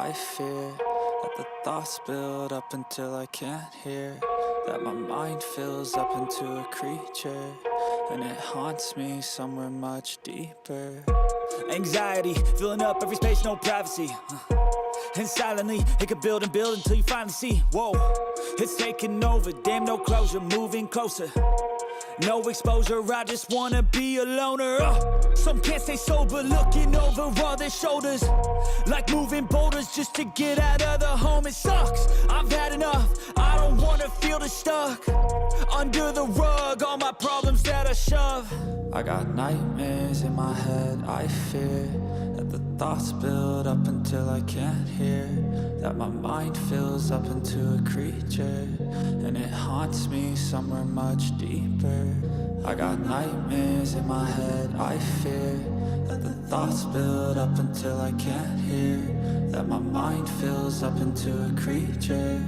I fear that the thoughts build up until I can't hear, that my mind fills up into a creature, and it haunts me somewhere much deeper. Anxiety, filling up every space, no privacy. And silently, it could build and build until you finally see, whoa, it's taking over, damn, no closure, moving closer. No exposure, I just wanna be a loner. Some can't stay sober, looking over all their shoulders, like moving boulders just to get out of the home. It sucks, I've had enough, I don't wanna feel the stuck under the rug, all my problems that I shove. I got nightmares in my head, I fear that the thoughts build up until I can't hear, that my mind fills up into a creature, and it haunts me somewhere much deeper. I got nightmares in my head, I fear that the thoughts build up until I can't hear, that my mind fills up into a creature,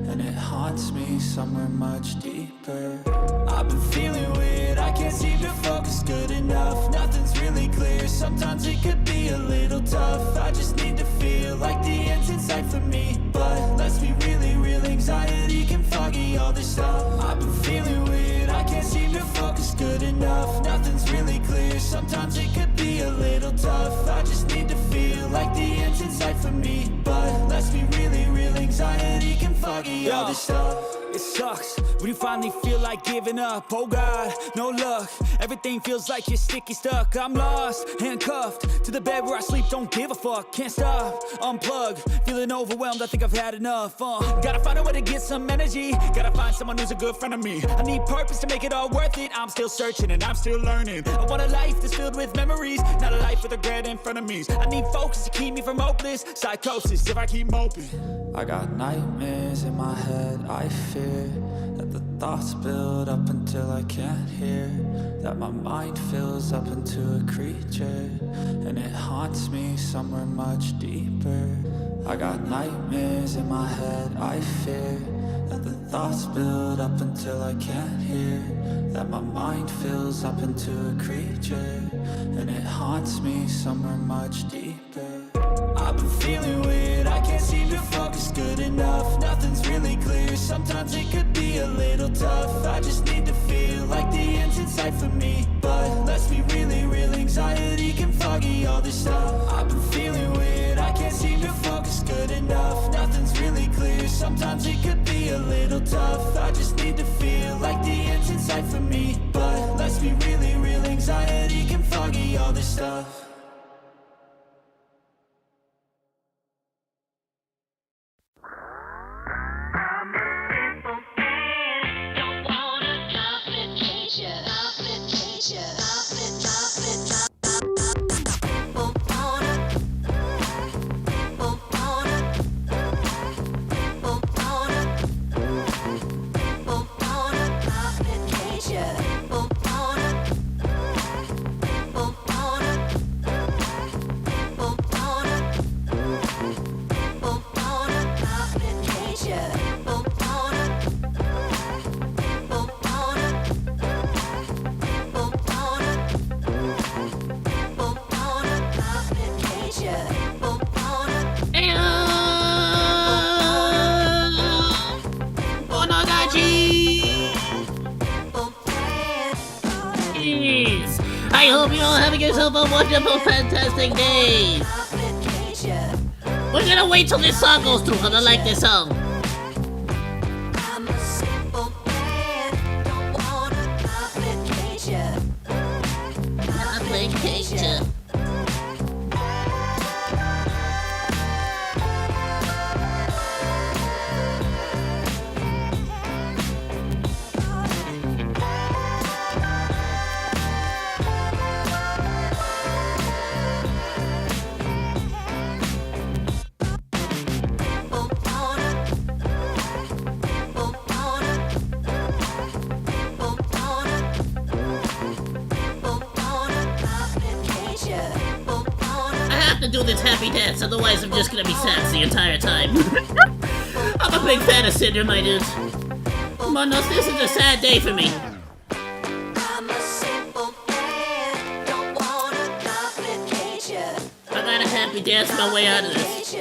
and it haunts me somewhere much deeper. I've been feeling weird, I can't seem to focus good enough, nothing's really clear, sometimes it could be a little tough. I just need to feel like the end's in sight for me, but let's be really real, anxiety can foggy all this stuff. I've been feeling weird, I can't seem to focus good enough, nothing's really clear, sometimes it could be a little tough. I just need to feel like the end's in sight for me, but let's be really real, anxiety can foggy all this stuff. It sucks when you finally feel like giving up. Oh God, no luck, everything feels like you're sticky stuck. I'm lost, handcuffed to the bed where I sleep, don't give a fuck. Can't stop, unplug, feeling overwhelmed, I think I've had enough. Gotta find a way to get some energy, gotta find someone who's a good friend of me. I need purpose to make it all worth it, I'm still searching and I'm still learning. I want a life that's filled with memories, not a life with regret in front of me. I need focus to keep me from hopeless psychosis if I keep moping. I got nightmares in my head, I fear that the thoughts build up until I can't hear, that my mind fills up into a creature, and it haunts me somewhere much deeper. I got nightmares in my head, I fear that the thoughts build up until I can't hear, that my mind fills up into a creature, and it haunts me somewhere much deeper. I've been feeling weird, I can't seem to focus good enough, nothing's really clear, sometimes it could be a little tough. I just need to feel like the end's in sight for me, but let's be really real, anxiety can foggy all this stuff. I've been feeling weird, I can't seem to focus good enough, nothing's really clear, sometimes it could be a little tough. I just need to feel like the end's in sight for me, but let's be really real, anxiety can foggy all this stuff. I hope you're all having yourself a wonderful, fantastic day. We're gonna wait till this song goes through, cause I like this song. Complication. To do this happy dance, otherwise I'm just gonna be sad the entire time. I'm a big fan of Cinder, my dudes. Manos, this is a sad day for me. I gotta happy dance my way out of this.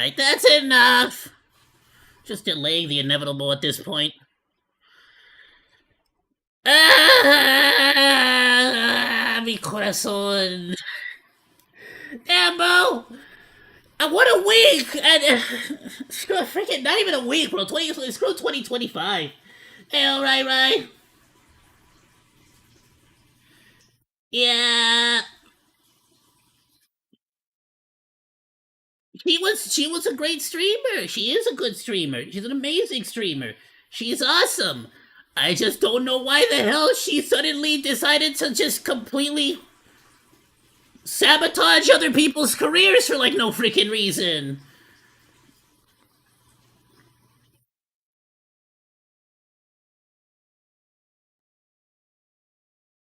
Alright, that's enough! Just delaying the inevitable at this point. Mi corazón. Damn, bro! What a week! And screw freaking not even a week, bro. Screw 2025. Hell, right. Yeah. She was a great streamer. She is a good streamer. She's an amazing streamer. She's awesome. I just don't know why the hell she suddenly decided to just completely sabotage other people's careers for like no freaking reason.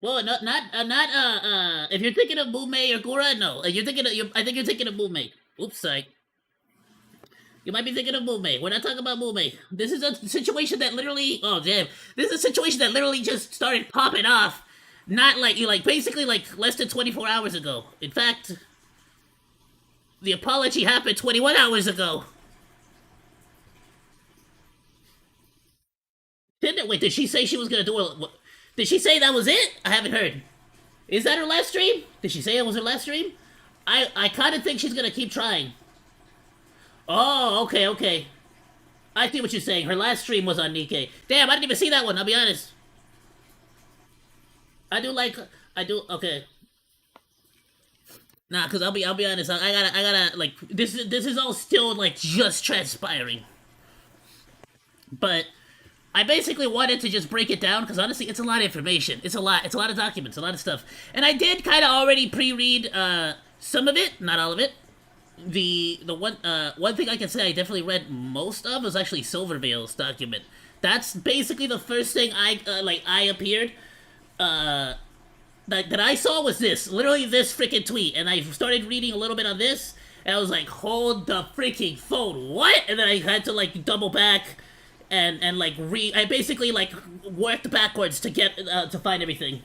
Well, if you're thinking of Mume or Gura, no. I think you're thinking of Mume. Oops, sorry. You might be thinking of Mume. We're not talking about Mume. This is a situation that literally, oh damn. This is a situation that literally just started popping off. Not like, basically like less than 24 hours ago. In fact, the apology happened 21 hours ago. Wait, did she say she was gonna do it? Did she say that was it? I haven't heard. Is that her last stream? Did she say it was her last stream? I kind of think she's gonna keep trying. Oh, okay. I see what you're saying. Her last stream was on Nikkei. Damn, I didn't even see that one, I'll be honest. Okay. Nah, cause I'll be honest, I gotta, like, this is all still, like, just transpiring. But I basically wanted to just break it down, because honestly, it's a lot of information. It's a lot of documents, a lot of stuff. And I did kind of already pre-read, some of it, not all of it. The one thing I can say I definitely read most of was actually Silvervale's document. That's basically the first thing I appeared, that I saw was this, literally this freaking tweet, and I started reading a little bit on this, and I was like, hold the freaking phone, what? And then I had to, like, double back, and like, I basically, like, worked backwards to get, to find everything.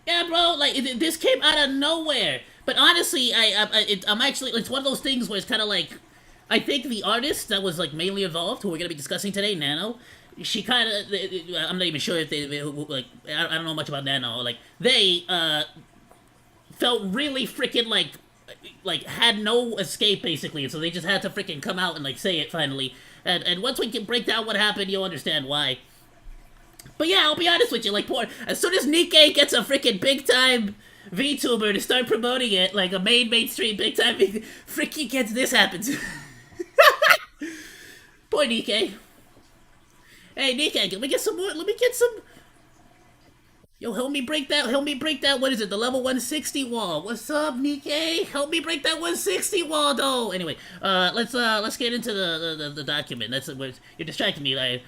Yeah, bro, like, this came out of nowhere. But honestly, I'm actually, it's one of those things where it's kind of like, I think the artist that was, like, mainly involved, who we're going to be discussing today, Nano, she kind of, I'm not even sure if they, like, I don't know much about Nano, like, they, felt really freaking, like, had no escape, basically, so they just had to freaking come out and, like, say it, finally. And once we can break down what happened, you'll understand why. But yeah, I'll be honest with you, like, as soon as Nikkei gets a freaking big-time VTuber to start promoting it, like a mainstream big-time freaking gets this happens. Poor Nikkei. Hey, Nikkei, can we get some more? Let me get some... Yo, help me break that, what is it, the level 160 wall. What's up, Nikkei? Help me break that 160 wall, though. Anyway, let's get into the document. You're distracting me, like,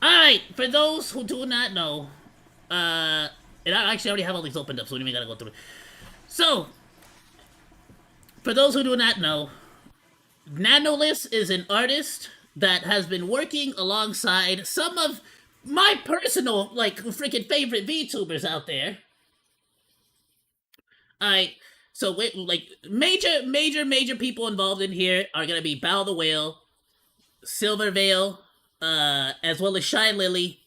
alright, for those who do not know, and I actually already have all these opened up, so we don't even gotta go through it. So, for those who do not know, Nanolist is an artist that has been working alongside some of my personal, like, freaking favorite VTubers out there. So, like, major people involved in here are gonna be Bao the Whale, Silvervale, as well as Shy Lily.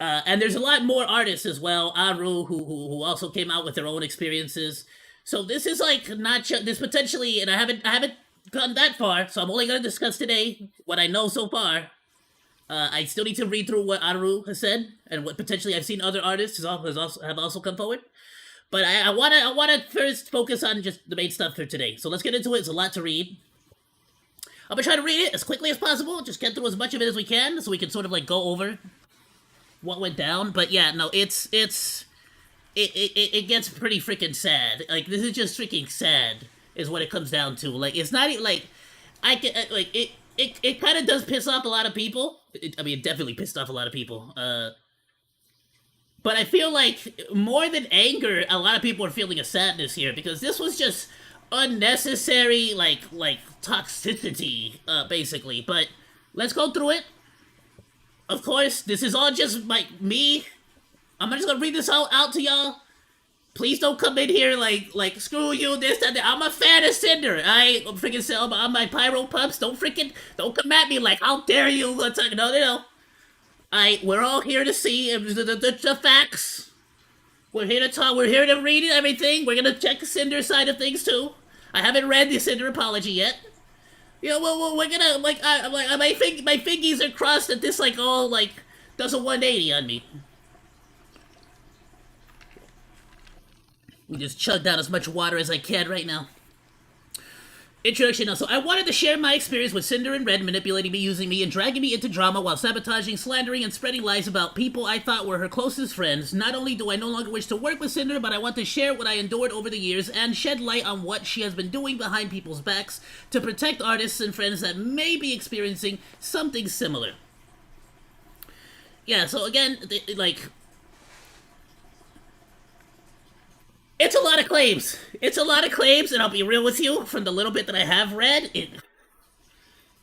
And there's a lot more artists as well, Aru, who also came out with their own experiences. So this is like not this potentially, and I haven't gotten that far, so I'm only gonna discuss today what I know so far. I still need to read through what Aru has said, and what potentially I've seen other artists have also come forward. But I wanna first focus on just the main stuff for today. So let's get into it. It's a lot to read. I'm gonna try to read it as quickly as possible. Just get through as much of it as we can, so we can sort of like go over what went down. But yeah, no, it gets pretty freaking sad. Like, this is just freaking sad, is what it comes down to. Like, it's not like it kind of does piss off a lot of people. I mean, it definitely pissed off a lot of people. But I feel like more than anger, a lot of people are feeling a sadness here, because this was just unnecessary, like toxicity, basically. But let's go through it. Of course, this is all just like me. I'm just gonna read this out to y'all. Please don't come in here like screw you, this, that, that. I'm a fan of Cinder. I freaking sell on my pyro pups. Don't come at me like, how dare you? No. We're all here to see the facts. We're here to talk. We're here to read everything. We're gonna check the Cinder side of things too. I haven't read the Cinder apology yet. You know, well we're gonna my fingies are crossed that this like all like does a 180 on me. We just chug down as much water as I can right now. Introduction now. So I wanted to share my experience with Cinder and Red manipulating me, using me, and dragging me into drama while sabotaging, slandering, and spreading lies about people I thought were her closest friends. Not only do I no longer wish to work with Cinder, but I want to share what I endured over the years and shed light on what she has been doing behind people's backs to protect artists and friends that may be experiencing something similar. Yeah, so again, like... It's a lot of claims. It's a lot of claims, and I'll be real with you. From the little bit that I have read,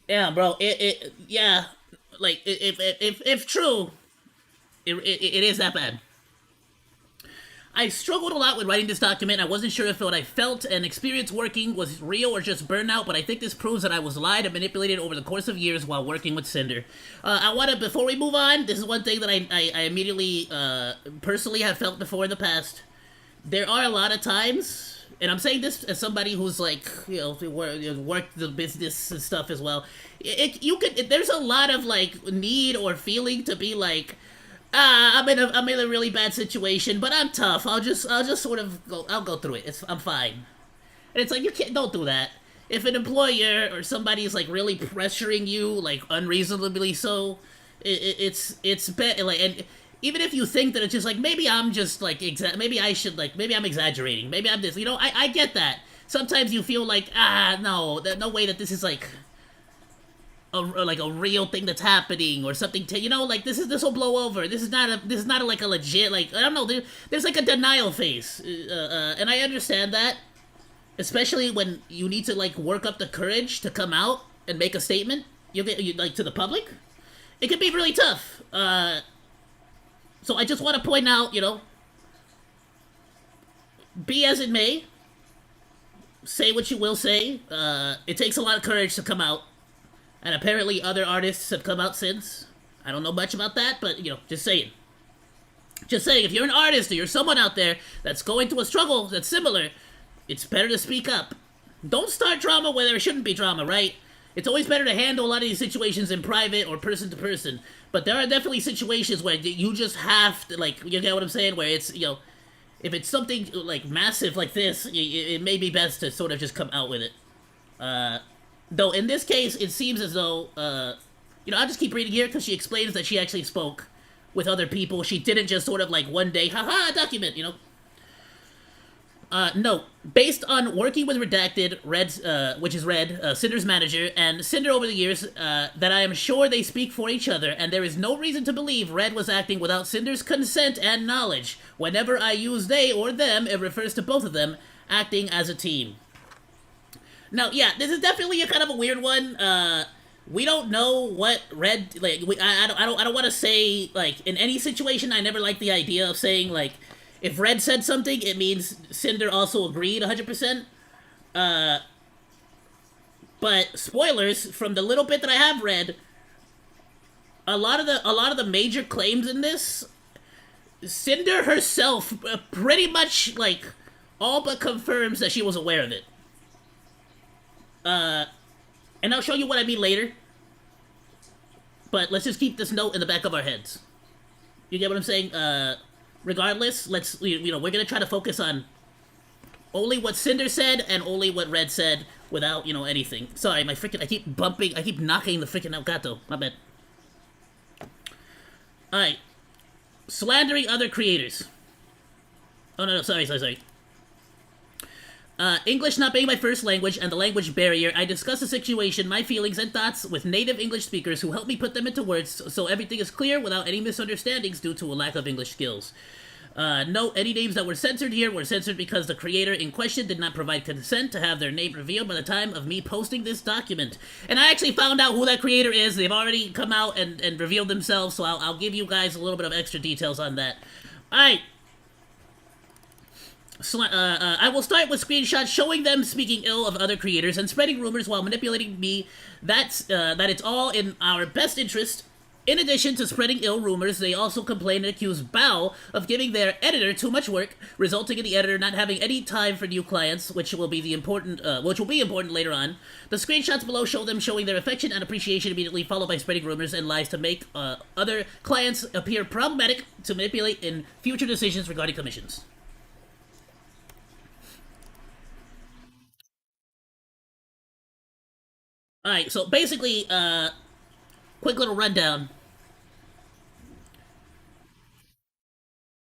yeah, bro. Yeah, like if true, it is that bad. I struggled a lot with writing this document. I wasn't sure if what I felt and experienced working was real or just burnout, but I think this proves that I was lied and manipulated over the course of years while working with Cinder. I want to, before we move on, this is one thing that I immediately personally have felt before in the past. There are a lot of times, and I'm saying this as somebody who's like, worked the business and stuff as well. There's a lot of like need or feeling to be like, I'm in a really bad situation, but I'm tough. I'll just sort of I'll go through it. I'm fine. And it's like, don't do that. If an employer or somebody is like really pressuring you, like unreasonably so, it's bad. Like, and even if you think that it's just like, maybe I'm just like, maybe I'm exaggerating. Maybe I'm this, I get that. Sometimes you feel like, no way that this is like a real thing that's happening or something like this will blow over. This is not like a legit, like, I don't know, there's like a denial phase. And I understand that, especially when you need to like work up the courage to come out and make a statement, you like to the public. It can be really tough. So I just want to point out, be as it may, say what you will say. It takes a lot of courage to come out, and apparently other artists have come out since. I don't know much about that, but, just saying. Just saying, if you're an artist or you're someone out there that's going through a struggle that's similar, it's better to speak up. Don't start drama where there shouldn't be drama, right? It's always better to handle a lot of these situations in private or person to person. But there are definitely situations where you just have to, like, you get what I'm saying? Where it's, if it's something, like, massive like this, it may be best to sort of just come out with it. Though, in this case, it seems as though, I'll just keep reading here because she explains that she actually spoke with other people. She didn't just sort of, like, one day, haha, document, Note, based on working with Redacted, which is Red, Cinder's manager, and Cinder over the years, that I am sure they speak for each other, and there is no reason to believe Red was acting without Cinder's consent and knowledge. Whenever I use they or them, it refers to both of them acting as a team. Now, yeah, this is definitely a kind of a weird one. We don't know what Red, like, I don't want to say, like, in any situation, I never liked the idea of saying, like, if Red said something, it means Cinder also agreed 100%. But spoilers, from the little bit that I have read, a lot of the major claims in this, Cinder herself pretty much, like, all but confirms that she was aware of it. And I'll show you what I mean later. But let's just keep this note in the back of our heads. You get what I'm saying? Regardless, we're gonna try to focus on only what Cinder said and only what Red said without, anything. Sorry, I keep knocking the freaking Elgato. My bad. Alright. Slandering other creators. Oh, no, sorry. English not being my first language and the language barrier, I discuss the situation, my feelings, and thoughts with native English speakers who help me put them into words so everything is clear without any misunderstandings due to a lack of English skills. Note, any names that were censored here were censored because the creator in question did not provide consent to have their name revealed by the time of me posting this document. And I actually found out who that creator is. They've already come out and revealed themselves, so I'll give you guys a little bit of extra details on that. Alright. I will start with screenshots showing them speaking ill of other creators and spreading rumors while manipulating me. That it's all in our best interest. In addition to spreading ill rumors, they also complain and accuse Bao of giving their editor too much work, resulting in the editor not having any time for new clients, which will be important later on. The screenshots below show them showing their affection and appreciation immediately, followed by spreading rumors and lies to make other clients appear problematic to manipulate in future decisions regarding commissions. Alright, so basically, quick little rundown.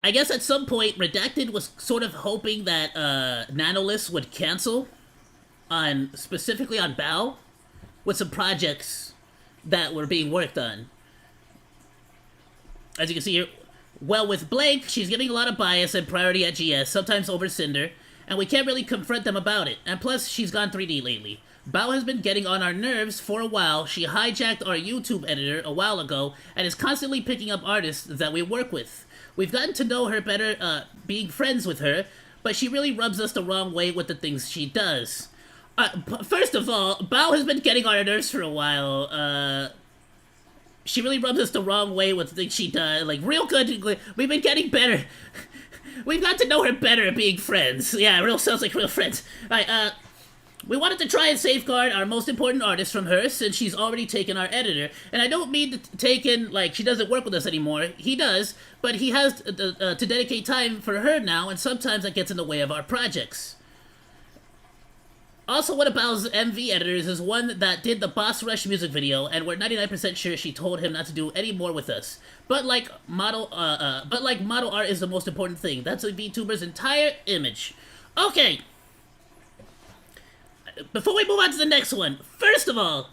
I guess at some point, Redacted was sort of hoping that Nanolith would cancel specifically on Bao with some projects that were being worked on. As you can see here, well, with Blank, she's giving a lot of bias and priority at GS, sometimes over Cinder, and we can't really confront them about it. And plus, she's gone 3D lately. Bao has been getting on our nerves for a while. She hijacked our YouTube editor a while ago and is constantly picking up artists that we work with. We've gotten to know her better, being friends with her, but she really rubs us the wrong way with the things she does. First of all, Bao has been getting on our nerves for a while. She really rubs us the wrong way with the things she does. Like, real good. We've been getting better. We've got to know her better being friends. Yeah, real sounds like real friends. Alright, we wanted to try and safeguard our most important artist from her since she's already taken our editor. And I don't mean to take in, like, she doesn't work with us anymore. He does, but he has to dedicate time for her now, and sometimes that gets in the way of our projects. Also, one of Bao's MV editors is one that did the Boss Rush music video, and we're 99% sure she told him not to do any more with us. But like model art is the most important thing. That's a VTuber's entire image. Okay. Before we move on to the next one, first of all,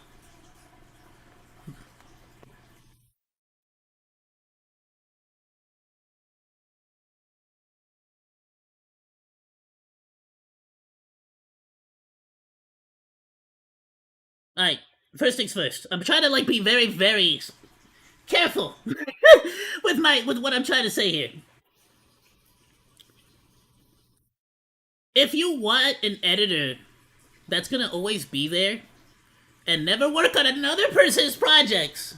alright, first things first. I'm trying to, like, be very, very careful with what I'm trying to say here. If you want an editor that's gonna always be there and never work on another person's projects,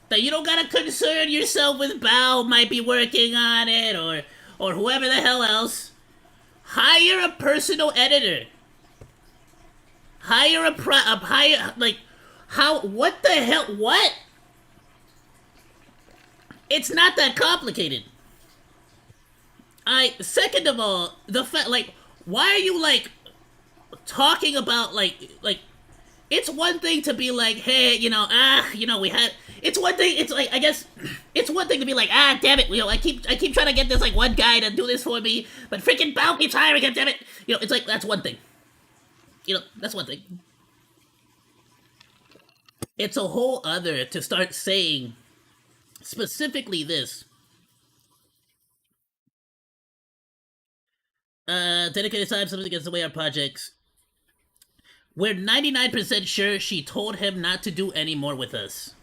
that you don't gotta concern yourself with Bao might be working on it or whoever the hell else, hire a personal editor. What the hell, what? It's not that complicated. Second of all, the fact, like, why are you, like, talking about, like, it's one thing to be like, hey, we had, it's one thing, it's like, I guess, it's one thing to be like, damn it, I keep trying to get this, like, one guy to do this for me, but freaking Bao keeps hiring him, damn it. It's like, that's one thing. That's one thing. It's a whole other to start saying specifically this. Dedicated time, something against the way our projects. We're 99% sure she told him not to do any more with us.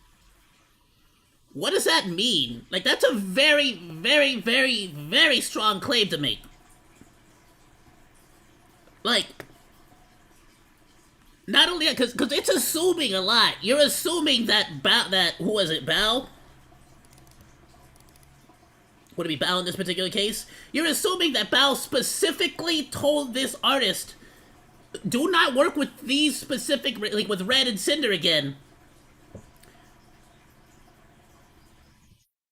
What does that mean? Like, that's a very, very, very, very strong claim to make. Like, not only that, because it's assuming a lot. You're assuming that who was it, Bao? Would it be Bao in this particular case? You're assuming that Bao specifically told this artist, do not work with these specific, like with Red and Cinder again.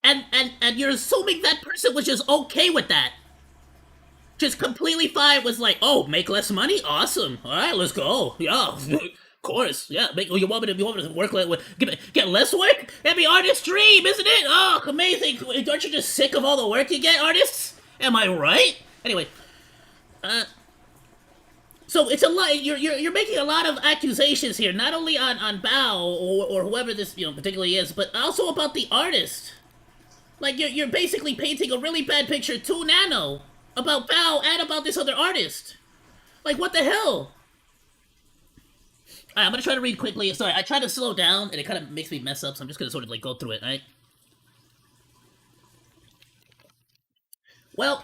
And you're assuming that person was just okay with that. Just completely fine, was like, oh, make less money? Awesome. Alright, let's go. Yeah, of course. Yeah, you want me to work, get less work? Every artist's dream, isn't it? Oh, amazing. Aren't you just sick of all the work you get, artists? Am I right? Anyway, so it's a lot. You're making a lot of accusations here, not only on Bao or whoever this particularly is, but also about the artist. Like you're basically painting a really bad picture to Nano about Bao and about this other artist. Like, what the hell? Alright, I'm gonna try to read quickly. Sorry, I try to slow down and it kind of makes me mess up, so I'm just gonna sort of like go through it. Alright. Well,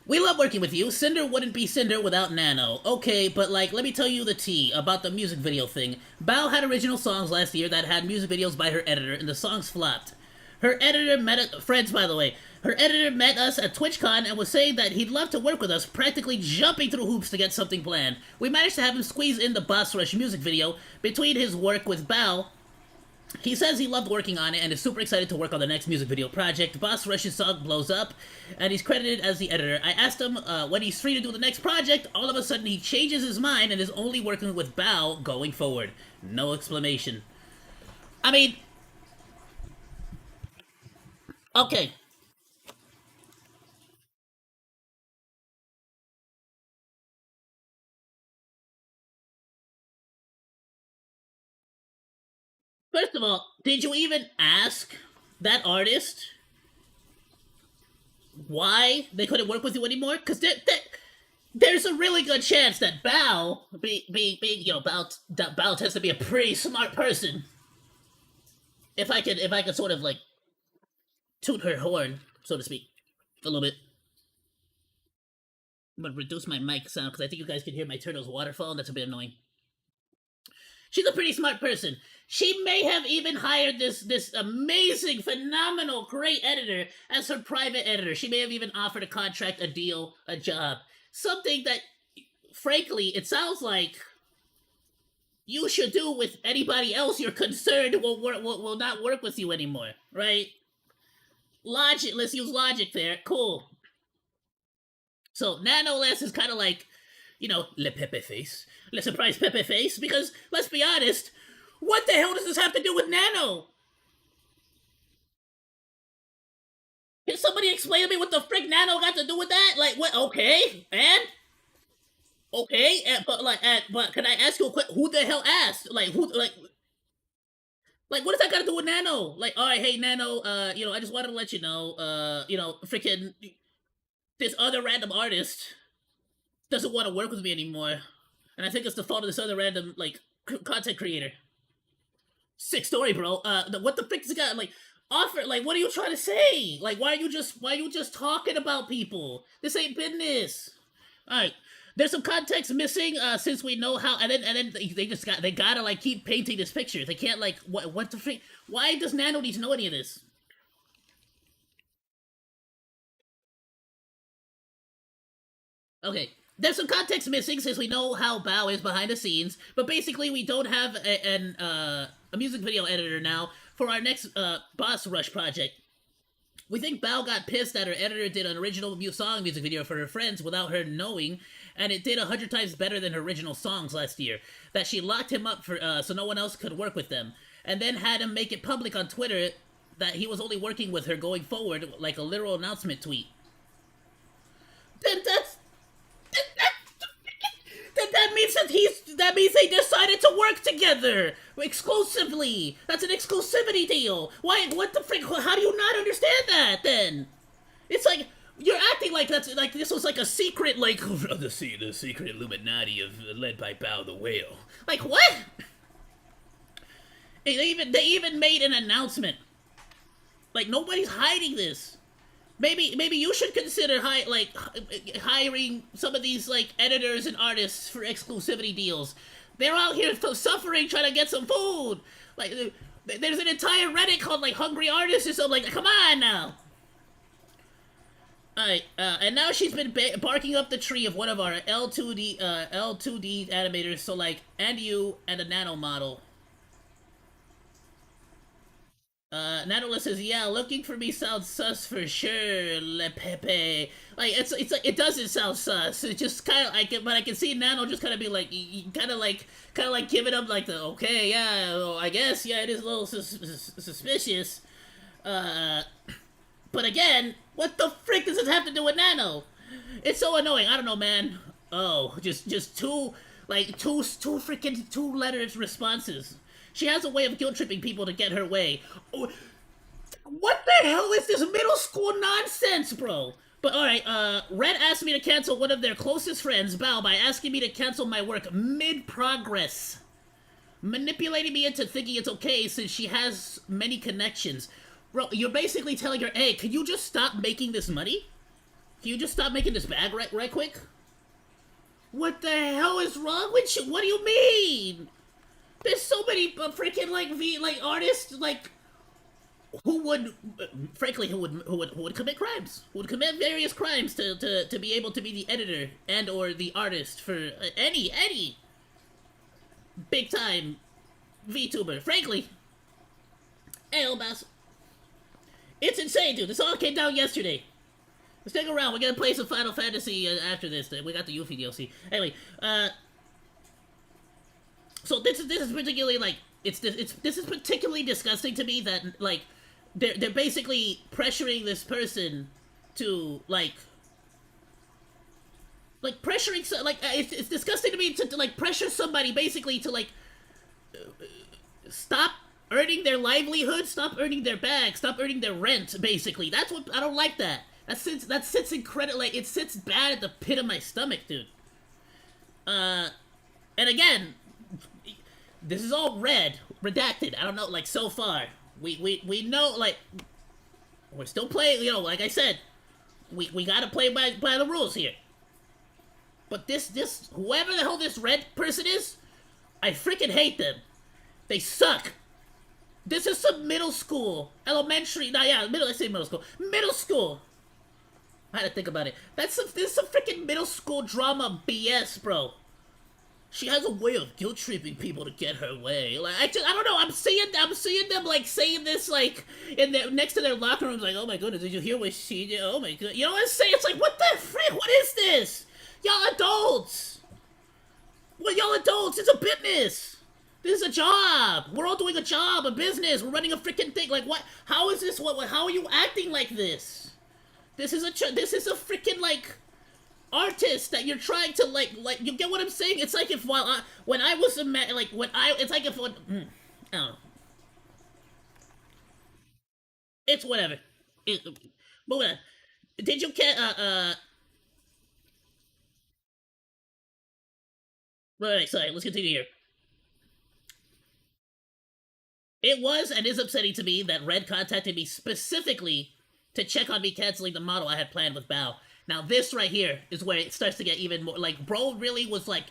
We love working with you. Cinder wouldn't be Cinder without Nano. Okay, but like, let me tell you the tea about the music video thing. Bao had original songs last year that had music videos by her editor, and the songs flopped. Her editor friends, by the way. Her editor met us at TwitchCon and was saying that he'd love to work with us, practically jumping through hoops to get something planned. We managed to have him squeeze in the Boss Rush music video between his work with Bao. He says he loved working on it and is super excited to work on the next music video project. Boss Rush's song blows up, and he's credited as the editor. I asked him when he's free to do the next project. All of a sudden, he changes his mind and is only working with Bao going forward. No explanation. I mean... Okay. First of all, did you even ask that artist why they couldn't work with you anymore? Because there's a really good chance that Bao, Bao tends to be a pretty smart person. If I could sort of like toot her horn, so to speak, a little bit. I'm gonna reduce my mic sound because I think you guys can hear my turtle's waterfall, and that's a bit annoying. She's a pretty smart person. She may have even hired this amazing, phenomenal, great editor as her private editor. She may have even offered a contract, a deal, a job. Something that, frankly, it sounds like you should do with anybody else you're concerned will not work with you anymore, right? Logic, let's use logic there. Cool. So, Nanoless is kind of like, you know, Le Pepe Face. Le Surprise Pepe Face, because, let's be honest, what the hell does this have to do with Nano? Can somebody explain to me what the frick Nano got to do with that? Like, what? Okay, and? Okay, but can I ask you a quick, who the hell asked? Like, what does that got to do with Nano? Like, alright, hey, Nano, I just wanted to let you know, freaking, this other random artist doesn't want to work with me anymore. And I think it's the fault of this other random, like, content creator. Sick story, bro. What the frick is it got, like, offer, like, what are you trying to say? Like, why are you just talking about people? This ain't business. Alright. There's some context missing, since we know how, and then they gotta, like, keep painting this picture. They can't, like, what the frick? Why does Nano need to know any of this? Okay. There's some context missing since we know how Bao is behind the scenes, but basically we don't have a music video editor now for our next Boss Rush project. We think Bao got pissed that her editor did an original song music video for her friends without her knowing, and it did 100 times better than her original songs last year. That she locked him up for so no one else could work with them, and then had him make it public on Twitter that he was only working with her going forward, like a literal announcement tweet. That means they decided to work together exclusively. That's an exclusivity deal. Why? What the frick? How do you not understand that? Then it's like you're acting like that's like this was like a secret, like the secret Illuminati led by Bao the Whale. Like what? They even made an announcement. Like nobody's hiding this. Maybe you should consider hiring some of these like editors and artists for exclusivity deals. They're out here suffering trying to get some food. Like there's an entire Reddit called like Hungry Artists or something. Like come on now. Alright, and now she's been barking up the tree of one of our L2D animators. So like you and a Nano model. Natala says, yeah, looking for me sounds sus for sure, Le Pepe. Like, it's like, it doesn't sound sus. It's just kind of like, but I can see Nano just kind of be like, kind of like giving up like the, okay, yeah, well, I guess, yeah, it is a little suspicious. But again, what the frick does this have to do with Nano? It's so annoying. I don't know, man. Oh, just two freaking two-letter responses. She has a way of guilt-tripping people to get her way. What the hell is this middle school nonsense, bro? But alright, Red asked me to cancel one of their closest friends, Bao, by asking me to cancel my work mid-progress. Manipulating me into thinking it's okay since she has many connections. Bro, you're basically telling her, hey, can you just stop making this money? Can you just stop making this bag right quick? What the hell is wrong with you? What do you mean? There's so many freaking like artists like who would frankly who would commit crimes, who would commit various crimes to be able to be the editor and or the artist for any big time VTuber. Frankly, hey, Elbas, it's insane, dude. This all came down yesterday. Stick around. We're gonna play some Final Fantasy after this. We got the Yuffie DLC. Anyway, so this is particularly like this is particularly disgusting to me that like they're basically pressuring this person to like pressuring it's disgusting to me to like pressure somebody basically to like stop earning their livelihood, stop earning their bag, stop earning their rent. Basically, that's what I don't like. That sits incredible. Like it sits bad at the pit of my stomach, dude. And again, this is all redacted. I don't know. Like so far, we know like we're still playing. You know, like I said, we gotta play by the rules here. But this whoever the hell this red person is, I freaking hate them. They suck. This is some middle school, elementary. No, yeah, I say middle school. Middle school. I had to think about it. This is some freaking middle school drama BS, bro. She has a way of guilt tripping people to get her way. Like I don't know. I'm seeing them like saying this like in their next to their locker rooms. Like, oh my goodness, did you hear what she did? Oh my god, you know what I'm saying? It's like, what the frick? What is this? Y'all adults. Well, y'all adults. It's a business. This is a job. We're all doing a job, a business. We're running a freaking thing. Like what? How is this? What? How are you acting like this? This is a freaking like artist that you're trying to like you get what I'm saying? It's like if when I was it's like if I don't know. It's whatever. But whatever. Did you right, sorry, let's continue here. It was and is upsetting to me that Red contacted me specifically to check on me canceling the model I had planned with Bao. Now this right here is where it starts to get even more, like, bro really was, like,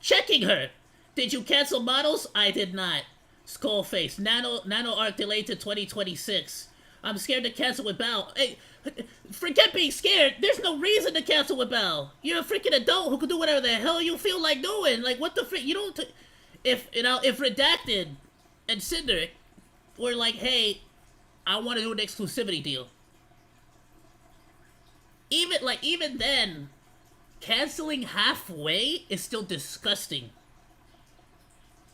checking her. Did you cancel models? I did not. Skullface. Nano arc delayed to 2026. I'm scared to cancel with Bao. Hey, forget being scared. There's no reason to cancel with Bao. You're a freaking adult who can do whatever the hell you feel like doing. Like, what the frick? You don't... if Redacted and Cinder were like, hey, I want to do an exclusivity deal. Even then, canceling halfway is still disgusting.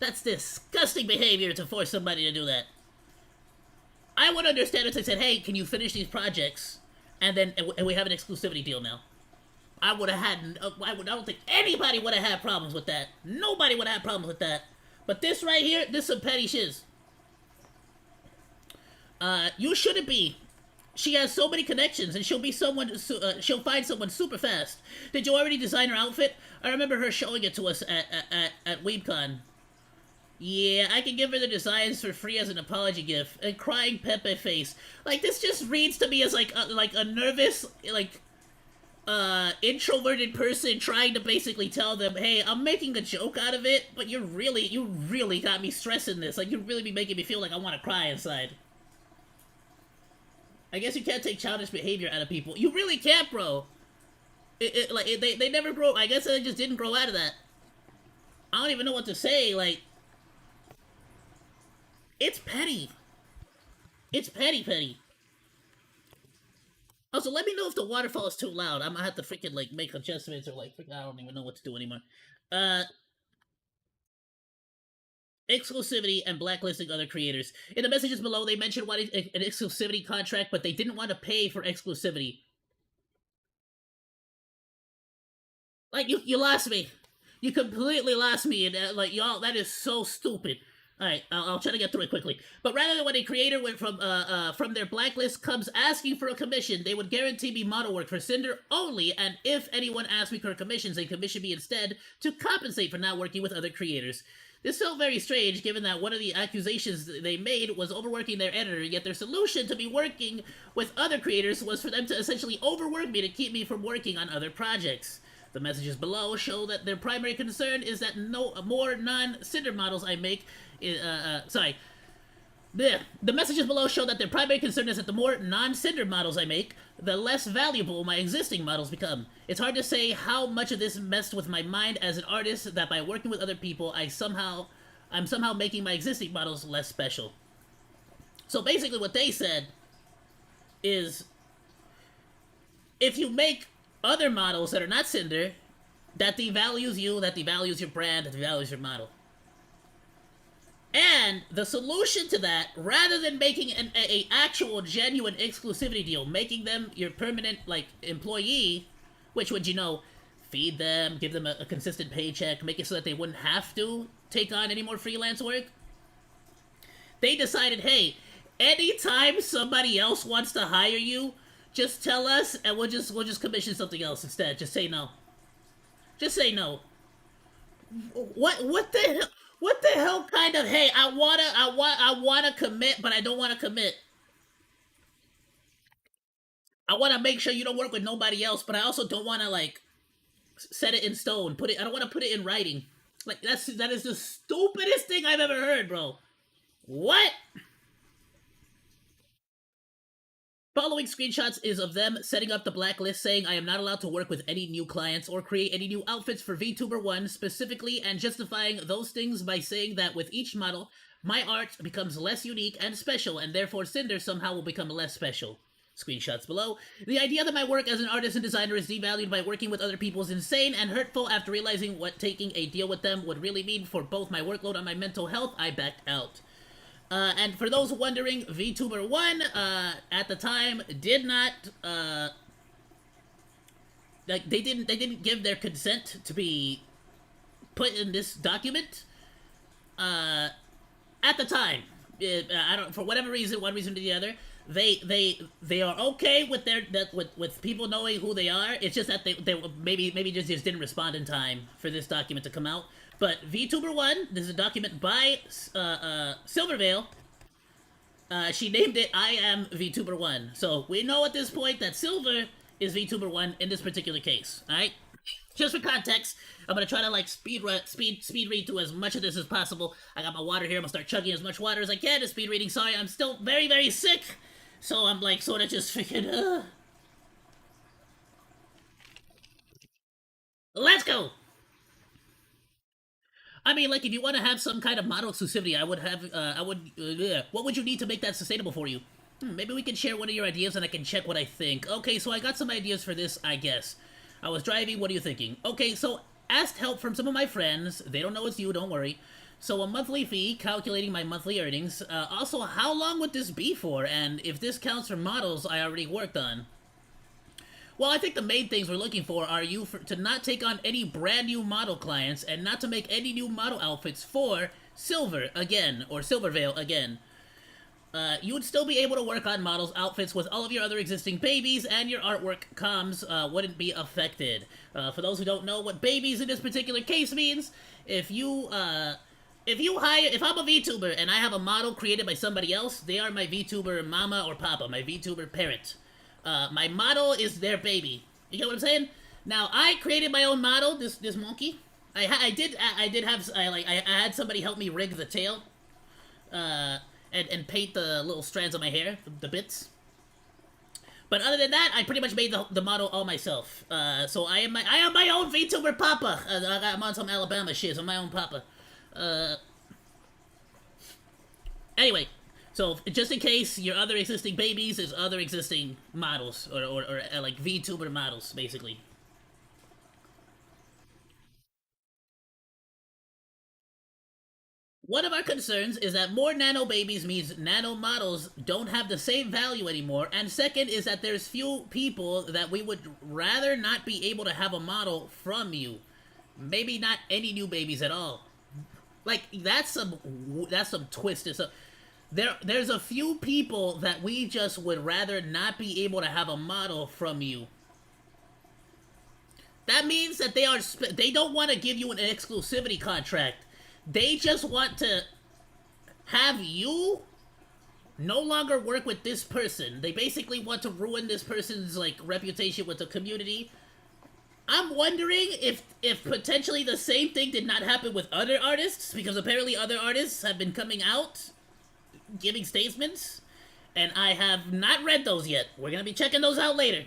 That's disgusting behavior to force somebody to do that. I would understand if they said, hey, can you finish these projects? And we have an exclusivity deal now. I don't think anybody would have had problems with that. Nobody would have had problems with that. But this right here, this is some petty shiz. You shouldn't be. She has so many connections, and she'll she'll find someone super fast. Did you already design her outfit? I remember her showing it to us at WeebCon. Yeah, I can give her the designs for free as an apology gift. And crying Pepe face. Like, this just reads to me as like a nervous, introverted person trying to basically tell them, hey, I'm making a joke out of it, but you really got me stressing this. Like, you really be making me feel like I want to cry inside. I guess you can't take childish behavior out of people. You really can't, bro. They never grow. I guess they just didn't grow out of that. I don't even know what to say. Like, it's petty. It's petty. Also, let me know if the waterfall is too loud. I'm gonna have to freaking like make adjustments or like I don't even know what to do anymore. Exclusivity and blacklisting other creators. In the messages below, they mentioned wanting an exclusivity contract, but they didn't want to pay for exclusivity. Like, you lost me. You completely lost me, and like, y'all, that is so stupid. Alright, I'll try to get through it quickly. But rather than when a creator went from their blacklist comes asking for a commission, they would guarantee me model work for Cinder only, and if anyone asked me for commissions, they commission me instead to compensate for not working with other creators. This felt very strange given that one of the accusations they made was overworking their editor, yet their solution to be working with other creators was for them to essentially overwork me to keep me from working on other projects. The messages below show that their primary concern is that no more non-Cinder models I make. The messages below show that their primary concern is that the more non-Cinder models I make, the less valuable my existing models become. It's hard to say how much of this messed with my mind as an artist that by working with other people, I'm somehow making my existing models less special. So basically what they said is, if you make other models that are not Cinder, that devalues you, that devalues your brand, that devalues your model. And the solution to that, rather than making an actual genuine exclusivity deal, making them your permanent employee, which would feed them, give them a consistent paycheck, make it so that they wouldn't have to take on any more freelance work, they decided, hey, anytime somebody else wants to hire you, just tell us and we'll just commission something else instead. Just say no. Just say no. What the hell? What the hell kind of, hey, I wanna commit, but I don't wanna commit. I wanna make sure you don't work with nobody else, but I also don't wanna set it in stone. I don't wanna put it in writing. That is the stupidest thing I've ever heard, bro. What? Following screenshots is of them setting up the blacklist, saying I am not allowed to work with any new clients or create any new outfits for VTuber 1 specifically, and justifying those things by saying that with each model, my art becomes less unique and special, and therefore Cinder somehow will become less special. Screenshots below. The idea that my work as an artist and designer is devalued by working with other people is insane and hurtful. After realizing what taking a deal with them would really mean for both my workload and my mental health, I backed out. And for those wondering, VTuber 1, at the time, did not, they didn't give their consent to be put in this document. At the time, for whatever reason, one reason or the other, they are okay with with people knowing who they are. It's just that they maybe just didn't respond in time for this document to come out. But VTuber 1, this is a document by Silvervale. She named it I Am VTuber 1. So we know at this point that Silver is VTuber 1 in this particular case. Alright? Just for context, I'm going to try to speed read through as much of this as possible. I got my water here. I'm going to start chugging as much water as I can to speed reading. Sorry, I'm still very, very sick. So I'm sort of just freaking... Let's go! I mean, if you want to have some kind of model exclusivity, what would you need to make that sustainable for you? Maybe we can share one of your ideas and I can check what I think. Okay, so I got some ideas for this, I guess. I was driving, what are you thinking? Okay, so asked help from some of my friends. They don't know it's you, don't worry. So a monthly fee, calculating my monthly earnings. Also, how long would this be for? And if this counts for models I already worked on. Well, I think the main things we're looking for are to not take on any brand new model clients and not to make any new model outfits for Silver again, or Silvervale again. You would still be able to work on models outfits with all of your other existing babies, and your artwork comms wouldn't be affected. For those who don't know what babies in this particular case means, if I'm a VTuber and I have a model created by somebody else, they are my VTuber mama or papa, my VTuber parent. My model is their baby. You get what I'm saying? Now, I created my own model, this monkey. I had somebody help me rig the tail, and paint the little strands of my hair, the bits. But other than that, I pretty much made the model all myself. So I am my own VTuber papa. I'm on some Alabama shit. I'm my own papa. Anyway. So, just in case your other existing babies is other existing models, or VTuber models, basically. One of our concerns is that more nano babies means nano models don't have the same value anymore, and second is that there's few people that we would rather not be able to have a model from you. Maybe not any new babies at all. That's some twisted stuff. There's a few people that we just would rather not be able to have a model from you. That means that they don't want to give you an exclusivity contract. They just want to have you no longer work with this person. They basically want to ruin this person's like reputation with the community. I'm wondering if potentially the same thing did not happen with other artists, because apparently other artists have been coming out giving statements, and I have not read those yet. We're gonna be checking those out later.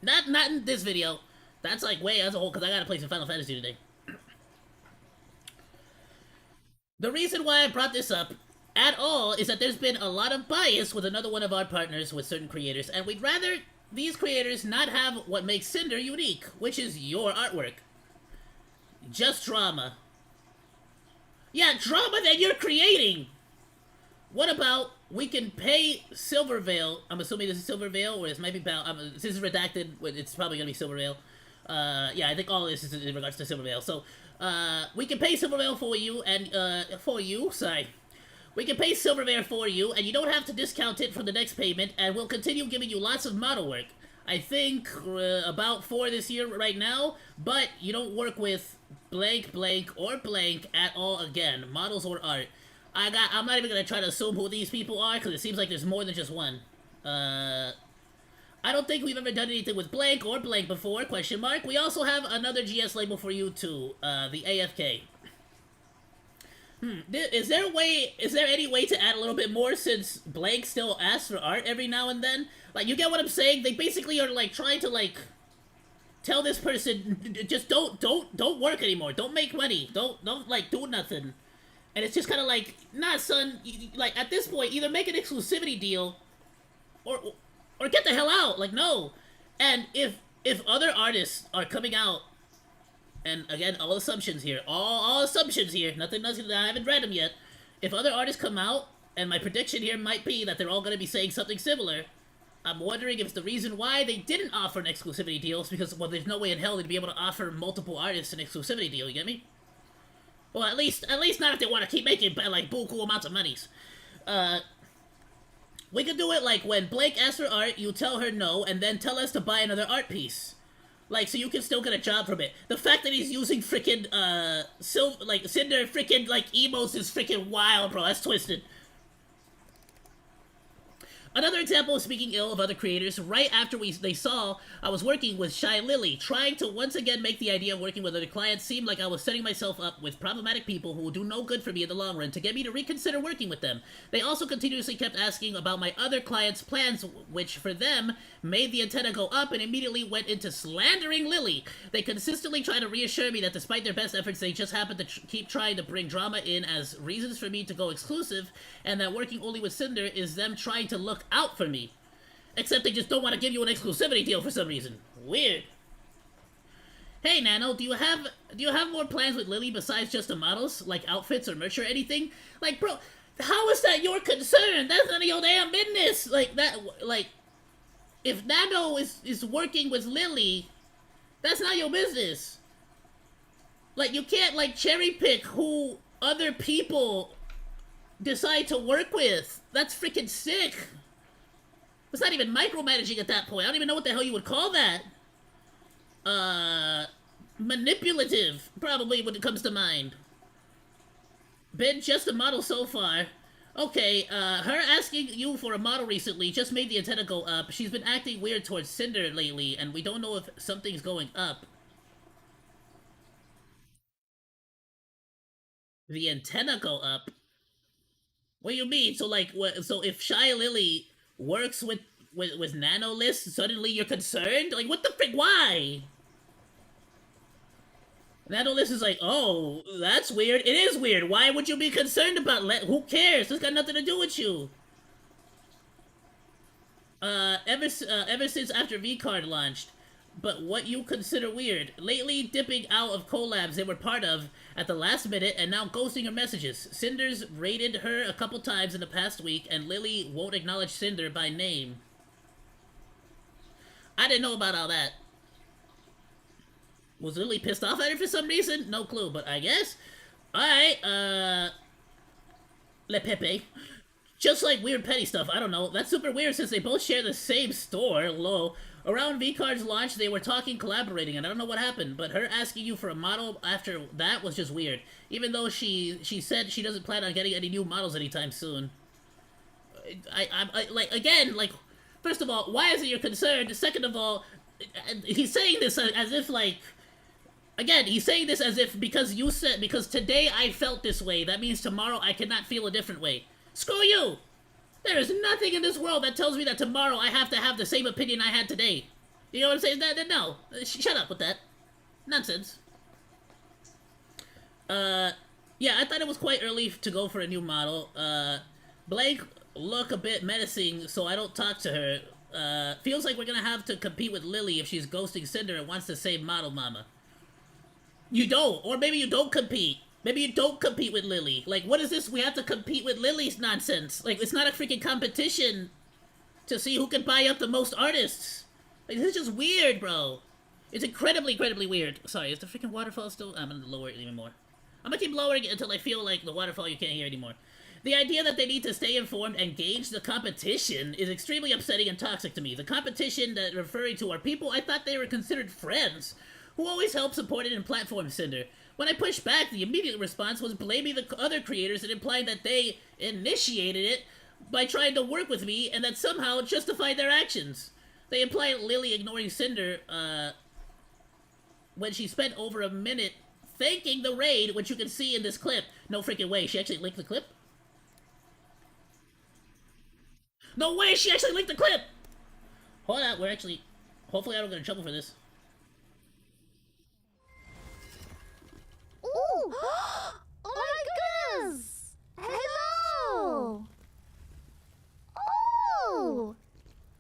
Not in this video. That's like way as a whole, because I gotta play some Final Fantasy today. The reason why I brought this up at all is that there's been a lot of bias with another one of our partners with certain creators, and we'd rather these creators not have what makes Cinder unique, which is your artwork. Just drama. Yeah, drama that you're creating! What about we can pay Silvervale, I'm assuming this is Silvervale, or this might be this is redacted, it's probably gonna be Silvervale. Yeah, I think all this is in regards to Silvervale. So, we can pay Silvervale for you, and, we can pay Silvervale for you, and you don't have to discount it from the next payment, and we'll continue giving you lots of model work. I think about 4 this year right now, but you don't work with blank, blank, or blank at all again, models or art. I'm not even gonna try to assume who these people are, because it seems like there's more than just one. I don't think we've ever done anything with blank or blank before, question mark. We also have another GS label for you too, the AFK. Is there any way to add a little bit more, since blank still asks for art every now and then? Like, you get what I'm saying? They basically are like trying to like tell this person, just don't work anymore, don't make money, don't like do nothing. And it's just kind of like, nah, son, like at this point, either make an exclusivity deal or get the hell out. Like, no. And if other artists are coming out, and again, all assumptions here, all assumptions here, nothing, I haven't read them yet. If other artists come out, and my prediction here might be that they're all going to be saying something similar, I'm wondering if it's the reason why they didn't offer an exclusivity deal is because, well, there's no way in hell they'd be able to offer multiple artists an exclusivity deal, you get me? Well, at least not if they want to keep making, like, buku amounts of monies. We could do it like when Blake asks for art, you tell her no, and then tell us to buy another art piece. Like, so you can still get a job from it. The fact that he's using frickin', Cinder frickin', like, emotes is frickin' wild, bro. That's twisted. Another example of speaking ill of other creators, right after they saw I was working with Shy Lily, trying to once again make the idea of working with other clients seem like I was setting myself up with problematic people who will do no good for me in the long run to get me to reconsider working with them. They also continuously kept asking about my other clients' plans, which for them made the antenna go up and immediately went into slandering Lily. They consistently try to reassure me that despite their best efforts, they just happen to keep trying to bring drama in as reasons for me to go exclusive, and that working only with Cinder is them trying to look out for me. Except they just don't want to give you an exclusivity deal for some reason. Weird. Hey Nano, do you have more plans with Lily besides just the models, like outfits or merch or anything? Like, bro, how is that your concern? That's none of your damn business. Like that, like, if Nano is working with Lily, that's not your business. Like, you can't like cherry pick who other people decide to work with. That's freaking sick. It's not even micromanaging at that point. I don't even know what the hell you would call that. Manipulative, probably when it comes to mind. Been just a model so far. Okay, her asking you for a model recently just made the antenna go up. She's been acting weird towards Cinder lately, and we don't know if something's going up. The antenna go up? What do you mean? So, like, so if Shy Lily works with Nanolist, suddenly you're concerned? Like, what the frick? Why? Nanolist is like, oh, that's weird. It is weird. Why would you be concerned about who cares? This got nothing to do with you. Ever since after V-Card launched. But what you consider weird. Lately dipping out of collabs they were part of at the last minute and now ghosting her messages. Cinder's raided her a couple times in the past week and Lily won't acknowledge Cinder by name. I didn't know about all that. Was Lily pissed off at her for some reason? No clue, but I guess. Alright, Le Pepe. Just like weird petty stuff, I don't know. That's super weird since they both share the same store, lol. Around V-Card's launch, they were talking, collaborating, and I don't know what happened, but her asking you for a model after that was just weird. Even though she said she doesn't plan on getting any new models anytime soon. I like, again, like, first of all, why is it your concern? Second of all, he's saying this as if, like, again, he's saying this as if because today I felt this way, that means tomorrow I cannot feel a different way. Screw you! There is nothing in this world that tells me that tomorrow I have to have the same opinion I had today. You know what I'm saying? No. Shut up with that. Nonsense. Yeah, I thought it was quite early to go for a new model. Blake look a bit menacing, so I don't talk to her. Feels like we're gonna have to compete with Lily if she's ghosting Cinder and wants the same model mama. You don't, or maybe you don't compete. Maybe you don't compete with Lily. Like, what is this? We have to compete with Lily's nonsense. Like, it's not a freaking competition to see who can buy up the most artists. Like, this is just weird, bro. It's incredibly weird. Sorry, is the freaking waterfall still? I'm gonna lower it even more. I'm gonna keep lowering it until I feel like the waterfall you can't hear anymore. The idea that they need to stay informed and gauge the competition is extremely upsetting and toxic to me. The competition that referring to are people I thought they were considered friends, who always help support it and platform Cinder. When I pushed back, the immediate response was blaming the other creators and implying that they initiated it by trying to work with me and that somehow justified their actions. They implied Lily ignoring Cinder, when she spent over a minute thanking the raid, which you can see in this clip. No freaking way, she actually linked the clip? No way, she actually linked the clip! Hold on, we're actually... Hopefully I don't get in trouble for this. Ooh! Oh my goodness! Hello! Oh!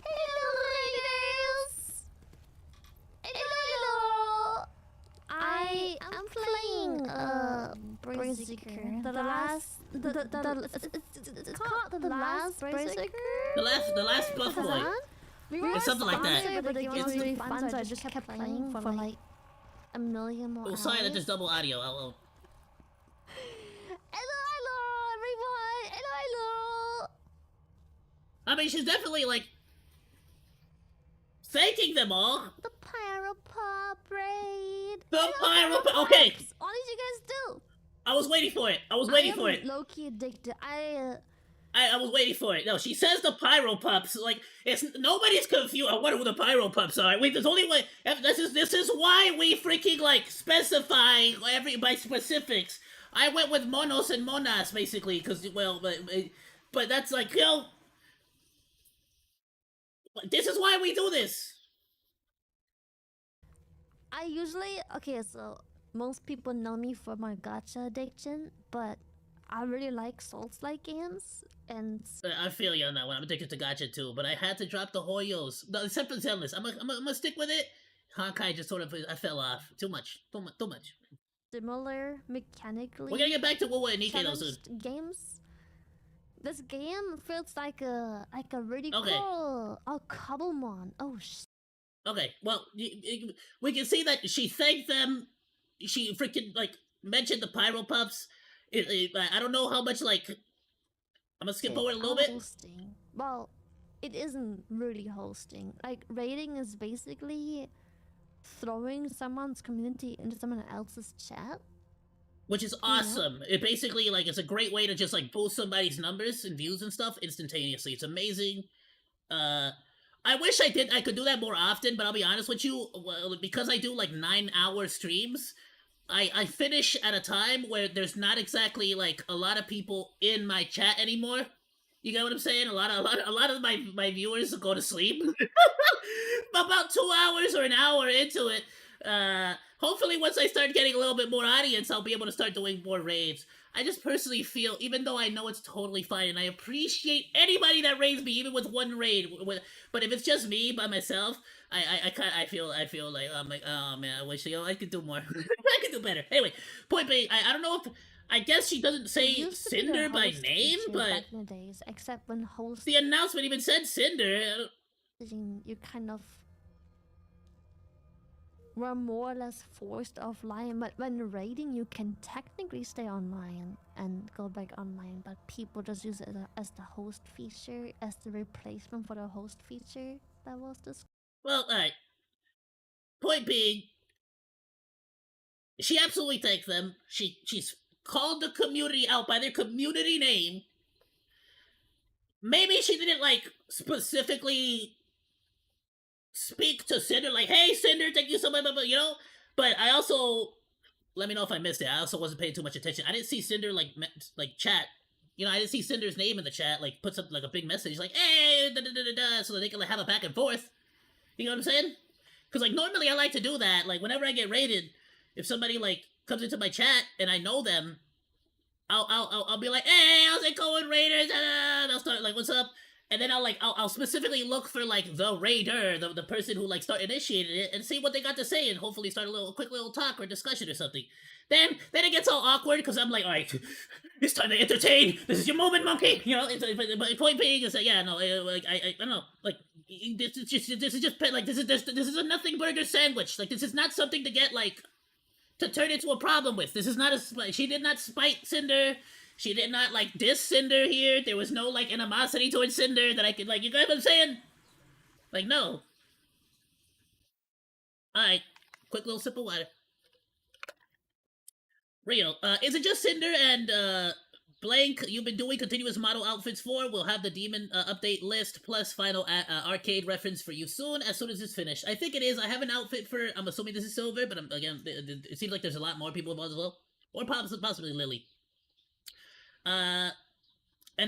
Hello, ladies! Hello! I am playing Berserker. The last it's called the last Berserker. The last buff boy. It's something like that. But the game was really fun, so I just kept playing for like a million more Oh, sorry that hours. there's double audio. Hello, everyone! Hello! I mean, she's definitely, like, thanking them all. The Pyro Pop raid! The Hello, Pyro Pop- okay. Pops! What did you guys do? I was waiting for it. I was I waiting am for it. low-key addicted. I was waiting for it. No, she says the Pyro Pups. Like, it's nobody's confused. I wonder who the Pyro Pups are. Wait, there's only one. This is why we freaking, like, specify by specifics. I went with Monos and Monas, basically, because, well, but that's like, you know, this is why we do this. I usually... Okay, so most people know me for my gacha addiction, but I really like Souls-like games, and... I feel you on that one. I'm addicted to gacha too, but I had to drop the Hoyos. No, except for Zenless. I'm gonna stick with it. Honkai just sort of, I fell off. Too much. Similar mechanically... We're gonna get back to Wuwa and Nikke though soon. challenged games. This game feels like a really Okay. cool... Oh, Cobblemon. Oh, Okay, well, we can see that she thanked them. She freaking, like, mentioned the Pyro Pups. I don't know how much, like... I'm gonna skip forward a little bit. Hosting. Well, it isn't really hosting. Like, raiding is basically throwing someone's community into someone else's chat. Which is awesome. It basically, like, it's a great way to just, like, boost somebody's numbers and views and stuff instantaneously. It's amazing. I wish I could do that more often, but I'll be honest with you, well, because I do, like, 9-hour streams, I finish at a time where there's not exactly, like, a lot of people in my chat anymore. You get what I'm saying? A lot of my viewers go to sleep. About 2 hours or an hour into it. Hopefully once I start getting a little bit more audience, I'll be able to start doing more raids. I just personally feel, even though I know it's totally fine, and I appreciate anybody that raids me, even with one raid, but if it's just me by myself, I feel like, I'm like, oh man, I wish, you know, I could do more. I could do better. Anyway, point being, I don't know if, I guess she doesn't It say used to be the Cinder by host name, feature but back in the days, except when hosting the announcement even said Cinder. you kind of were more or less forced offline. But when raiding, you can technically stay online and go back online, but people just use it as the host feature, as the replacement for the host feature that was this. Well, alright. Point being, she absolutely thanked them. She's called the community out by their community name. Maybe she didn't like specifically speak to Cinder like, "Hey, Cinder, thank you so much," you know. But I also, let me know if I missed it. I also wasn't paying too much attention. I didn't see Cinder like chat. You know, I didn't see Cinder's name in the chat. Like, put something like a big message, like, "Hey," so that they can like have a back and forth. You know what I'm saying? Because like normally I like to do that. Like whenever I get raided, if somebody like comes into my chat and I know them, I'll be like, "Hey, how's it going, Raiders?" And I'll start like, "What's up?" And then I'll specifically look for like the raider, the person who like initiated it, and see what they got to say, and hopefully start a quick little talk or discussion or something. Then it gets all awkward because I'm like, "All right, it's time to entertain. This is your moment, monkey." You know. But point being is that, yeah, no, like I don't know, like this is just like this is a nothing burger sandwich. Like this is not something to get like to turn into a problem with. This is not a. She did not spite Cinder. She did not like diss Cinder here. There was no like animosity towards Cinder that I could like. You get what I'm saying? Like no. All right, quick little sip of water. Real. Is it just Cinder and Blank you've been doing continuous model outfits for? We'll have the demon update list plus final arcade reference for you soon as it's finished. I think it is. I have an outfit for, I'm assuming this is Silver, but again, it seems like there's a lot more people involved as well. Or possibly Lily. An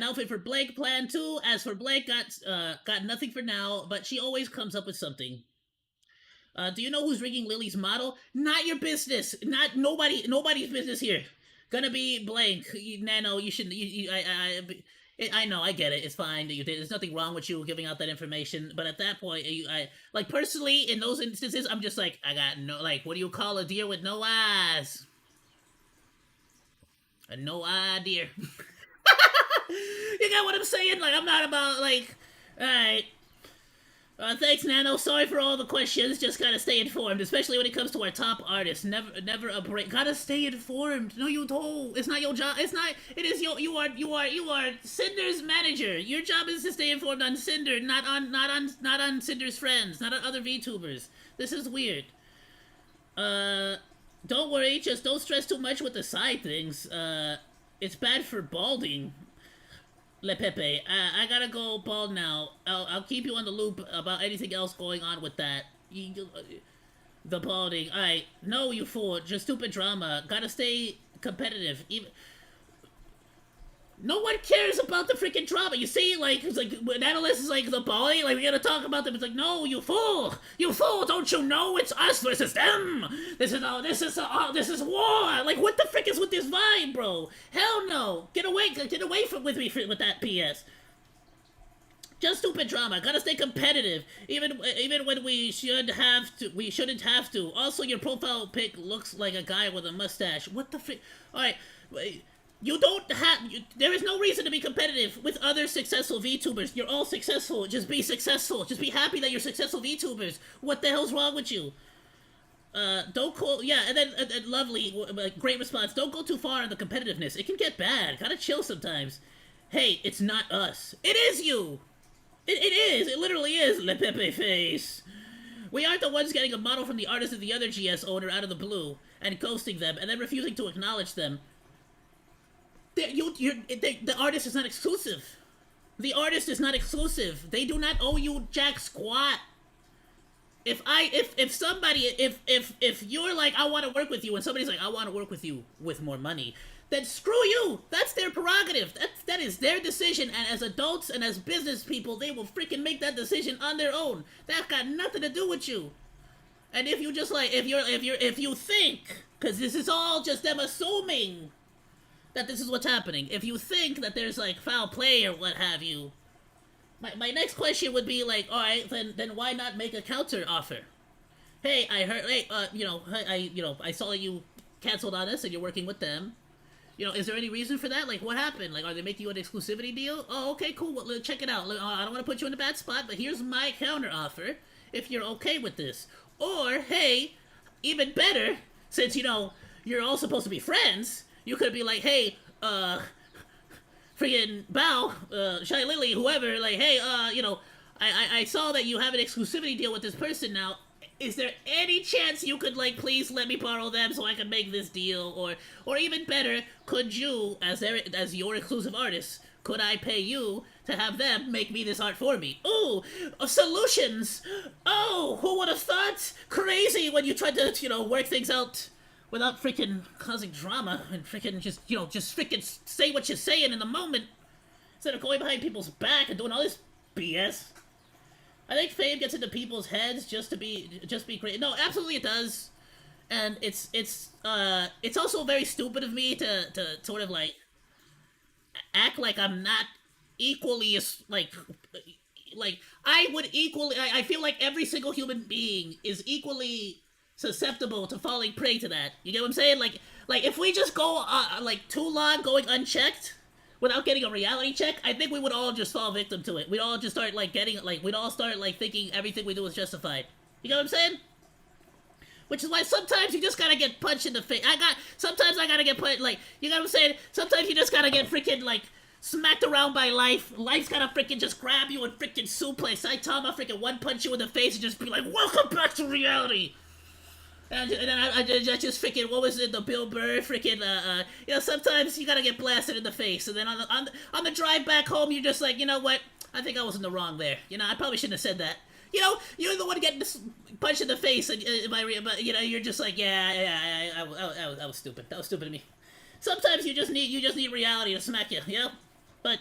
outfit for Blank plan too. As for Blank, got nothing for now, but she always comes up with something. Do you know who's rigging Lily's model? Not your business. Nobody's business here. Gonna be Blank. Nano, you shouldn't. I know, I get it. It's fine. There's nothing wrong with you giving out that information. But at that point, I like personally in those instances, I'm just like, I got no, like, what do you call a deer with no eyes? A no eye deer. You got what I'm saying? Like, I'm not about like, all right. Thanks, Nano. Sorry for all the questions. Just gotta stay informed, especially when it comes to our top artists. Never a break. Gotta stay informed. No, you don't. It's not your job. It's not. It is your. You are Cinder's manager. Your job is to stay informed on Cinder, not on Cinder's friends, not on other VTubers. This is weird. Don't worry. Just don't stress too much with the side things. It's bad for balding. Le Pepe, I gotta go bald now. I'll keep you on the loop about anything else going on with that. The balding. Alright, no, you fool. Just stupid drama. Gotta stay competitive. Even no one cares about the freaking drama. You see, like, it's like when analysts is like the balding, like we gotta talk about them. It's like, no, you fool, don't you know it's us versus them? This is war. Like, what the frick is with this vibe, bro? Hell no. Get away with me with that PS. Just stupid drama. Gotta stay competitive, even when we shouldn't have to. Also, your profile pic looks like a guy with a mustache. What the frick? All right. You don't have. There is no reason to be competitive with other successful VTubers. You're all successful. Just be successful. Just be happy that you're successful VTubers. What the hell's wrong with you? Don't call. Yeah, and then lovely, great response. Don't go too far in the competitiveness. It can get bad. Gotta chill sometimes. Hey, it's not us. It is you. It is. It literally is. Le Pepe face. We aren't the ones getting a model from the artist of the other GS owner out of the blue and ghosting them and then refusing to acknowledge them. The artist is not exclusive. The artist is not exclusive. They do not owe you jack squat. If you're like, I want to work with you, and somebody's like, I want to work with you with more money, then screw you. That's their prerogative. That is their decision. And as adults and as business people, they will freaking make that decision on their own. That got nothing to do with you. And if you just like, if you think, because this is all just them assuming that this is what's happening. If you think that there's like foul play or what have you, my next question would be like, all right, then why not make a counter offer? Hey, I heard, I saw that you canceled on us and you're working with them. Is there any reason for that? Like, what happened? Like, are they making you an exclusivity deal? Oh, okay, cool. Well, check it out. I don't want to put you in a bad spot, but here's my counter offer if you're okay with this. Or, hey, even better, since you're all supposed to be friends, you could be like, hey, freaking Bao, Shy Lily, whoever, like, hey, I saw that you have an exclusivity deal with this person now. Is there any chance you could, like, please let me borrow them so I can make this deal? Or even better, could you, as your exclusive artist, could I pay you to have them make me this art for me? Ooh, solutions! Oh, who would have thought? Crazy when you tried to, work things out without freaking causing drama and freaking just freaking say what you're saying in the moment instead of going behind people's back and doing all this BS. I think fame gets into people's heads just to be great. No, absolutely it does, and it's also very stupid of me to sort of like act like I'm not equally as like I would equally. I feel like every single human being is equally susceptible to falling prey to that. You get what I'm saying? Like if we just go like too long going unchecked without getting a reality check, I think we would all just fall victim to it. We'd all just start like we'd all start like thinking everything we do is justified. You get what I'm saying? Which is why sometimes you just gotta get punched in the face. Sometimes I gotta get put, like, you know what I'm saying? Sometimes you just gotta get freaking, like, smacked around by life. Life's gotta freaking just grab you and freaking suplex. Saitama freaking one punch you in the face and just be like, welcome back to reality! And then I just freaking, what was it, the Bill Burr freaking, sometimes you gotta get blasted in the face. And then on the drive back home, you're just like, you know what? I think I was in the wrong there. I probably shouldn't have said that. You're the one getting punched in the face, and but you're just like, I was stupid. That was stupid of me. Sometimes you just need reality to smack you, But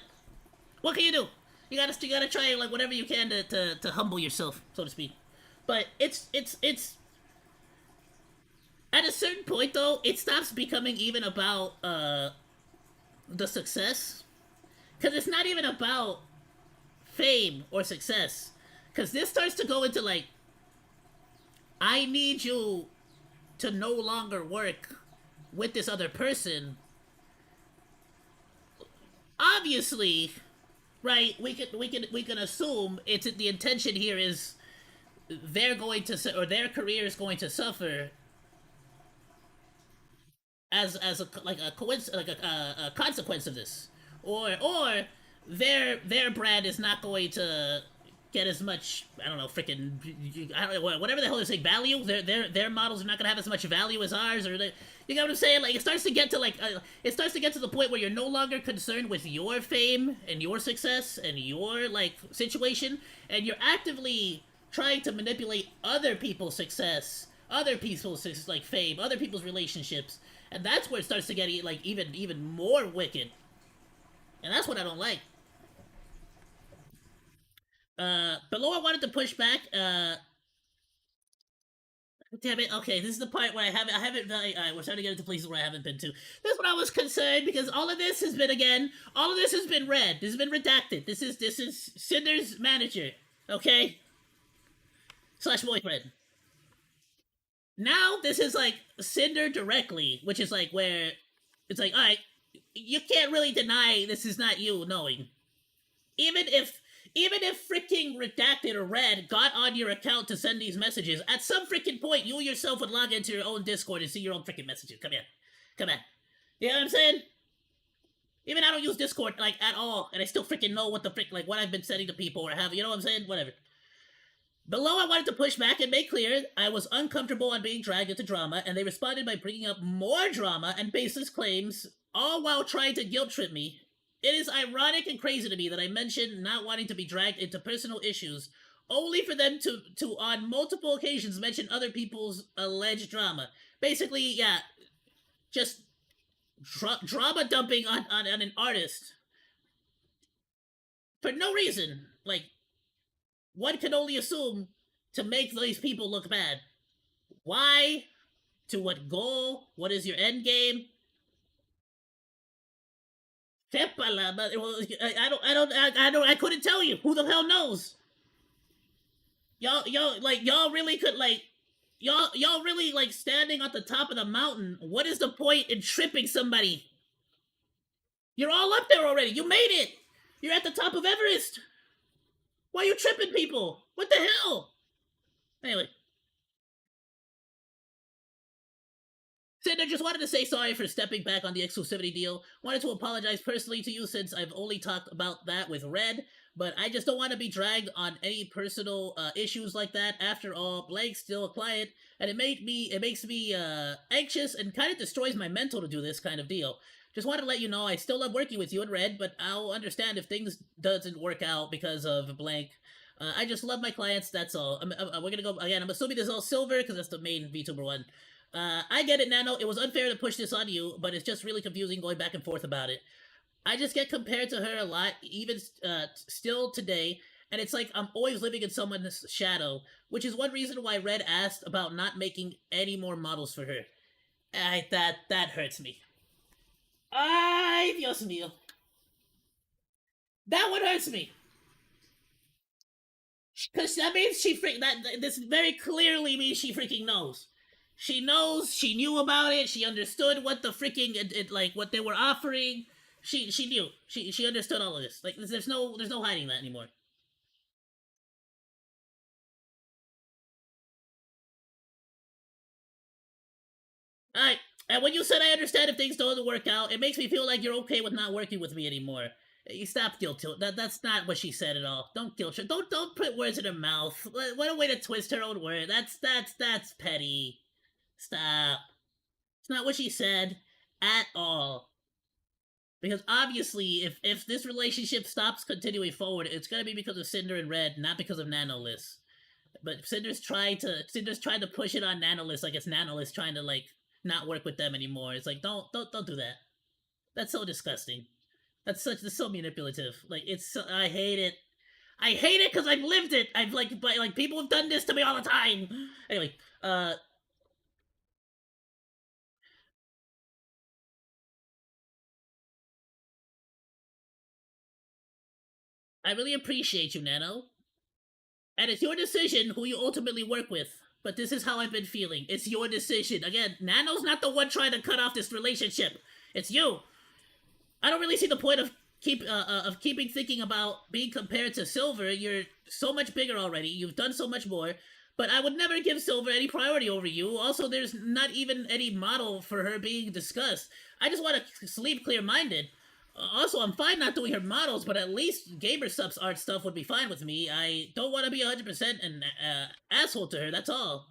what can you do? You gotta try like whatever you can to humble yourself, so to speak. But it's at a certain point though, it stops becoming even about the success, because it's not even about fame or success. Because this starts to go into, like, I need you to no longer work with this other person. Obviously, right, we can assume the intention here is they're going to, or their career is going to suffer as a consequence of this. Or their brand is not going to get as much, I don't know, freaking, I don't know, whatever the hell they say, value. Their models are not gonna have as much value as ours, or you know what I'm saying? Like, it starts to get to the point where you're no longer concerned with your fame and your success and your like situation, and you're actively trying to manipulate other people's success, other people's like fame, other people's relationships, and that's where it starts to get like even more wicked, and that's what I don't like. Below I wanted to push back, damn it, okay, this is the part where I haven't, we're starting to get into places where I haven't been to. This is what I was concerned, because all of this has been read, this has been redacted, this is Cinder's manager, okay? / boyfriend. Now, this is, like, Cinder directly, which is, like, where, it's like, alright, you can't really deny this is not you knowing. Even if freaking Redacted or Red got on your account to send these messages, at some freaking point, you yourself would log into your own Discord and see your own freaking messages. Come on. You know what I'm saying? Even I don't use Discord, like, at all, and I still freaking know what the frick, like, what I've been sending to people or have, you know what I'm saying? Whatever. Below, I wanted to push back and make clear I was uncomfortable on being dragged into drama, and they responded by bringing up more drama and baseless claims, all while trying to guilt trip me. It is ironic and crazy to me that I mentioned not wanting to be dragged into personal issues, only for them to on multiple occasions mention other people's alleged drama. Basically, yeah, just drama dumping on an artist for no reason. Like, one can only assume to make these people look bad. Why? To what goal? What is your end game? I couldn't tell you. Who the hell knows? Y'all really could, like, y'all really, like, standing at the top of the mountain. What is the point in tripping somebody? You're all up there already. You made it. You're at the top of Everest. Why are you tripping people? What the hell? Anyway. Cinder, just wanted to say sorry for stepping back on the exclusivity deal. Wanted to apologize personally to you since I've only talked about that with Red, but I just don't want to be dragged on any personal issues like that. After all, Blake's still a client, and it makes me anxious and kind of destroys my mental to do this kind of deal. Just wanted to let you know I still love working with you and Red, but I'll understand if things doesn't work out because of blank. I just love my clients. That's all. We're gonna go again. I'm assuming this is all silver because that's the main VTuber one. I get it, Nano. It was unfair to push this on you, but it's just really confusing going back and forth about it. I just get compared to her a lot, even still today, and it's like I'm always living in someone's shadow, which is one reason why Red asked about not making any more models for her. That hurts me. Ay, Dios mío. That one hurts me. Because that means this very clearly means she freaking knows. She knows, she knew about it, she understood what the freaking, like, what they were offering. She knew. She understood all of this. Like, there's no hiding that anymore. Alright, and when you said I understand if things don't work out, it makes me feel like you're okay with not working with me anymore. You stop guilt trip. That's not what she said at all. Don't guilt trip. Don't put words in her mouth. What a way to twist her own word. That's petty. Stop. It's not what she said at all. Because obviously, if this relationship stops continuing forward, it's gonna be because of Cinder and Red, not because of Nanolith. But Cinder's trying to push it on Nanolith like it's Nanolith trying to like not work with them anymore. It's like don't do that. That's so disgusting. That's so manipulative. Like I hate it. I hate it because I've lived it. I've like people have done this to me all the time. Anyway, I really appreciate you, Nano. And it's your decision who you ultimately work with. But this is how I've been feeling. It's your decision. Again, Nano's not the one trying to cut off this relationship. It's you. I don't really see the point of keeping thinking about being compared to Silver. You're so much bigger already. You've done so much more. But I would never give Silver any priority over you. Also, there's not even any model for her being discussed. I just want to sleep clear-minded. Also, I'm fine not doing her models, but at least Gamer Subs art stuff would be fine with me. I don't want to be 100% an asshole to her, that's all.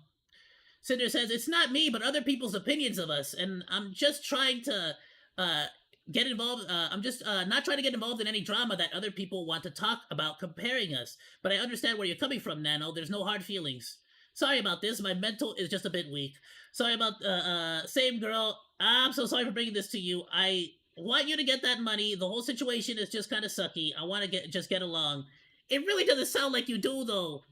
Cinder says, it's not me, but other people's opinions of us, and I'm just trying to get involved. I'm just not trying to get involved in any drama that other people want to talk about comparing us. But I understand where you're coming from, Nano. There's no hard feelings. Sorry about this. My mental is just a bit weak. Sorry about, same girl. I'm so sorry for bringing this to you. I want you to get that money. The whole situation is just kind of sucky. I want to just get along. It really doesn't sound like you do, though.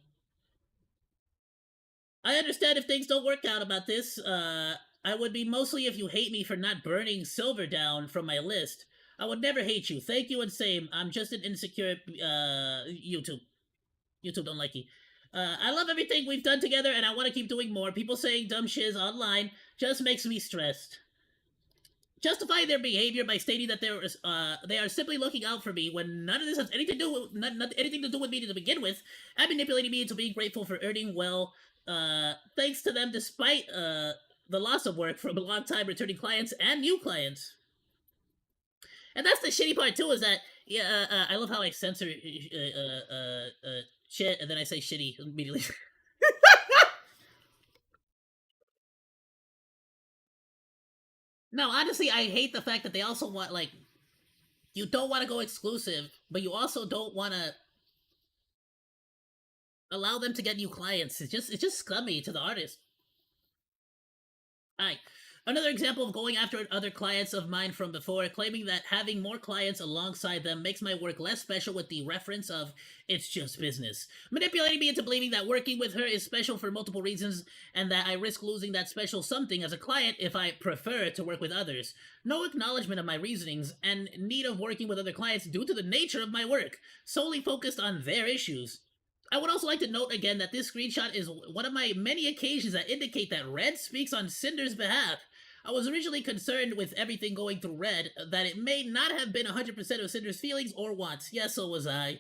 I understand if things don't work out about this. I would be mostly if you hate me for not burning Silver down from my list. I would never hate you. Thank you and same. I'm just an insecure YouTube. YouTube don't like you. I love everything we've done together and I want to keep doing more. People saying dumb shiz online just makes me stressed. Justify their behavior by stating that they are simply looking out for me when none of this has anything to do with anything to do with me to begin with, and manipulating me into being grateful for earning well. Thanks to them, despite the loss of work from a long time returning clients and new clients. And that's the shitty part too, is that I love how I censor shit and then I say shitty immediately. No, honestly, I hate the fact that they also want, like, you don't want to go exclusive, but you also don't want to allow them to get new clients. It's just scummy to the artist. Alright. Another example of going after other clients of mine from before, claiming that having more clients alongside them makes my work less special with the reference of, it's just business. Manipulating me into believing that working with her is special for multiple reasons, and that I risk losing that special something as a client if I prefer to work with others. No acknowledgement of my reasonings, and need of working with other clients due to the nature of my work, solely focused on their issues. I would also like to note again that this screenshot is one of my many occasions that indicate that Red speaks on Cinder's behalf. I was originally concerned with everything going through Red, that it may not have been 100% of Cinder's feelings or wants. Yes, so was I.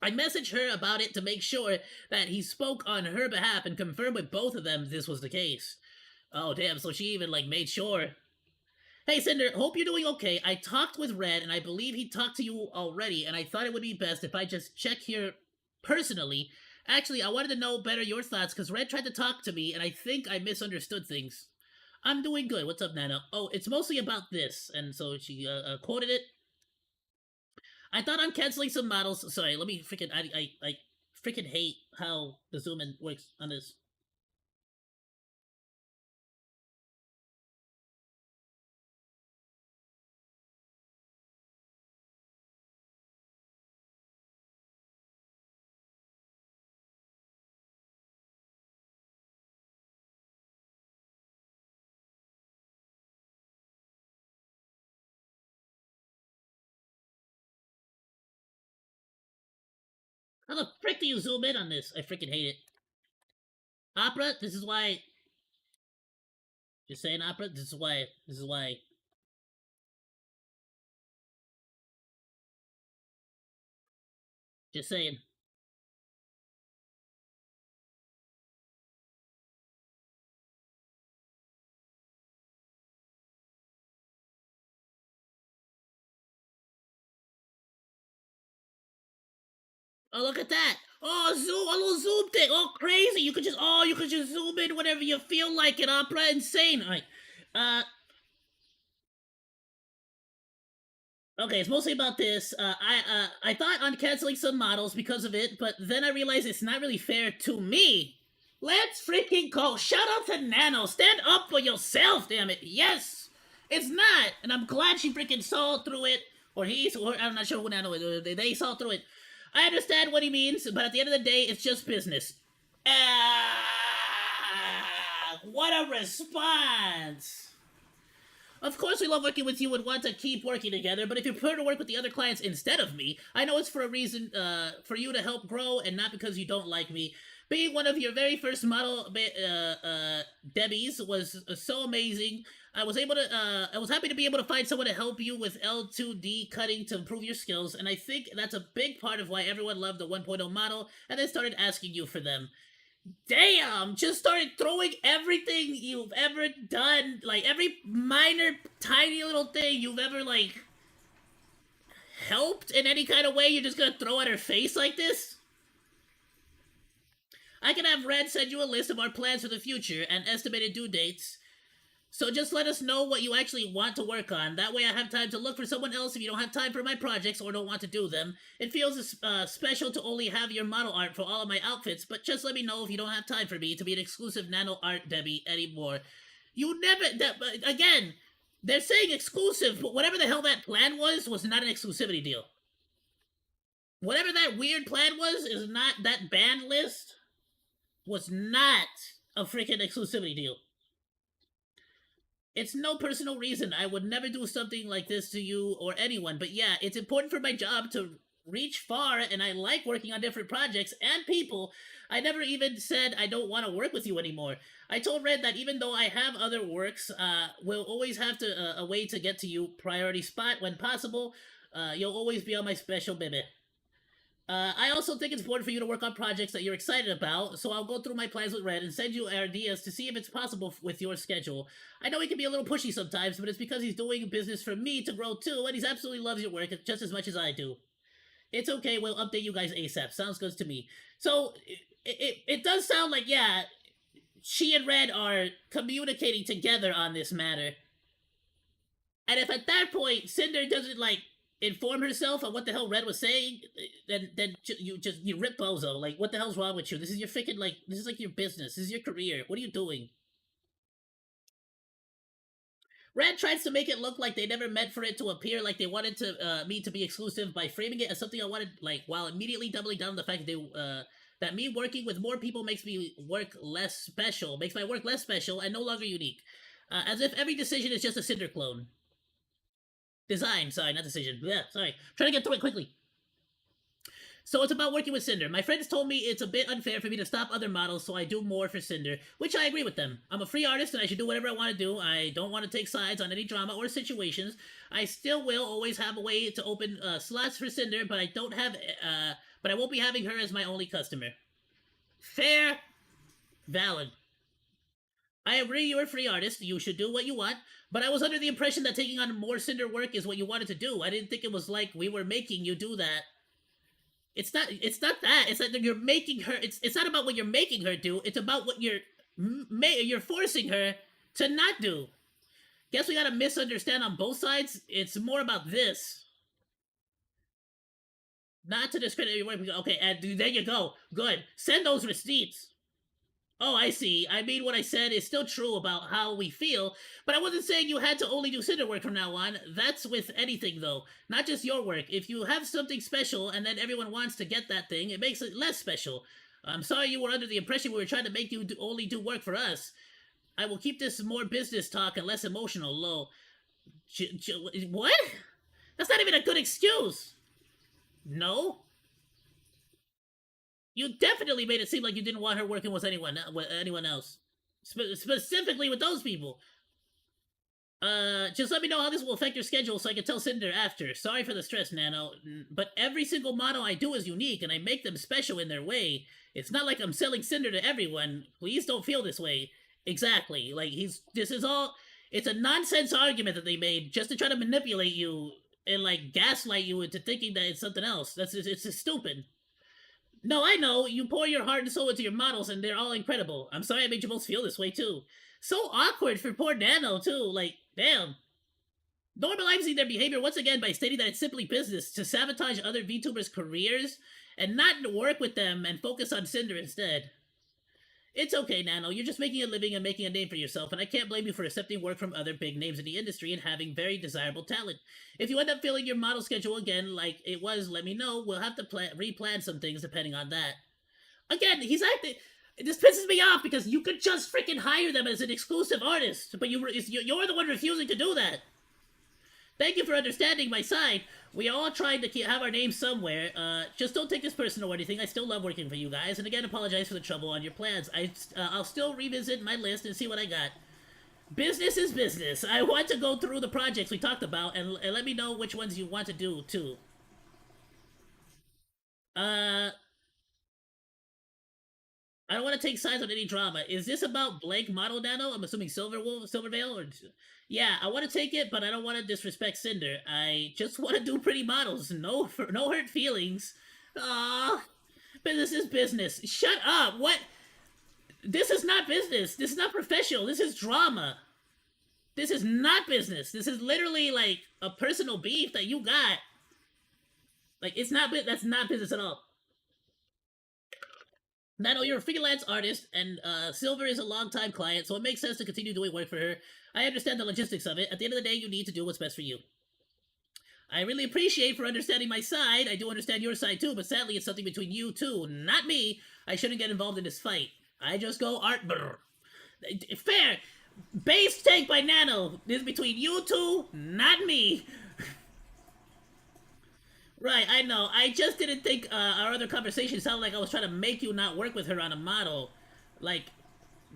I messaged her about it to make sure that he spoke on her behalf and confirmed with both of them this was the case. Oh damn! So she even like made sure. Hey Cinder, hope you're doing okay. I talked with Red, and I believe he talked to you already, and I thought it would be best if I just check here personally. Actually, I wanted to know better your thoughts because Red tried to talk to me, and I think I misunderstood things. I'm doing good. What's up, Nana? Oh, it's mostly about this, and so she quoted it. I thought I'm canceling some models. Sorry, let me freaking. I freaking hate how the zoom in works on this. How the frick do you zoom in on this? I freaking hate it. Opera, this is why. Just saying, Opera. This is why. This is why. Just saying. Oh, look at that! Oh, zoom, a little zoom thing. Oh, crazy! You could just zoom in whenever you feel like it. Opera, insane. All right. Okay, it's mostly about this. I thought on canceling some models because of it, but then I realized it's not really fair to me. Let's freaking go! Shout out to Nano. Stand up for yourself, damn it. Yes, it's not, and I'm glad she freaking saw through it, or I'm not sure who Nano is. They saw through it. I understand what he means, but at the end of the day, it's just business. What a response! Of course, we love working with you and want to keep working together, but if you prefer to work with the other clients instead of me, I know it's for a reason, for you to help grow and not because you don't like me. Being one of your very first model Debbies was so amazing. I was happy to be able to find someone to help you with L2D cutting to improve your skills, and I think that's a big part of why everyone loved the 1.0 model and then started asking you for them. Damn, just started throwing everything you've ever done, like every minor tiny little thing you've ever like helped in any kind of way, you're just gonna throw at her face like this? I can have Red send you a list of our plans for the future and estimated due dates. So just let us know what you actually want to work on. That way I have time to look for someone else if you don't have time for my projects or don't want to do them. It feels special to only have your model art for all of my outfits, but just let me know if you don't have time for me to be an exclusive Nano Art Debbie anymore. You never... again, they're saying exclusive, but whatever the hell that plan was not an exclusivity deal. Whatever that weird plan was is not... That band list was not a freaking exclusivity deal. It's no personal reason. I would never do something like this to you or anyone, but yeah, it's important for my job to reach far, and I like working on different projects and people. I never even said I don't want to work with you anymore. I told Red that even though I have other works, we'll always have to a way to get to you, priority spot when possible. You'll always be on my special baby. I also think it's important for you to work on projects that you're excited about, so I'll go through my plans with Red and send you ideas to see if it's possible with your schedule. I know he can be a little pushy sometimes, but it's because he's doing business for me to grow too, and he absolutely loves your work just as much as I do. It's okay, we'll update you guys ASAP. Sounds good to me. So, it does sound like, yeah, she and Red are communicating together on this matter. And if at that point Cinder doesn't, like, inform herself on what the hell Red was saying, then you rip Bozo. Like, what the hell's wrong with you? This is your freaking, like, this is like your business. This is your career. What are you doing? Red tries to make it look like they never meant for it to appear like they wanted to me to be exclusive by framing it as something I wanted, like, while immediately doubling down on the fact that that me working with more people makes me work less special, makes my work less special and no longer unique. As if every decision is just a Cinder clone. Design, sorry, not decision. Yeah, sorry. Trying to get through it quickly. So it's about working with Cinder. My friends told me it's a bit unfair for me to stop other models, so I do more for Cinder, which I agree with them. I'm a free artist and I should do whatever I want to do. I don't want to take sides on any drama or situations. I still will always have a way to open slots for Cinder, but I don't have, but I won't be having her as my only customer. Fair, valid. I agree you're a free artist. You should do what you want. But I was under the impression that taking on more Cinder work is what you wanted to do. I didn't think it was like we were making you do that. It's not that. It's that you're making her. It's not about what you're making her do. It's about what you're forcing her to not do. Guess we got to misunderstand on both sides. It's more about this. Not to discredit your work. Okay, and there you go. Good. Send those receipts. Oh, I see. I mean, what I said is still true about how we feel, but I wasn't saying you had to only do Cinder work from now on. That's with anything, though. Not just your work. If you have something special and then everyone wants to get that thing, it makes it less special. I'm sorry you were under the impression we were trying to make you only do work for us. I will keep this more business talk and less emotional, lol. What? That's not even a good excuse. No? You definitely made it seem like you didn't want her working with anyone else. Specifically with those people. Just let me know how this will affect your schedule so I can tell Cinder after. Sorry for the stress, Nano. But every single model I do is unique, and I make them special in their way. It's not like I'm selling Cinder to everyone. Please don't feel this way. Exactly. Like, it's a nonsense argument that they made just to try to manipulate you and, like, gaslight you into thinking that it's something else. It's just stupid. No, I know. You pour your heart and soul into your models, and they're all incredible. I'm sorry I made you both feel this way, too. So awkward for poor Nano, too. Like, damn. Normalizing their behavior once again by stating that it's simply business to sabotage other VTubers' careers and not work with them and focus on Cinder instead. It's okay, Nano. You're just making a living and making a name for yourself, and I can't blame you for accepting work from other big names in the industry and having very desirable talent. If you end up filling your model schedule again like it was, let me know. We'll have to replan some things depending on that. Again, he's acting. This pisses me off because you could just freaking hire them as an exclusive artist, but you're the one refusing to do that. Thank you for understanding my side. We are all trying to have our names somewhere. Just don't take this personal or anything. I still love working for you guys. And again, apologize for the trouble on your plans. I'll still revisit my list and see what I got. Business is business. I want to go through the projects we talked about and let me know which ones you want to do, too. I don't want to take sides on any drama. Is this about blank model Nano? I'm assuming Silvervale, or... Yeah, I want to take it, but I don't want to disrespect Cinder. I just want to do pretty models. No hurt feelings. Ah, business is business. Shut up. What? This is not business. This is not professional. This is drama. This is not business. This is literally like a personal beef that you got. Like, that's not business at all. Nano, you're a freelance artist, and Silver is a longtime client, so it makes sense to continue doing work for her. I understand the logistics of it. At the end of the day, you need to do what's best for you. I really appreciate for understanding my side. I do understand your side too, but sadly it's something between you two, not me. I shouldn't get involved in this fight. I just go art brr. Fair! Base take by Nano. This is between you two, not me. Right, I know. I just didn't think our other conversation sounded like I was trying to make you not work with her on a model. Like,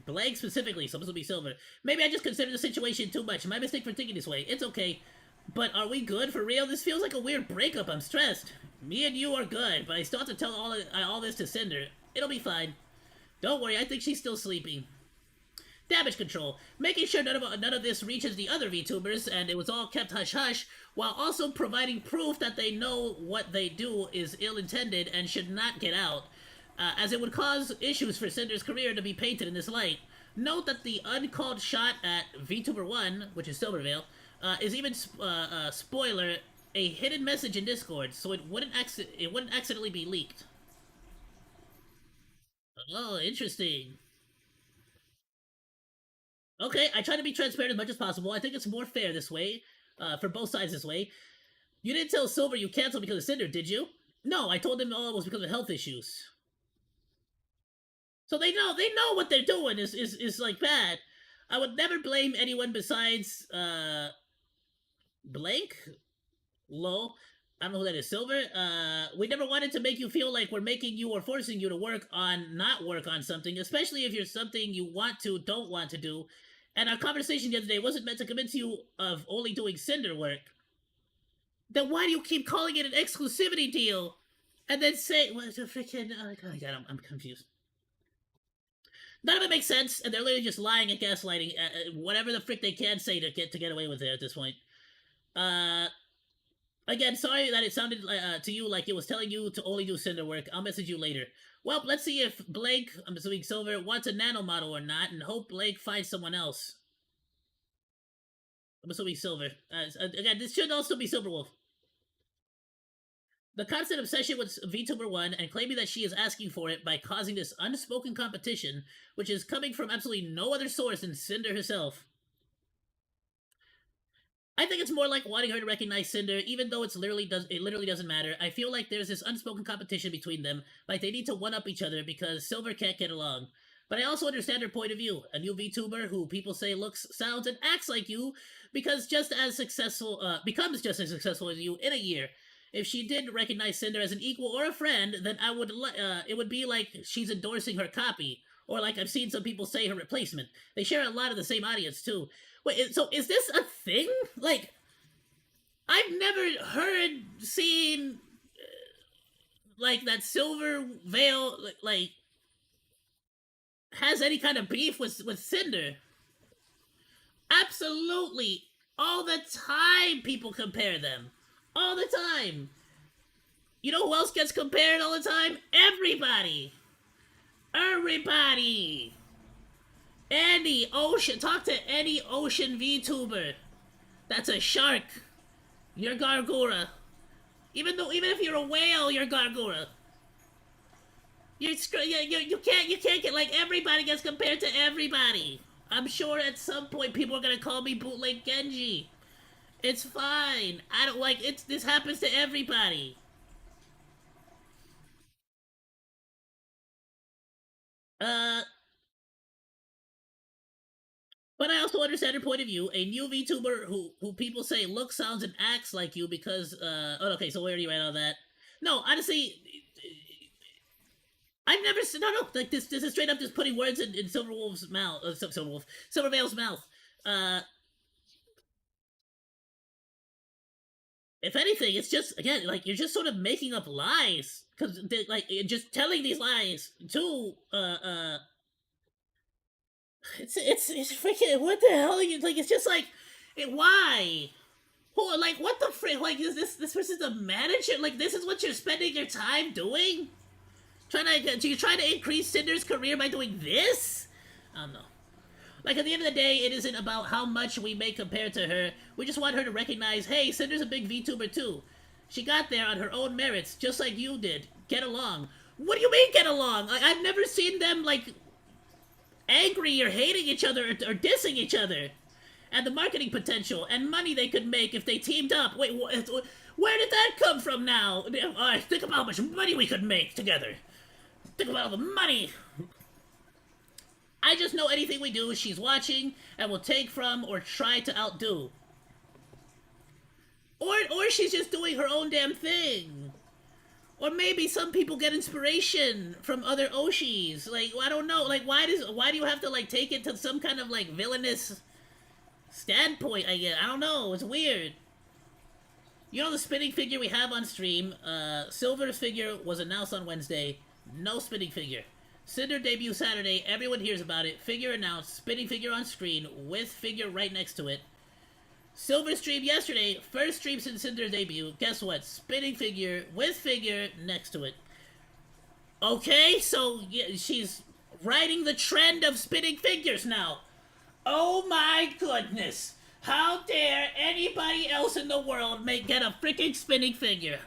Blank specifically, supposed to be Silver. Maybe I just considered the situation too much. My mistake for thinking this way. It's okay. But are we good for real? This feels like a weird breakup. I'm stressed. Me and you are good, but I still have to tell all this to Cinder. It'll be fine. Don't worry, I think she's still sleeping. Damage control. Making sure none of this reaches the other VTubers, and it was all kept hush-hush, while also providing proof that they know what they do is ill-intended and should not get out, as it would cause issues for Cinder's career to be painted in this light. Note that the uncalled shot at VTuber 1, which is Silvervale, is even, spoiler, a hidden message in Discord, so it wouldn't accidentally be leaked. Oh, interesting. Okay, I try to be transparent as much as possible. I think it's more fair this way, for both sides this way. You didn't tell Silver you canceled because of Cinder, did you? No, I told them all it was because of health issues. So they know what they're doing is like bad. I would never blame anyone besides, Blank? Lol. I don't know who that is. Silver? We never wanted to make you feel like we're making you or forcing you to not work on something, especially if you're something you don't want to do. And our conversation the other day wasn't meant to convince you of only doing Cinder work. Then why do you keep calling it an exclusivity deal? And then say, what the freaking, oh god, I'm confused. None of it makes sense, and they're literally just lying and gaslighting, whatever the frick they can say to get away with it at this point. Again, sorry that it sounded to you like it was telling you to only do Cinder work. I'll message you later. Well, let's see if Blake, I'm assuming Silver, wants a nano model or not, and hope Blake finds someone else. I'm assuming Silver. Again, this should also be Silverwolf. The constant obsession with VTuber 1 and claiming that she is asking for it by causing this unspoken competition, which is coming from absolutely no other source than Cinder herself. I think it's more like wanting her to recognize Cinder, even though it literally doesn't matter. I feel like there's this unspoken competition between them, like they need to one-up each other because Silver can't get along. But I also understand her point of view. A new VTuber who people say looks, sounds, and acts like you becomes just as successful as you in a year. If she did recognize Cinder as an equal or a friend, then it would be like she's endorsing her copy, or like I've seen some people say her replacement. They share a lot of the same audience too. Wait, so is this a thing? Like, I've never seen, like, that Silver Veil, like, has any kind of beef with Cinder. Absolutely. All the time people compare them. All the time. You know who else gets compared all the time? Everybody. Everybody. Any ocean. Talk to any ocean VTuber. That's a shark. You're Gargura. Even if you're a whale, you're Gargura. You can't get, like, everybody gets compared to everybody. I'm sure at some point people are gonna call me Bootleg Genji. It's fine. I don't like it. This happens to everybody. But I also understand her point of view. A new VTuber who people say looks, sounds, and acts like you because okay, so where are you at on that? No, honestly, I've never seen like this is straight up just putting words in Silverwolf's mouth, Silverveil's mouth. If anything, it's just, again, like, you're just sort of making up lies. Because, like, you're just telling these lies to, It's freaking, what the hell are you, like, it's just like, why? Like, what the frick, like, is this person's a manager? Like, this is what you're spending your time doing? You're trying to increase Cinder's career by doing this? I don't know. Like, at the end of the day, it isn't about how much we may compare to her. We just want her to recognize, hey, Cinder's a big VTuber too. She got there on her own merits, just like you did. Get along. What do you mean, get along? I've never seen them, like, angry or hating each other or dissing each other. And the marketing potential and money they could make if they teamed up. Wait, where did that come from now? Think about how much money we could make together. Think about all the money. I just know anything we do, she's watching and will take from or try to outdo. Or she's just doing her own damn thing. Or maybe some people get inspiration from other Oshis. Like, I don't know. Like, why do you have to, like, take it to some kind of, like, villainous standpoint, I guess? I don't know. It's weird. You know the spinning figure we have on stream? Silver's figure was announced on Wednesday. No spinning figure. Cinder debut Saturday, everyone hears about it. Figure announced, spinning figure on screen, with figure right next to it. Silver stream yesterday, first stream since Cinder's debut. Guess what? Spinning figure, with figure next to it. Okay, so yeah, she's riding the trend of spinning figures now. Oh my goodness. How dare anybody else in the world get a freaking spinning figure?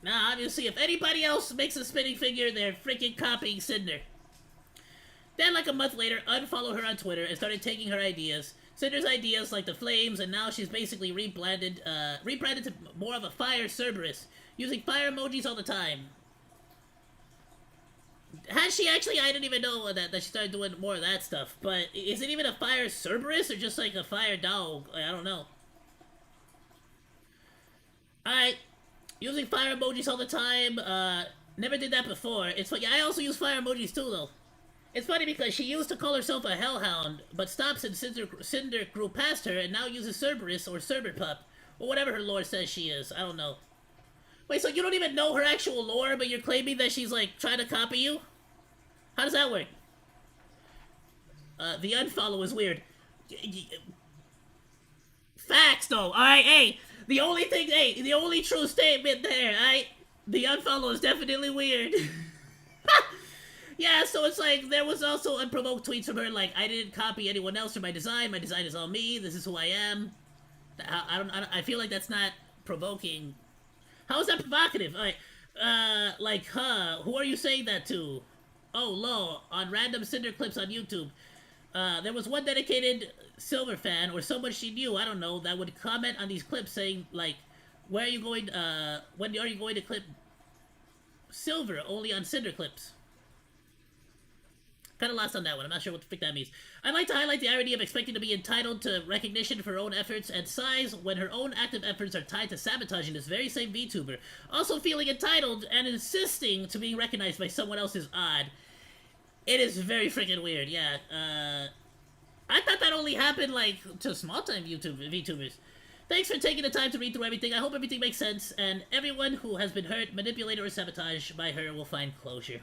Now, obviously, if anybody else makes a spinning figure, they're freaking copying Cinder. Then, like a month later, unfollowed her on Twitter and started taking her ideas. Cinder's ideas, like the flames, and now she's basically rebranded to more of a fire Cerberus, using fire emojis all the time. Has she actually? I didn't even know that she started doing more of that stuff. But is it even a fire Cerberus or just like a fire dog? I don't know. Alright. Using fire emojis all the time, never did that before. It's funny, I also use fire emojis too, though. It's funny because she used to call herself a hellhound, but stopped since Cinder grew past her and now uses Cerberus or Cerberpup, or whatever her lore says she is. I don't know. Wait, so you don't even know her actual lore, but you're claiming that she's, like, trying to copy you? How does that work? The unfollow is weird. Facts, though. All right, hey, the only true statement there. The unfollow is definitely weird. Yeah, so it's like there was also unprovoked tweets from her like, I didn't copy anyone else for my design. My design is all me. This is who I am. I feel like that's not provoking. How is that provocative? All right, like, who are you saying that to? Oh, lol, on random Cinder clips on YouTube. There was one dedicated Silver fan, or someone she knew, I don't know, that would comment on these clips saying, like, when are you going to clip Silver only on Cinder clips? Kind of lost on that one. I'm not sure what the frick that means. I'd like to highlight the irony of expecting to be entitled to recognition for her own efforts and size when her own active efforts are tied to sabotaging this very same VTuber. Also feeling entitled and insisting to being recognized by someone else is odd. It is very freaking weird, yeah. I thought that only happened, like, to small-time VTubers. Thanks for taking the time to read through everything. I hope everything makes sense, and everyone who has been hurt, manipulated, or sabotaged by her will find closure.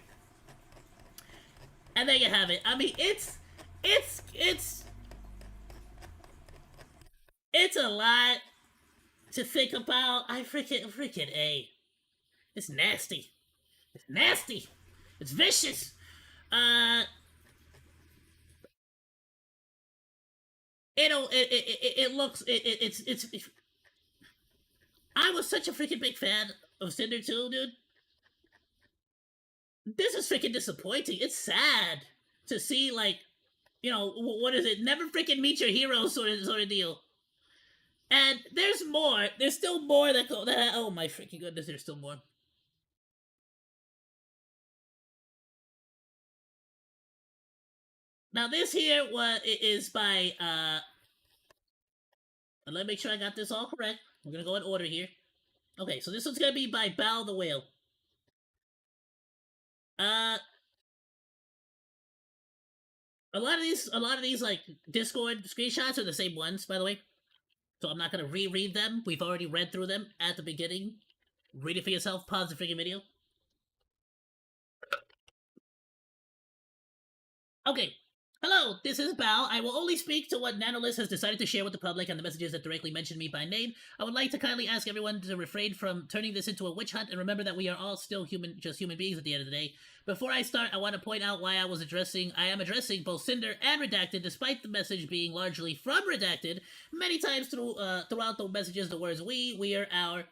And there you have it. I mean, it's a lot to think about. I freaking A. It's nasty. It's nasty. It's vicious. It's I was such a freaking big fan of Cinder 2, dude. This is freaking disappointing. It's sad to see, like, you know, what is it? Never freaking meet your hero sort of deal. And there's more. There's still more that go. Oh my freaking goodness, there's still more. Now this here is by let me make sure I got this all correct. We're gonna go in order here. Okay, so this one's gonna be by Bal the Whale. A lot of these like Discord screenshots are the same ones, by the way. So I'm not gonna reread them. We've already read through them at the beginning. Read it for yourself. Pause the freaking video. Okay. Hello, this is Bal. I will only speak to what Nanolist has decided to share with the public and the messages that directly mention me by name. I would like to kindly ask everyone to refrain from turning this into a witch hunt and remember that we are all still just human beings at the end of the day. Before I start, I want to point out why I am addressing both Cinder and Redacted, despite the message being largely from Redacted. Many times throughout the messages, the words we, are, our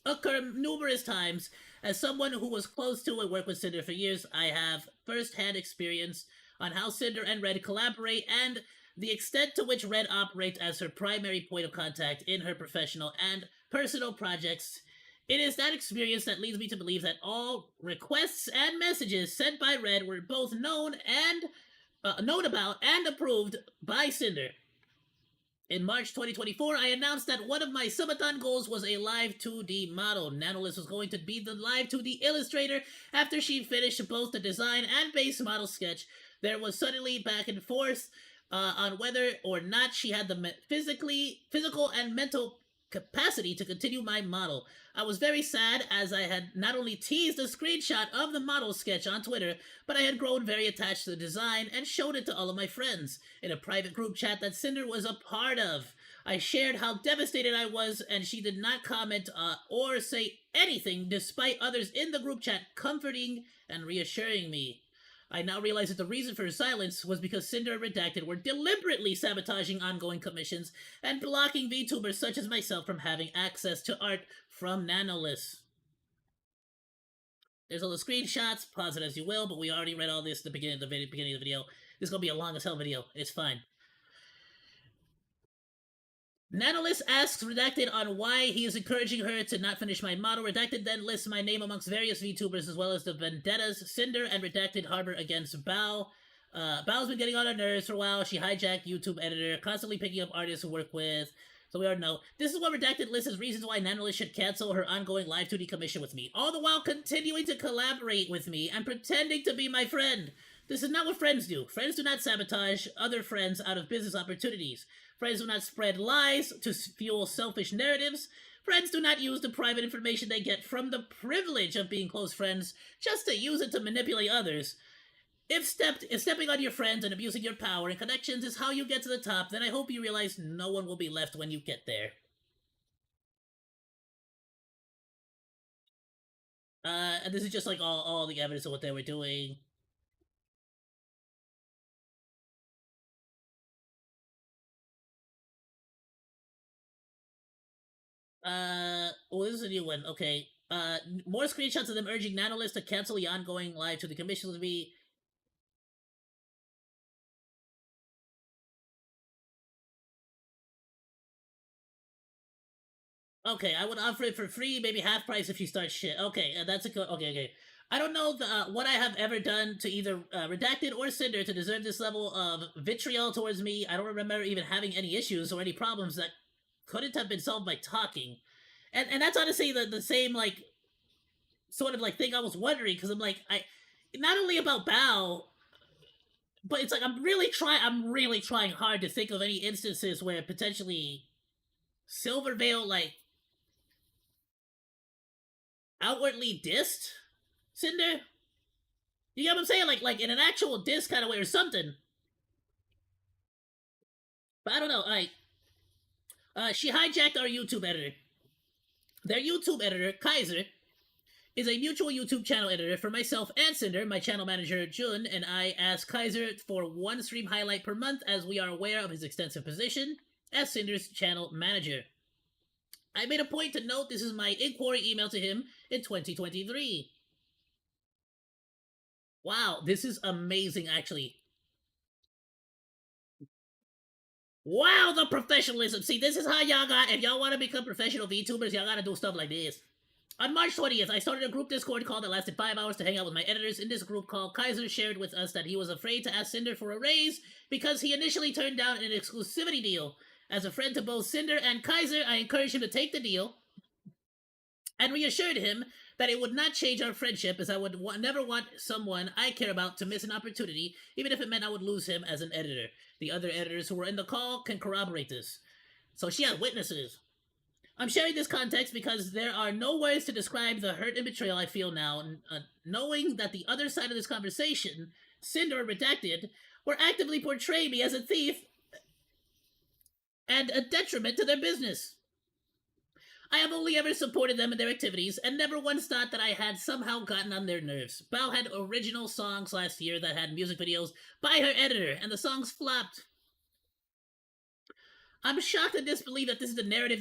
occur numerous times. As someone who was close to and worked with Cinder for years, I have first-hand experience on how Cinder and Red collaborate and the extent to which Red operates as her primary point of contact in her professional and personal projects. It is that experience that leads me to believe that all requests and messages sent by Red were both known about and approved by Cinder. In March 2024, I announced that one of my subathon goals was a live 2D model. Nanolist was going to be the live 2D illustrator after she finished both the design and base model sketch. There was suddenly back and forth on whether or not she had the physical and mental capacity to continue my model. I was very sad as I had not only teased a screenshot of the model sketch on Twitter, but I had grown very attached to the design and showed it to all of my friends in a private group chat that Cinder was a part of. I shared how devastated I was, and she did not comment or say anything despite others in the group chat comforting and reassuring me. I now realize that the reason for her silence was because Cinder and Redacted were deliberately sabotaging ongoing commissions and blocking VTubers such as myself from having access to art from Nanolist. There's all the screenshots, pause it as you will, but we already read all this at the beginning of the video. This is going to be a long as hell video. It's fine. Nanolist asks Redacted on why he is encouraging her to not finish my model. Redacted then lists my name amongst various VTubers as well as the vendettas Cinder and Redacted harbor against Bal. Bal's been getting on her nerves for a while. She hijacked YouTube editor, constantly picking up artists to work with. So we already know. This is what Redacted lists as reasons why Nanolist should cancel her ongoing live 2D commission with me, all the while continuing to collaborate with me and pretending to be my friend. This is not what friends do. Friends do not sabotage other friends out of business opportunities. Friends do not spread lies to fuel selfish narratives. Friends do not use the private information they get from the privilege of being close friends just to use it to manipulate others. If stepping on your friends and abusing your power and connections is how you get to the top, then I hope you realize no one will be left when you get there. And this is just like all the evidence of what they were doing. Oh, this is a new one. Okay. More screenshots of them urging Nanolist to cancel the ongoing live to the commission to be. Okay, I would offer it for free, maybe half price if you start shit. Okay, that's a good. Okay. I don't know what I have ever done to either Redacted or Cinder to deserve this level of vitriol towards me. I don't remember even having any issues or any problems that couldn't have been solved by talking. And that's honestly the same, like, sort of, like, thing I was wondering, because I'm like, not only about Bao, but it's like I'm really trying hard to think of any instances where potentially Silvervale, like, outwardly dissed Cinder. You get what I'm saying? Like in an actual diss kind of way or something. But I don't know. She hijacked our YouTube editor. Their YouTube editor, Kaiser, is a mutual YouTube channel editor for myself and Cinder. My channel manager, Jun, and I asked Kaiser for one stream highlight per month as we are aware of his extensive position as Cinder's channel manager. I made a point to note this is my inquiry email to him in 2023. Wow, this is amazing, actually. Wow, the professionalism. See, this is how y'all got, if y'all want to become professional VTubers, y'all gotta do stuff like this. On March 20th, I started a group Discord call that lasted 5 hours to hang out with my editors. In this group call, Kaiser shared with us that he was afraid to ask Cinder for a raise because he initially turned down an exclusivity deal. As a friend to both Cinder and Kaiser, I encouraged him to take the deal and reassured him that it would not change our friendship, as I would never want someone I care about to miss an opportunity, even if it meant I would lose him as an editor. The other editors who were in the call can corroborate this. So she had witnesses. I'm sharing this context because there are no words to describe the hurt and betrayal I feel now, knowing that the other side of this conversation, Cinder and Redacted, were actively portraying me as a thief and a detriment to their business. I have only ever supported them in their activities and never once thought that I had somehow gotten on their nerves. Bao had original songs last year that had music videos by her editor, and the songs flopped. I'm shocked and disbelieved that this is the narrative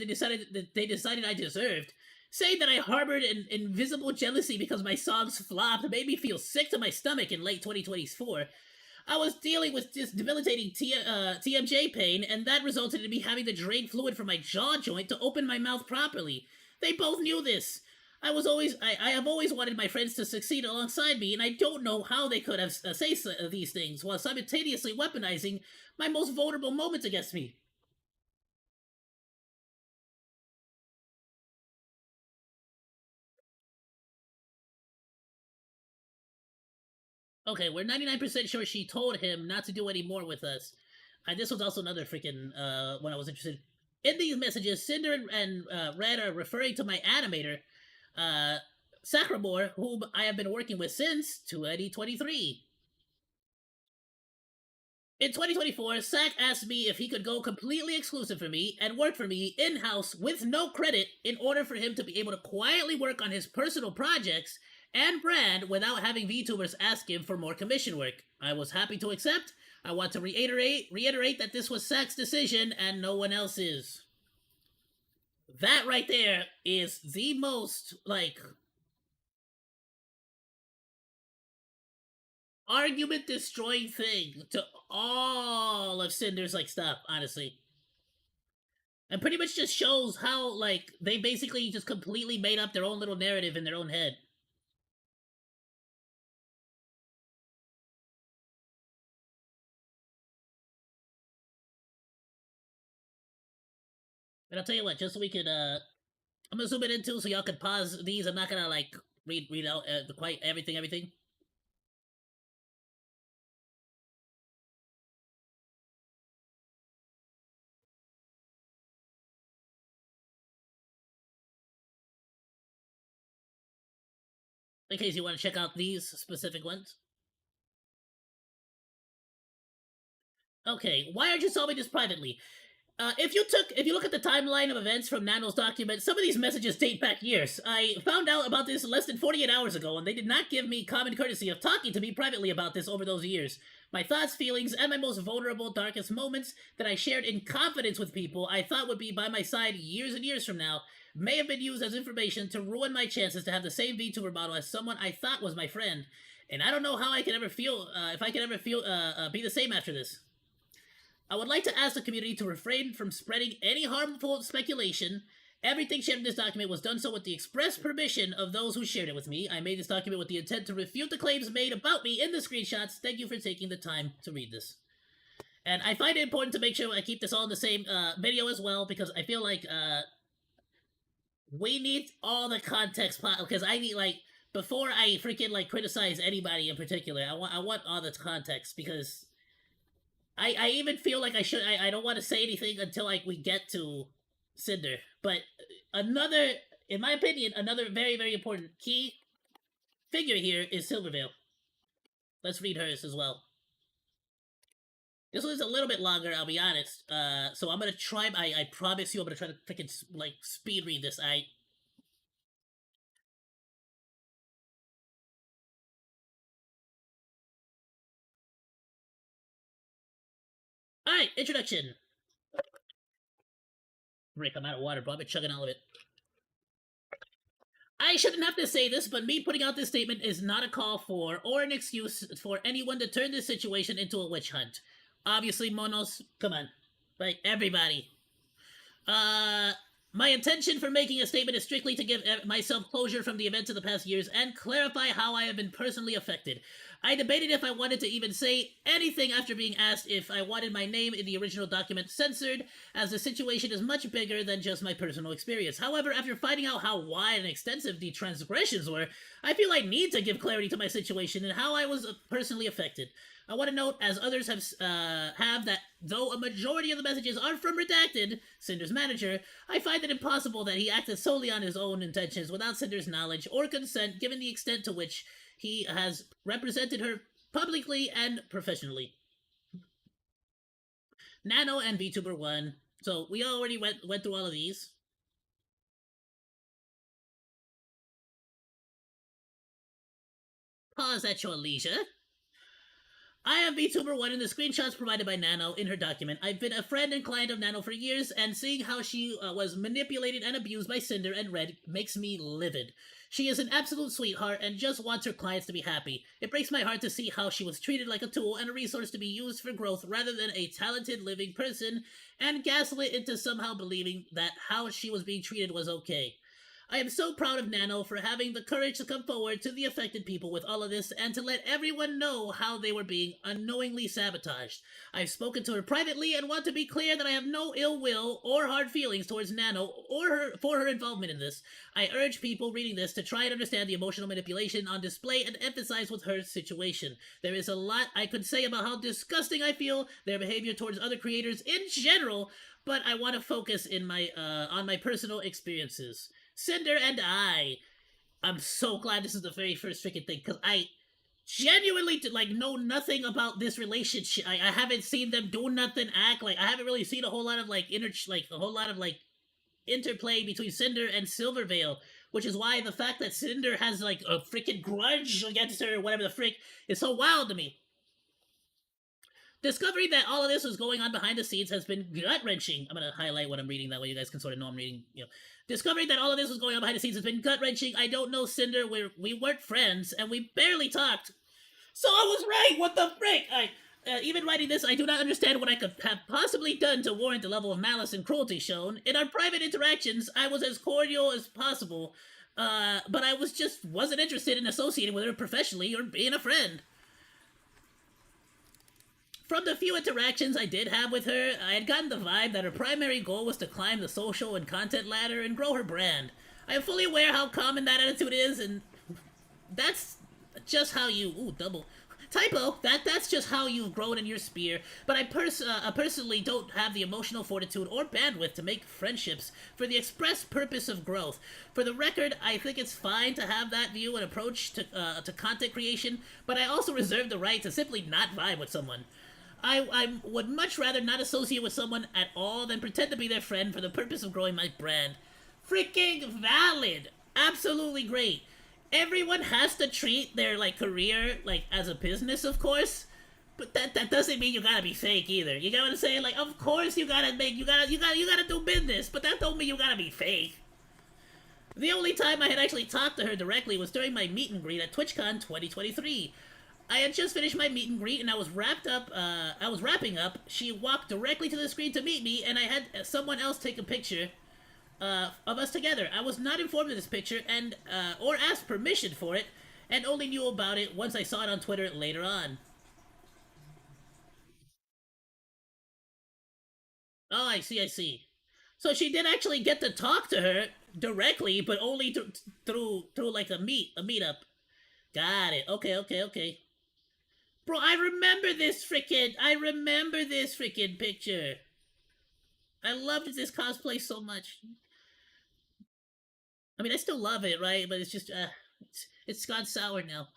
they decided I deserved. Saying that I harbored an invisible jealousy because my songs flopped made me feel sick to my stomach in late 2024. I was dealing with this debilitating TMJ pain, and that resulted in me having to drain fluid from my jaw joint to open my mouth properly. They both knew this. I have always wanted my friends to succeed alongside me, and I don't know how they could have say these things while simultaneously weaponizing my most vulnerable moments against me. Okay, we're 99% sure she told him not to do any more with us. This was also another freaking one I was interested in. These messages, Cinder and Red are referring to my animator, Sacramore, whom I have been working with since 2023. In 2024, Sack asked me if he could go completely exclusive for me and work for me in-house with no credit in order for him to be able to quietly work on his personal projects and brand without having VTubers ask him for more commission work. I was happy to accept. I want to reiterate that this was Sack's decision and no one else's. That right there is the most, like, argument destroying thing to all of Cinder's, like, stuff, honestly. And pretty much just shows how, like, they basically just completely made up their own little narrative in their own head. And I'll tell you what, just so we could, I'm gonna zoom it in too so y'all can pause these. I'm not gonna, like, read out quite everything. In case you want to check out these specific ones. Okay, why aren't you solving this privately? If you look at the timeline of events from Nano's document, some of these messages date back years. I found out about this less than 48 hours ago, and they did not give me common courtesy of talking to me privately about this over those years. My thoughts, feelings, and my most vulnerable, darkest moments that I shared in confidence with people I thought would be by my side years and years from now may have been used as information to ruin my chances to have the same VTuber model as someone I thought was my friend. And I don't know how I can ever feel, if I can ever feel, be the same after this. I would like to ask the community to refrain from spreading any harmful speculation. Everything shared in this document was done so with the express permission of those who shared it with me. I made this document with the intent to refute the claims made about me in the screenshots. Thank you for taking the time to read this. And I find it important to make sure I keep this all in the same video as well, because I feel like we need all the context, because I need, like, before I freaking, like, criticize anybody in particular, I want all the context, because I even feel like I don't want to say anything until, like, we get to Cinder. But another, in my opinion, another very, very important key figure here is Silvervale. Let's read hers as well. This one's a little bit longer, I'll be honest. So I'm gonna try, I promise you I'm gonna try to freaking, like, speed read this. Alright, introduction. Rick, I'm out of water, bro. I've been chugging all of it. I shouldn't have to say this, but me putting out this statement is not a call for or an excuse for anyone to turn this situation into a witch hunt. Obviously, Monos, come on. Like, everybody. My intention for making a statement is strictly to give myself closure from the events of the past years and clarify how I have been personally affected. I debated if I wanted to even say anything after being asked if I wanted my name in the original document censored, as the situation is much bigger than just my personal experience. However, after finding out how wide and extensive the transgressions were, I feel I need to give clarity to my situation and how I was personally affected. I want to note, as others have that though a majority of the messages are from Redacted, Cinder's manager, I find it impossible that he acted solely on his own intentions without Cinder's knowledge or consent, given the extent to which he has represented her publicly and professionally. Nano and VTuber 1. So we already went through all of these. Pause at your leisure. I am VTuber 1 in the screenshots provided by Nano in her document. I've been a friend and client of Nano for years, and seeing how she was manipulated and abused by Cinder and Red makes me livid. She is an absolute sweetheart and just wants her clients to be happy. It breaks my heart to see how she was treated like a tool and a resource to be used for growth rather than a talented living person, and gaslit into somehow believing that how she was being treated was okay. I am so proud of Nano for having the courage to come forward to the affected people with all of this and to let everyone know how they were being unknowingly sabotaged. I've spoken to her privately and want to be clear that I have no ill will or hard feelings towards Nano or for her involvement in this. I urge people reading this to try and understand the emotional manipulation on display and emphasize with her situation. There is a lot I could say about how disgusting I feel their behavior towards other creators in general, but I want to focus in on my personal experiences. Cinder and I'm so glad this is the very first freaking thing, because I genuinely know nothing about this relationship. I haven't seen them do nothing, act like I haven't really seen a whole lot of interplay between Cinder and Silvervale, which is why the fact that Cinder has like a freaking grudge against her or whatever the frick is so wild to me. Discovering that all of this was going on behind the scenes has been gut-wrenching. I'm going to highlight what I'm reading, that way you guys can sort of know I'm reading, Discovering that all of this was going on behind the scenes has been gut-wrenching. I don't know Cinder, we weren't friends, and we barely talked. So I was right, what the frick? Even writing this, I do not understand what I could have possibly done to warrant the level of malice and cruelty shown. In our private interactions, I was as cordial as possible, but I wasn't interested in associating with her professionally or being a friend. From the few interactions I did have with her, I had gotten the vibe that her primary goal was to climb the social and content ladder and grow her brand. I am fully aware how common that attitude is, and that's just how you... That's just how you've grown in your sphere, but I personally don't have the emotional fortitude or bandwidth to make friendships for the express purpose of growth. For the record, I think it's fine to have that view and approach to content creation, but I also reserve the right to simply not vibe with someone. I would much rather not associate with someone at all than pretend to be their friend for the purpose of growing my brand. Freaking valid. Absolutely great. Everyone has to treat their like career like as a business, of course. But that doesn't mean you gotta be fake either. You get what I'm saying? Like, of course you gotta do business, but that don't mean you gotta be fake. The only time I had actually talked to her directly was during my meet and greet at TwitchCon 2023. I had just finished my meet and greet and I was wrapping up. She walked directly to the screen to meet me, and I had someone else take a picture of us together. I was not informed of this picture and or asked permission for it, and only knew about it once I saw it on Twitter later on. Oh, I see, I see. So she did actually get to talk to her directly, but only through like a meetup. Got it. Okay, okay, okay. Bro, I remember this freaking picture. I loved this cosplay so much. I mean, I still love it, right? But it's just, it's gone sour now.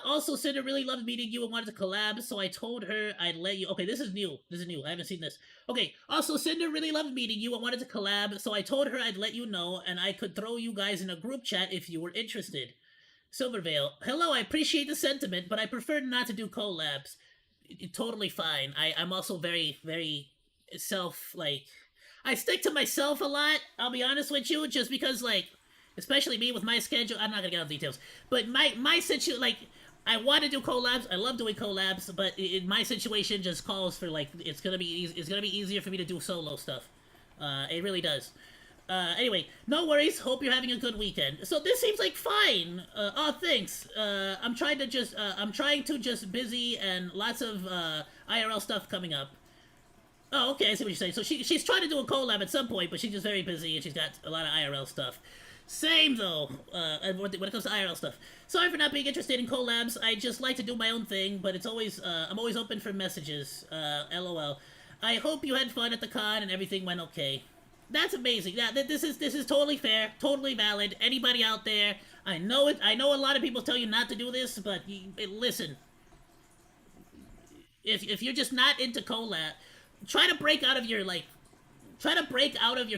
Also, Cinder really loved meeting you and wanted to collab, so I told her I'd let you. Okay, this is new. This is new. I haven't seen this. Okay, also, Cinder really loved meeting you and wanted to collab, so I told her I'd let you know and I could throw you guys in a group chat if you were interested. Silvervale, hello, I appreciate the sentiment, but I prefer not to do collabs. Totally fine. I'm also very, very like, I stick to myself a lot, I'll be honest with you, just because, like, especially me with my schedule, I'm not gonna get into details, but my situation, like, I want to do collabs, I love doing collabs, but my situation just calls for, like, it's gonna be easier for me to do solo stuff. It really does. Anyway, no worries. Hope you're having a good weekend. So this seems like fine. Oh, thanks. I'm trying to just busy and lots of IRL stuff coming up. Oh, okay. I see what you're saying. So she's trying to do a collab at some point, but she's just very busy and she's got a lot of IRL stuff. Same though. When it comes to IRL stuff. Sorry for not being interested in collabs. I just like to do my own thing, but it's always I'm always open for messages. LOL. I hope you had fun at the con and everything went okay. That's amazing. Yeah, this is totally fair, totally valid. Anybody out there, I know it. I know a lot of people tell you not to do this, but listen. If you're just not into collab, try to break out of your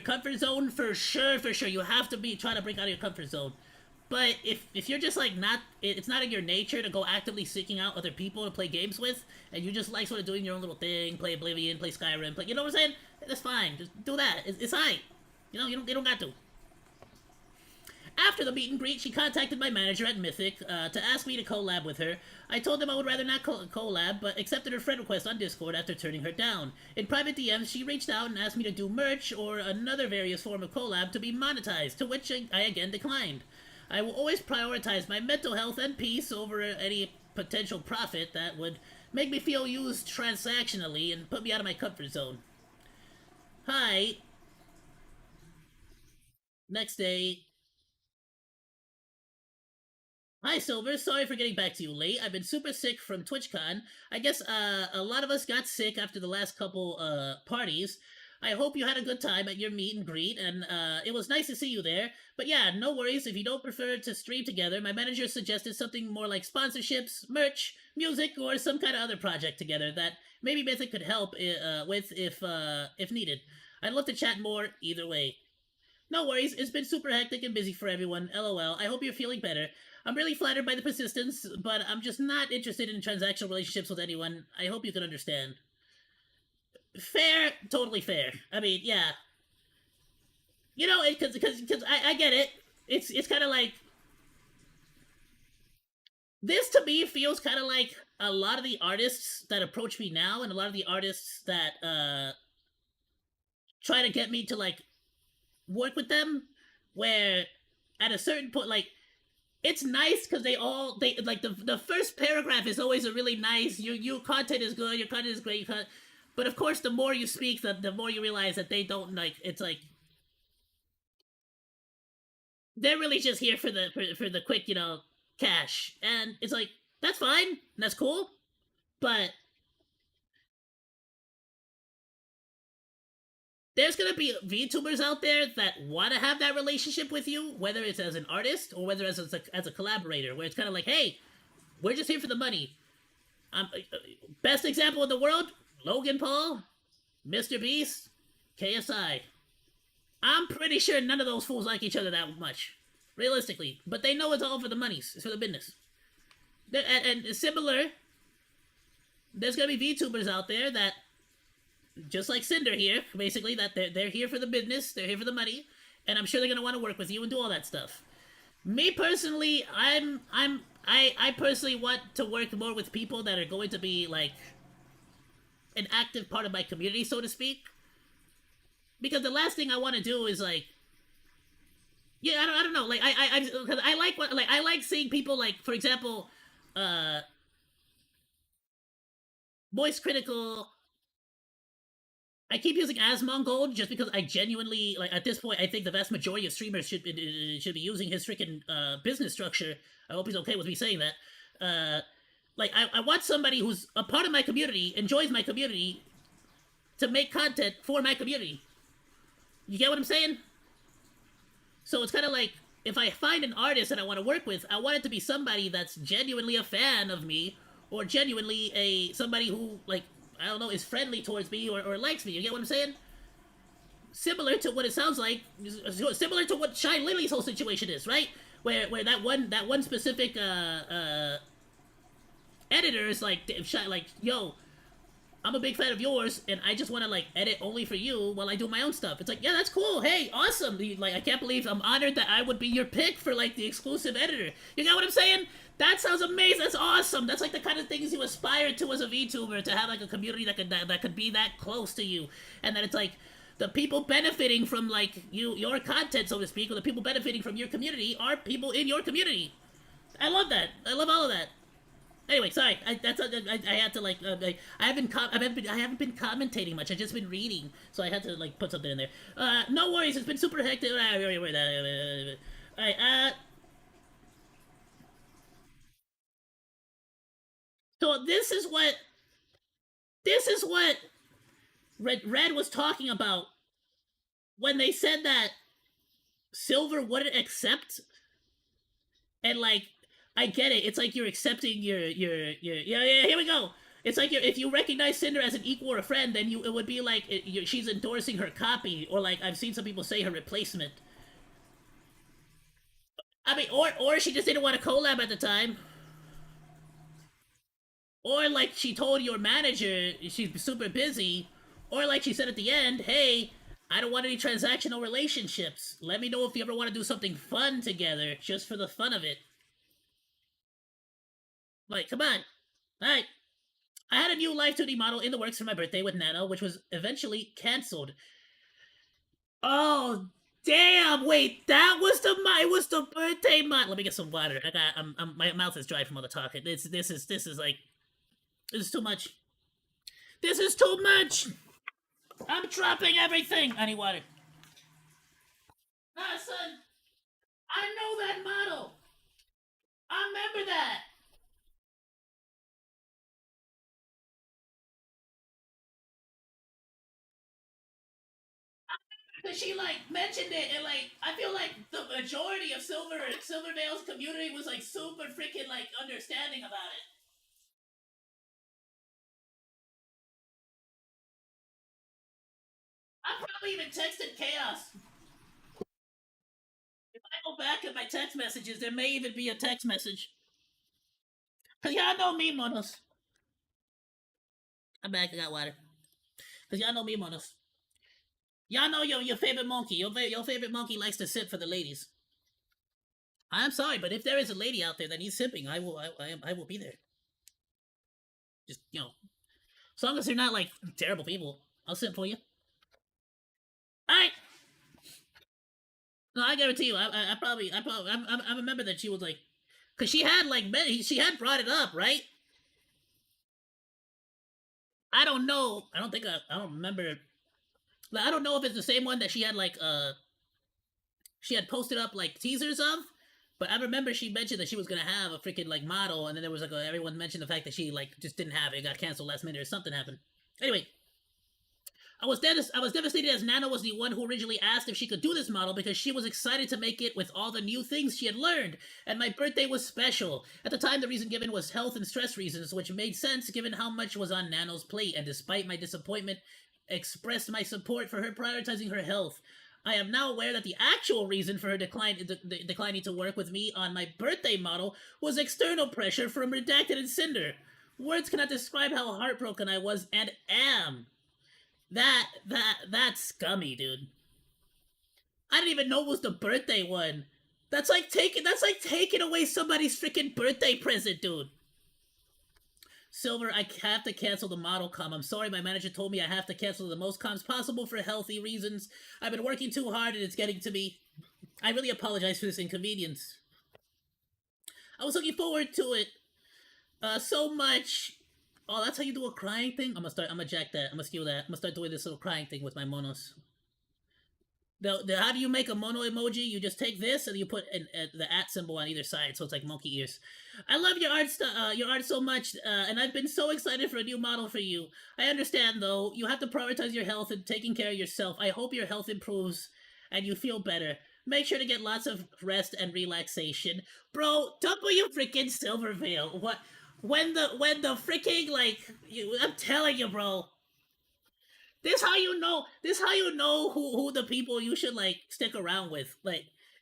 comfort zone for sure. For sure, you have to try to break out of your comfort zone. But if you're just like it's not in your nature to go actively seeking out other people to play games with, and you just like sort of doing your own little thing, play Oblivion, play Skyrim, you know what I'm saying? That's fine. Just do that. It's alright. You know, you don't got to. After the meet and greet, she contacted my manager at Mythic to ask me to collab with her. I told them I would rather not collab, but accepted her friend request on Discord after turning her down. In private DMs, she reached out and asked me to do merch or another various form of collab to be monetized, to which I again declined. I will always prioritize my mental health and peace over any potential profit that would make me feel used transactionally and put me out of my comfort zone. Hi. Next day. Hi, Silver. Sorry for getting back to you late. I've been super sick from TwitchCon. I guess a lot of us got sick after the last couple parties. I hope you had a good time at your meet and greet, and it was nice to see you there. But yeah, no worries if you don't prefer to stream together. My manager suggested something more like sponsorships, merch, music, or some kind of other project together that maybe Mythic could help with if needed. I'd love to chat more either way. No worries, it's been super hectic and busy for everyone. LOL. I hope you're feeling better. I'm really flattered by the persistence, but I'm just not interested in transactional relationships with anyone. I hope you can understand. Fair, totally fair. I mean, yeah. You know, because I get it. It's kind of like this to me feels kind of like a lot of the artists that approach me now, and a lot of the artists that try to get me to like work with them. Where at a certain point, like it's nice because they like the first paragraph is always a really nice. Your content is good. Your content is great. But of course, the more you speak, the more you realize that they don't like. It's like they're really just here for the quick, cash, and it's like that's fine, and that's cool, but there's gonna be VTubers out there that want to have that relationship with you, whether it's as an artist or whether as a collaborator, where it's kind of like, hey, we're just here for the money. Best example in the world: Logan Paul, Mr. Beast, KSI. I'm pretty sure none of those fools like each other that much, realistically. But they know it's all for the monies. It's for the business. And similar, there's gonna be VTubers out there that, just like Cinder here, basically, that they're here for the business, they're here for the money, and I'm sure they're gonna want to work with you and do all that stuff. Me personally, I personally want to work more with people that are going to be like an active part of my community, so to speak. Because the last thing I want to do is like, yeah, I don't know, like I like what, like, I like seeing people, like, for example, Voice Critical. I keep using Asmongold just because I genuinely, like, at this point, I think the vast majority of streamers should be using his freaking business structure. I hope he's okay with me saying that. Like, I want somebody who's a part of my community, enjoys my community, to make content for my community. You get what I'm saying? So it's kind of like, if I find an artist that I want to work with, I want it to be somebody that's genuinely a fan of me, or genuinely somebody who, like, I don't know, is friendly towards me or likes me. You get what I'm saying? Similar to what it sounds like, similar to what Shy Lily's whole situation is, right? Where that one specific editor is like, yo, I'm a big fan of yours, and I just want to, like, edit only for you while I do my own stuff. It's like, yeah, that's cool. Hey, awesome. Like, I can't believe, I'm honored that I would be your pick for, like, the exclusive editor. You got what I'm saying? That sounds amazing. That's awesome. That's, like, the kind of things you aspire to as a VTuber, to have, like, a community that could be that close to you. And that it's, like, the people benefiting from, like, your content, so to speak, or the people benefiting from your community are people in your community. I love that. I love all of that. Anyway, sorry. I had to, like, I haven't been commentating much. I've just been reading, so I had to, like, put something in there. No worries. It's been super hectic. Alright. So this is what Red was talking about when they said that Silver wouldn't accept, and, like, I get it. It's like you're accepting your yeah, here we go. It's like if you recognize Cinder as an equal or a friend, then it would be like she's endorsing her copy, or, like, I've seen some people say, her replacement. I mean, or she just didn't want to collab at the time. Or, like, she told your manager she's super busy. Or, like she said at the end, hey, I don't want any transactional relationships. Let me know if you ever want to do something fun together, just for the fun of it. Like, come on. Alright. I had a new Live 2D model in the works for my birthday with Nano, which was eventually cancelled. Oh, damn! Wait, that was the birthday model. Let me get some water. My mouth is dry from all the talking. This is like, this is too much. This is too much! I'm dropping everything! I need water. Nah, son! I know that model! I remember that! Cause she, like, mentioned it, and, like, I feel like the majority of Silvervale's community was, like, super freaking, like, understanding about it. I probably even texted Chaos. If I go back at my text messages, there may even be a text message. Cause y'all know me, monos. I'm back, I got water. Cause y'all know me, monos. Y'all know your favorite monkey. Your favorite monkey likes to sip for the ladies. I'm sorry, but if there is a lady out there that needs sipping, I will be there. Just, as long as they're not, like, terrible people, I'll sip for you. Alright! No, I guarantee you, I remember that she was like, cause she had, like, she had brought it up, right? I don't know. I don't remember. I don't know if it's the same one that she had, like, she had posted up, like, teasers of, but I remember she mentioned that she was gonna have a freaking, like, model, and then there was, like, everyone mentioned the fact that she, like, just didn't have it. It got canceled last minute or something happened. Anyway, I was devastated as Nano was the one who originally asked if she could do this model because she was excited to make it with all the new things she had learned, and my birthday was special. At the time, the reason given was health and stress reasons, which made sense given how much was on Nano's plate, and despite my disappointment, expressed my support for her prioritizing her health. I am now aware that the actual reason for her declining to work with me on my birthday model was external pressure from Redacted and Cinder. Words cannot describe how heartbroken I was and am. That's scummy, dude. I didn't even know it was the birthday one. That's like taking away somebody's freaking birthday present, dude. Silver, I have to cancel the model com. I'm sorry, my manager told me I have to cancel the most comms possible for healthy reasons. I've been working too hard and it's getting to me. I really apologize for this inconvenience. I was looking forward to it so much. Oh, that's how you do a crying thing? I'm gonna jack that. I'm gonna skew that. I'm gonna start doing this little crying thing with my monos. How do you make a mono emoji? You just take this and you put the @ symbol on either side, so it's like monkey ears. I love your art so much, and I've been so excited for a new model for you. I understand though, you have to prioritize your health and taking care of yourself. I hope your health improves and you feel better. Make sure to get lots of rest and relaxation, bro. W freaking Silvervale. What? When the freaking I'm telling you, bro. This how you know who the people you should stick around with.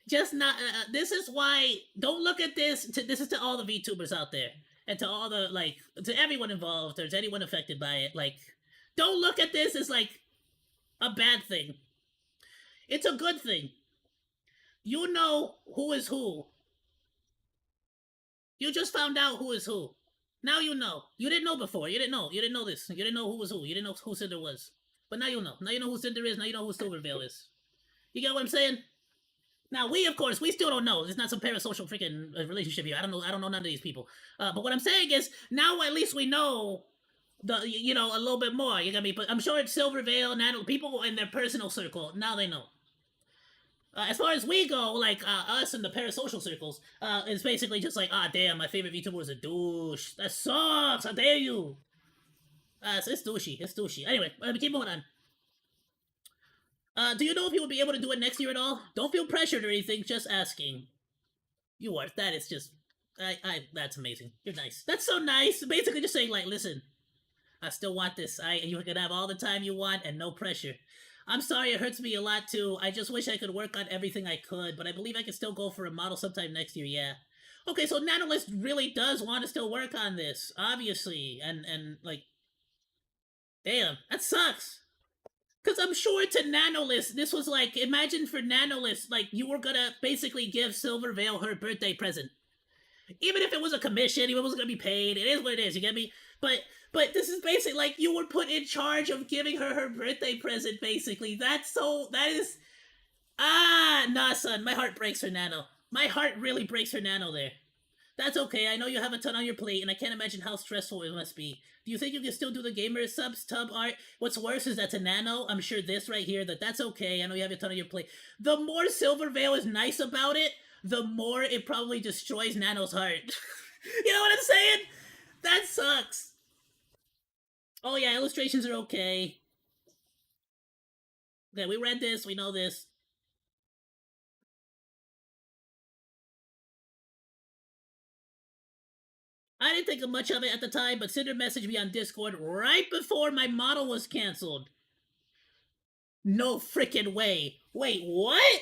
Just not. This is why. Don't look at this. This is to all the VTubers out there, and to all the to everyone involved or to anyone affected by it. Don't look at this as a bad thing. It's a good thing. You know who is who. You just found out who is who. Now you know. You didn't know before. You didn't know. You didn't know this. You didn't know who was who. You didn't know who Cinder was. But now you know. Now you know who Cinder is. Now you know who Silvervale is. You get what I'm saying? Now we, of course, we still don't know. It's not some parasocial freaking relationship here. I don't know none of these people. But what I'm saying is, now at least we know a little bit more. You got me? But I'm sure it's Silvervale, Nano, people in their personal circle. Now they know. As far as we go, us in the parasocial circles, it's basically just damn, my favorite VTuber was a douche. That sucks. How dare you? It's douchey. It's douchey. Anyway, keep moving on. Do you know if you would be able to do it next year at all? Don't feel pressured or anything. Just asking. You are. That is just. That's amazing. You're nice. That's so nice. Basically, just saying listen. I still want this. You can have all the time you want and no pressure. I'm sorry, it hurts me a lot too. I just wish I could work on everything I could, but I believe I can still go for a model sometime next year, yeah. Okay, so Nanolist really does want to still work on this, obviously, and damn, that sucks. Because I'm sure to Nanolist, this was imagine for Nanolist, you were gonna basically give Silvervale her birthday present. Even if it was a commission, even if it wasn't gonna be paid, it is what it is, you get me? But this is basically you were put in charge of giving her birthday present, basically. That is... Nah, son, my heart breaks for Nano. My heart really breaks for Nano there. That's okay, I know you have a ton on your plate, and I can't imagine how stressful it must be. Do you think you can still do the gamer subs, tub art? What's worse is that to Nano, I'm sure this right here, that's okay, I know you have a ton on your plate. The more Silvervale is nice about it, the more it probably destroys Nano's heart. You know what I'm saying? That sucks. Oh yeah, illustrations are okay. Okay, we read this, we know this. I didn't think of much of it at the time, but Cinder messaged me on Discord right before my model was canceled. No freaking way. Wait, what?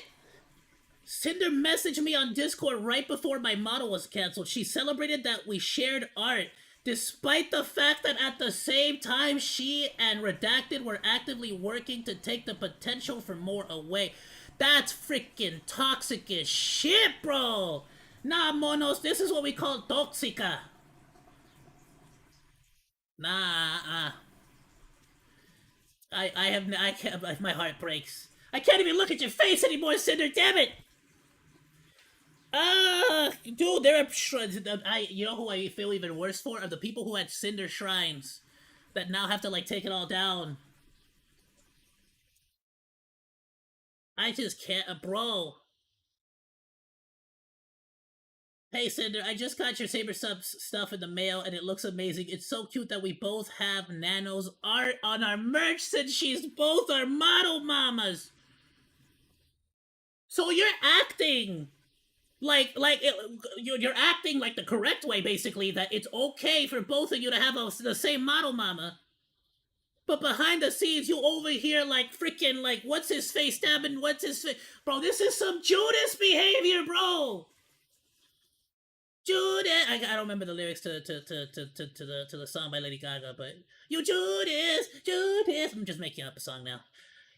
Cinder messaged me on Discord right before my model was canceled. She celebrated that we shared art, despite the fact that at the same time she and Redacted were actively working to take the potential for more away. That's freaking toxic as shit, bro. Nah, monos, this is what we call toxica. Nah, I can't, my heart breaks. I can't even look at your face anymore, Cinder, damn it! Dude, there are you know who I feel even worse for? Are the people who had Cinder shrines that now have to take it all down. I just can't, bro. Hey Cinder, I just got your Saber Subs stuff in the mail and it looks amazing. It's so cute that we both have Nano's art on our merch since she's both our model mamas. So you're acting you're acting like the correct way, basically, that it's okay for both of you to have the same model mama. But behind the scenes, you over here like freaking like what's his face stabbing what's his face, bro. This is some Judas behavior, bro. Judas. I don't remember the lyrics to the song by Lady Gaga, but you Judas, Judas. I'm just making up a song now.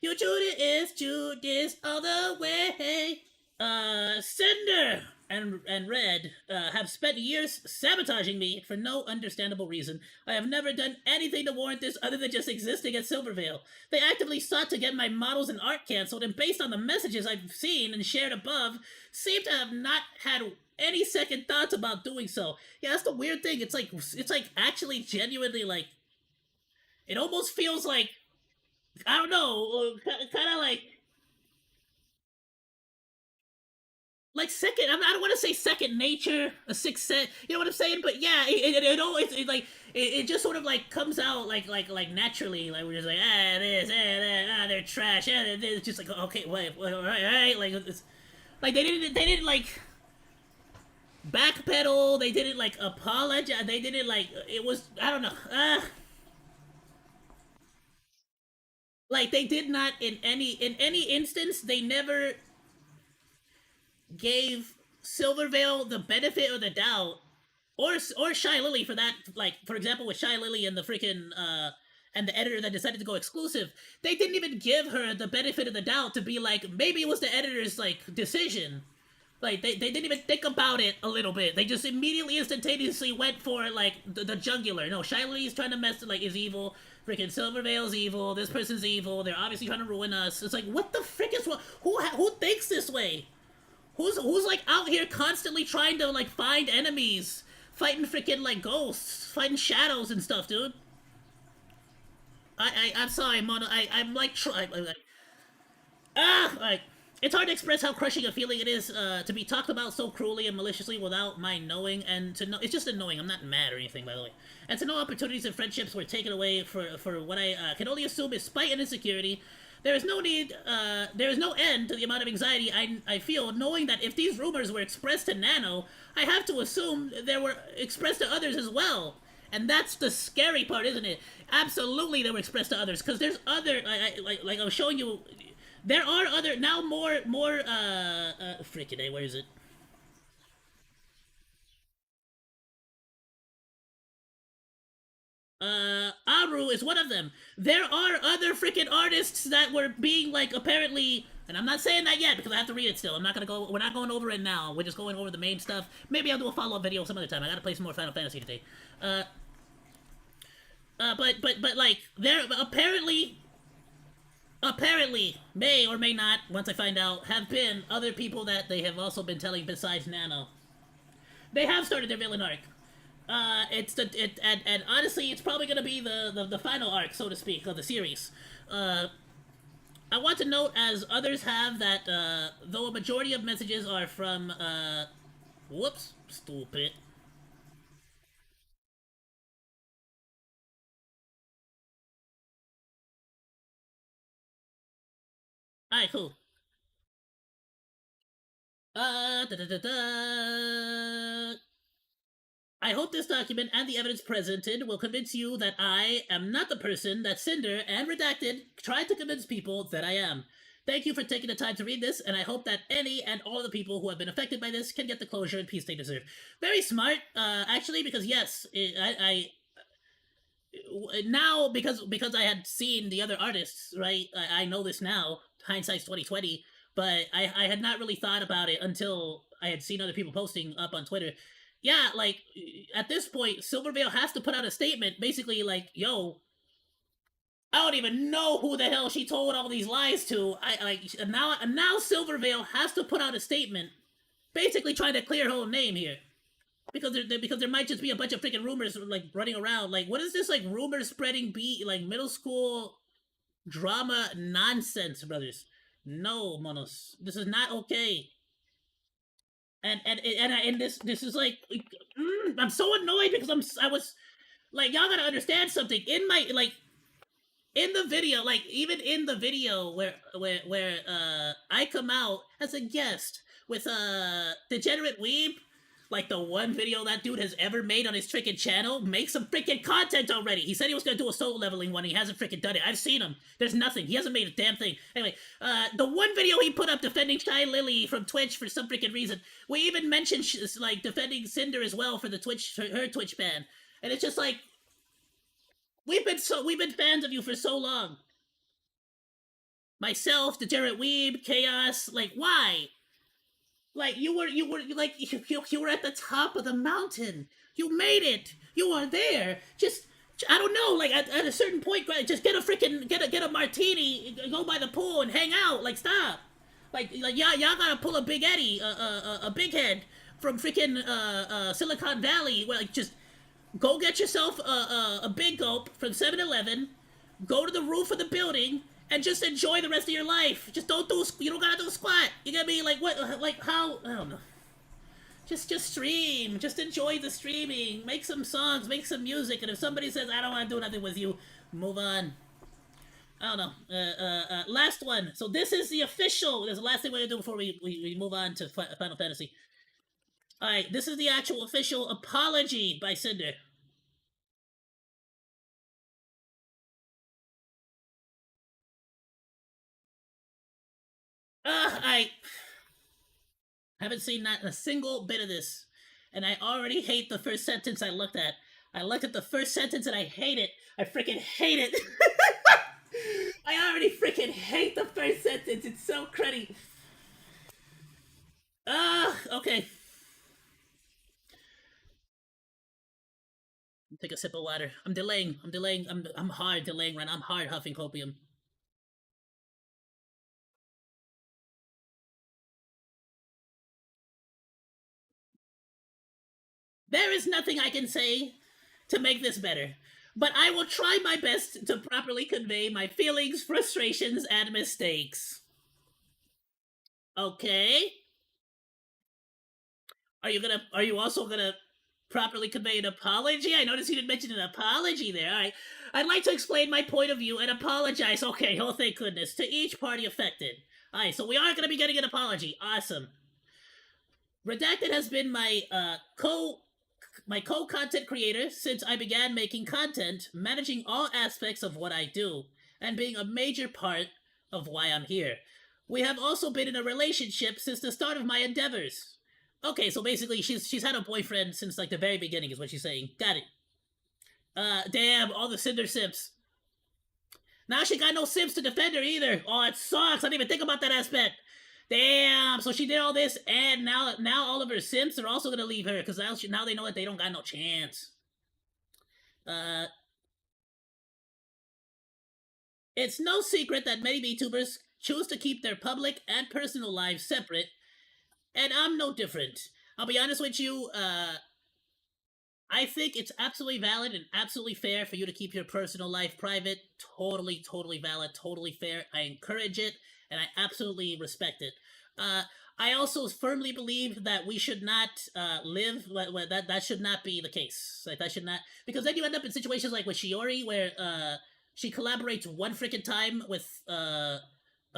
You Judas, Judas all the way. Cinder and Red have spent years sabotaging me for no understandable reason. I have never done anything to warrant this other than just existing at Silvervale. They actively sought to get my models and art canceled, and based on the messages I've seen and shared above, seem to have not had any second thoughts about doing so. Yeah, that's the weird thing. It's like actually genuinely like it almost feels like I don't know, kind of like second. I don't want to say second nature, a sixth sense. You know what I'm saying? But yeah, it just sort of like comes out like naturally. Like we're just like this, that, they're trash. It's just like okay, wait, all right, like it's, like they didn't like backpedal. They didn't like apologize. They didn't like it was I don't know. Like they did not in any instance. They never gave Silvervale the benefit of the doubt, or Shy Lily for that. Like for example, with Shy Lily and the freaking and the editor that decided to go exclusive, they didn't even give her the benefit of the doubt to be like maybe it was the editor's like decision. Like they didn't even think about it a little bit. They just immediately instantaneously went for like the jugular. No, Shy Lily's trying to mess like is evil. Freaking Silvervale's evil. This person's evil. They're obviously trying to ruin us. It's like what the frick is wrong? Who thinks this way? Who's like out here constantly trying to like find enemies, fighting freaking like ghosts, fighting shadows and stuff, dude. I'm sorry, Mono. I'm like like it's hard to express how crushing a feeling it is to be talked about so cruelly and maliciously without my knowing, and to know it's just annoying. I'm not mad or anything, by the way. And to know opportunities and friendships were taken away for what I can only assume is spite and insecurity. There is no need, there is no end to the amount of anxiety I feel knowing that if these rumors were expressed to Nano, I have to assume they were expressed to others as well. And that's the scary part, isn't it? Absolutely, they were expressed to others because there's other like I was showing you. There are other now more freaking A. Where is it? Aru is one of them. There are other freaking artists that were being like apparently, and I'm not saying that yet because I have to read it still. I'm not gonna go. We're not going over it now. We're just going over the main stuff. Maybe I'll do a follow-up video some other time. I gotta play some more Final Fantasy today. But like there apparently may or may not, once I find out, have been other people that they have also been telling besides Nano. They have started their villain arc. And honestly, it's probably gonna be the final arc, so to speak, of the series. I want to note, as others have, that though a majority of messages are from whoops, stupid. All right, cool. Da da da da. I hope this document and the evidence presented will convince you that I am not the person that Cinder and Redacted tried to convince people that I am. Thank you for taking the time to read this, and I hope that any and all of the people who have been affected by this can get the closure and peace they deserve. Very smart, actually, because yes, now because I had seen the other artists, right? I know this now. Hindsight's 2020, but I had not really thought about it until I had seen other people posting up on Twitter. Yeah, like at this point, Silvervale has to put out a statement, basically like, "Yo, I don't even know who the hell she told all these lies to." I like now Silvervale has to put out a statement, basically trying to clear her own name here. Because there might just be a bunch of freaking rumors like running around. Like, what is this like rumor spreading beat like middle school drama nonsense, brothers? No, Monos, this is not okay. And this is like, I'm so annoyed because I was like, y'all gotta understand something. In my like in the video, like even in the video where I come out as a guest with Degenerate Weeb, like the one video that dude has ever made on his freaking channel, make some freaking content already. He said he was gonna do a soul leveling one. He hasn't freaking done it. I've seen him. There's nothing. He hasn't made a damn thing. Anyway, the one video he put up defending Shy Lily from Twitch for some freaking reason. We even mentioned like defending Cinder as well for the her Twitch ban, and it's just like, we've been fans of you for so long. Myself, Degenerate Weeb, Chaos, like why? Like you were like you were at the top of the mountain. You made it. You are there. Just I don't know. Like at a certain point, just get a freaking get a martini, go by the pool and hang out. Like stop. Like y'all gotta pull a Big Eddie, a big head from freaking Silicon Valley. Where like just go get yourself a big gulp from 7-Eleven. Go to the roof of the building and just enjoy the rest of your life. Just don't do. You don't gotta do a squat. You get me? Like what? Like how? I don't know. Just stream. Just enjoy the streaming. Make some songs. Make some music. And if somebody says I don't want to do nothing with you, move on. I don't know. Last one. So this is the official. There's the last thing we're gonna do before we move on to Final Fantasy. All right. This is the actual official apology by Cinder. I haven't seen not a single bit of this, and I already hate the first sentence I looked at. I looked at the first sentence and I hate it. I freaking hate it. I already freaking hate the first sentence. It's so cruddy. Okay. Take a sip of water. I'm delaying. I'm hard delaying right now. I'm hard huffing copium. There is nothing I can say to make this better, but I will try my best to properly convey my feelings, frustrations, and mistakes. Okay? Are you also gonna properly convey an apology? I noticed you didn't mention an apology there. Alright. I'd like to explain my point of view and apologize. Okay, oh thank goodness. To each party affected. Alright, so we are gonna be getting an apology. Awesome. Redacted has been my co-content creator since I began making content, managing all aspects of what I do, and being a major part of why I'm here. We have also been in a relationship since the start of my endeavors. Okay, so basically she's had a boyfriend since like the very beginning is what she's saying. Got it. Damn, all the Cinder simps. Now she got no simps to defend her either. Oh, it sucks. I didn't even think about that aspect. Damn, so she did all this, and now all of her simps are also gonna leave her, because now they know that they don't got no chance. It's no secret that many VTubers choose to keep their public and personal lives separate, and I'm no different. I'll be honest with you, I think it's absolutely valid and absolutely fair for you to keep your personal life private. Totally valid, totally fair. I encourage it, and I absolutely respect it. I also firmly believe that we should not live that should not be the case. Like that should not, because then you end up in situations like with Shiori where she collaborates one freaking time with a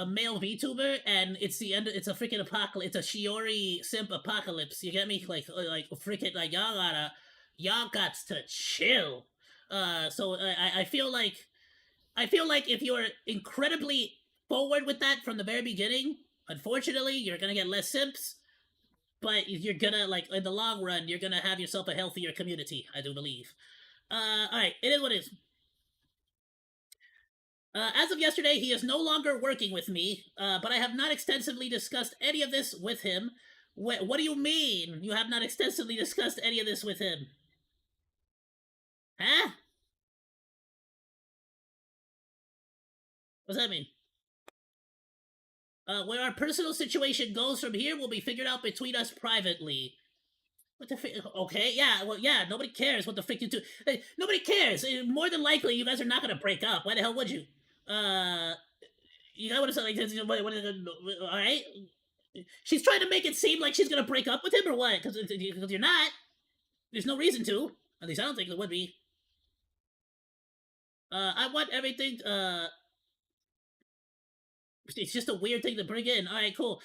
male VTuber, and it's the end. It's a freaking apocalypse. It's a Shiori simp apocalypse. You get me? Like freaking like y'all got to chill. So I feel like if you're incredibly forward with that from the very beginning, unfortunately, you're gonna get less simps, but you're gonna, like, in the long run, you're gonna have yourself a healthier community, I do believe. Alright, it is what it is. As of yesterday, he is no longer working with me, but I have not extensively discussed any of this with him. What do you mean, you have not extensively discussed any of this with him? Huh? What's that mean? Where our personal situation goes from here will be figured out between us privately. What the frick? Okay, yeah, well, yeah, nobody cares what the frick you do. Hey, nobody cares. More than likely, you guys are not gonna break up. Why the hell would you? You know what I'm saying? Like, alright? She's trying to make it seem like she's gonna break up with him or what? Because you're not. There's no reason to. At least I don't think there would be. I want everything. It's just a weird thing to bring in. All right, cool.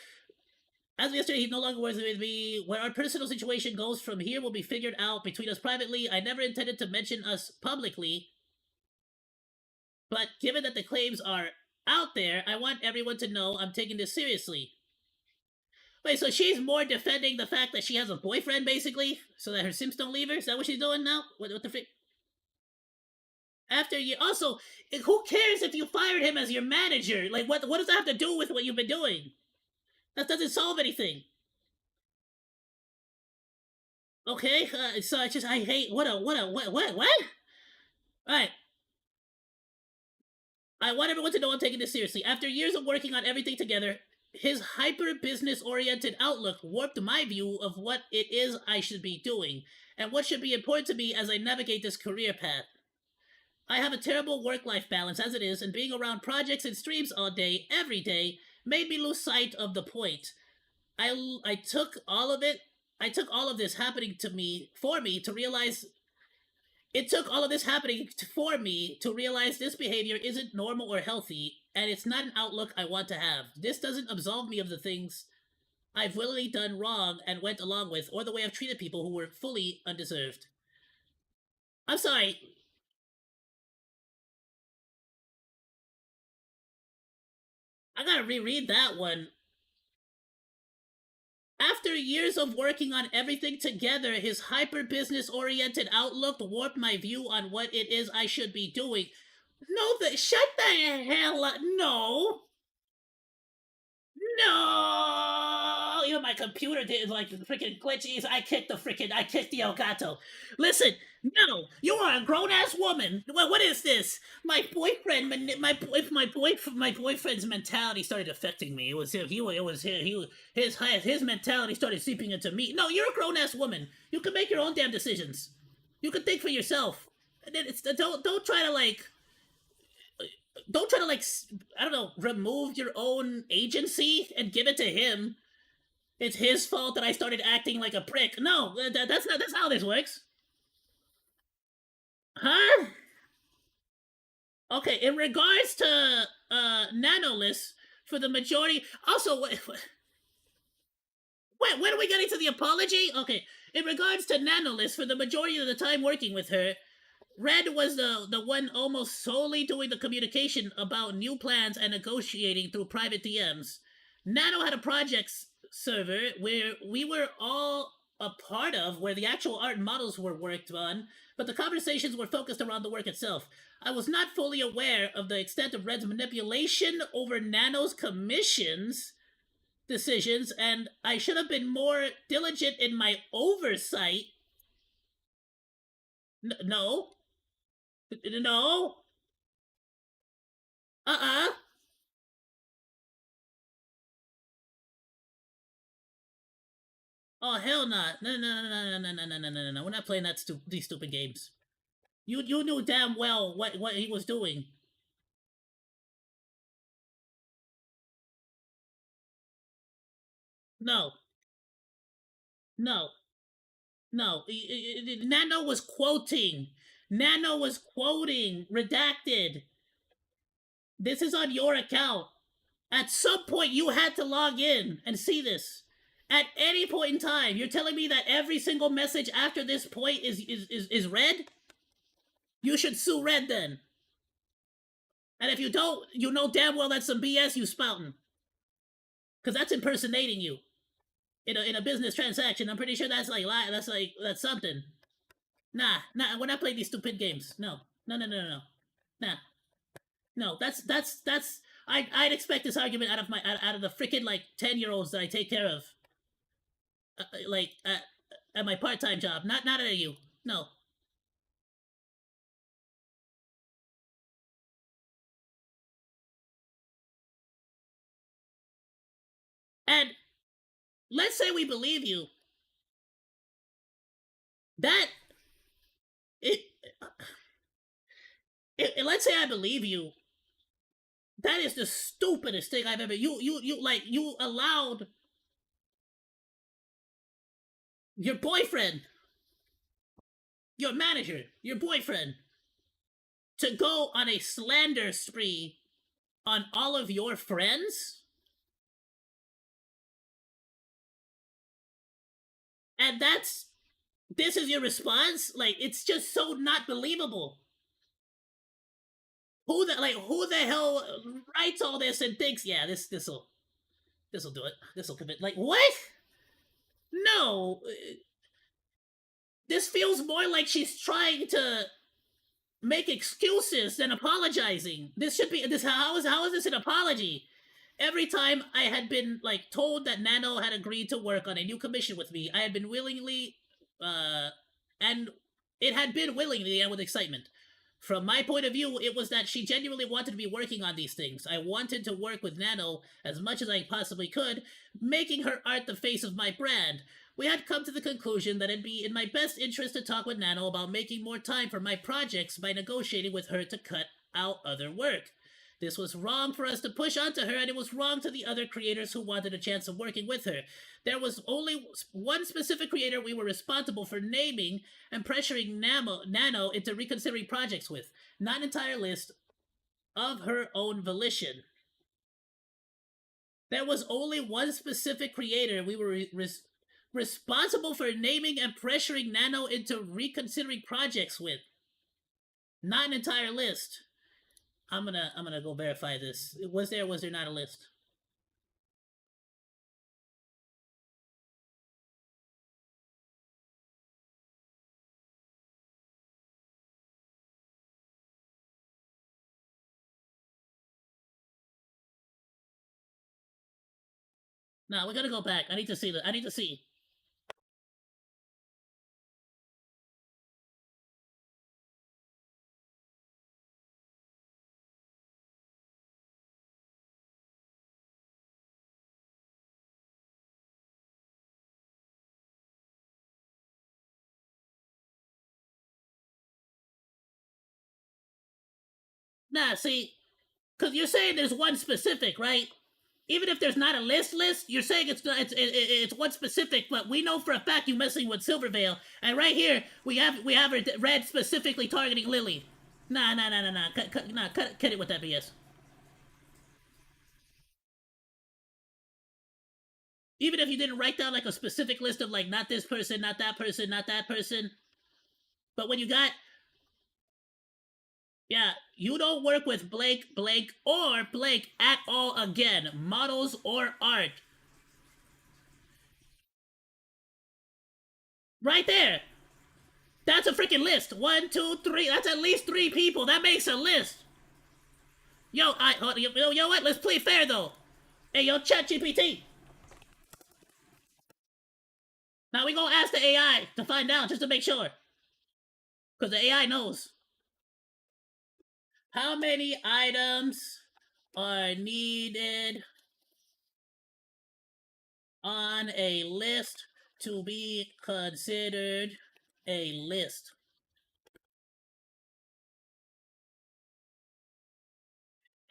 As of yesterday, he's no longer working with me. Where our personal situation goes from here will be figured out between us privately. I never intended to mention us publicly. But given that the claims are out there, I want everyone to know I'm taking this seriously. Wait, so she's more defending the fact that she has a boyfriend, basically? So that her Sims don't leave her? Is that what she's doing now? What the frick? After you... Also, who cares if you fired him as your manager? Like, what does that have to do with what you've been doing? That doesn't solve anything. Okay, so I just... I hate... What? Alright. I want everyone to know I'm taking this seriously. After years of working on everything together, his hyper-business-oriented outlook warped my view of what it is I should be doing, and what should be important to me as I navigate this career path. I have a terrible work-life balance as it is, and being around projects and streams all day, every day, made me lose sight of the point. I took all of this happening for me to realize... It took all of this happening for me to realize this behavior isn't normal or healthy, and it's not an outlook I want to have. This doesn't absolve me of the things I've willingly done wrong and went along with, or the way I've treated people who were fully undeserved. I'm sorry. I gotta reread that one. After years of working on everything together, his hyper-business-oriented outlook warped my view on what it is I should be doing. Shut the hell up. No! You know, my computer did like the freaking glitchies. I kicked the Elgato. Listen, no, you are a grown ass woman. What is this? My boyfriend's mentality started affecting me. It was him. His mentality started seeping into me. No, you're a grown ass woman. You can make your own damn decisions. You can think for yourself. Don't try to I don't know, remove your own agency and give it to him. It's his fault that I started acting like a prick. No, that's not how this works. Huh? Okay, in regards to Nanolith, for the majority... Also, when are we getting to the apology? Okay, in regards to Nanolith, for the majority of the time working with her, Red was the one almost solely doing the communication about new plans and negotiating through private DMs. Nano had a projects server where we were all a part of, where the actual art models were worked on, but the conversations were focused around the work itself. I was not fully aware of the extent of Red's manipulation over Nano's commissions decisions, and I should have been more diligent in my oversight. No. Oh, hell nah. No. We're not playing these stupid games. You knew damn well what he was doing. No. Nano was quoting. Redacted. This is on your account. At some point, you had to log in and see this. At any point in time, you're telling me that every single message after this point is Red? You should sue Red then. And if you don't, you know damn well that's some BS you spouting. Because that's impersonating you. In a business transaction, I'm pretty sure that's something. Nah, we're not playing these stupid games. No. Nah. No, I'd expect this argument out of the freaking 10-year-olds that I take care of. At my part-time job. Not out of you. No. And let's say we believe you. Let's say I believe you. That is the stupidest thing I've ever... You allowed your boyfriend, your manager, your boyfriend, to go on a slander spree on all of your friends? And this is your response? Like, it's just so not believable. Who the hell writes all this and thinks, yeah, this'll do it. This'll commit. Like, what? No. This feels more like she's trying to make excuses than apologizing. This should be this. How is this an apology? Every time I had been like told that Nano had agreed to work on a new commission with me, I had been willingly, and it had been willingly and with excitement. From my point of view, it was that she genuinely wanted to be working on these things. I wanted to work with Nano as much as I possibly could, making her art the face of my brand. We had come to the conclusion that it'd be in my best interest to talk with Nano about making more time for my projects by negotiating with her to cut out other work. This was wrong for us to push onto her, and it was wrong to the other creators who wanted a chance of working with her. There was only one specific creator we were responsible for naming and pressuring Nano into reconsidering projects with, not an entire list of her own volition. There was only one specific creator we were responsible for naming and pressuring Nano into reconsidering projects with, not an entire list. I'm gonna go verify this. Was there not a list? No, we gotta go back. I need to see that. I need to see. Nah, see, because you're saying there's one specific, right? Even if there's not a list, you're saying it's one specific, but we know for a fact you're messing with Silvervale, and right here we have her red specifically targeting Lily. Nah, cut it with that BS. Even if you didn't write down like a specific list of like not this person, not that person, not that person, but when you got, yeah, you don't work with Blake, or Blake at all again, models or art. Right there. That's a freaking list. 1, 2, 3. That's at least 3 people. That makes a list. Yo, yo, what? Let's play fair though. Hey, yo, ChatGPT. Now we gonna ask the AI to find out just to make sure, because the AI knows. How many items are needed on a list to be considered a list?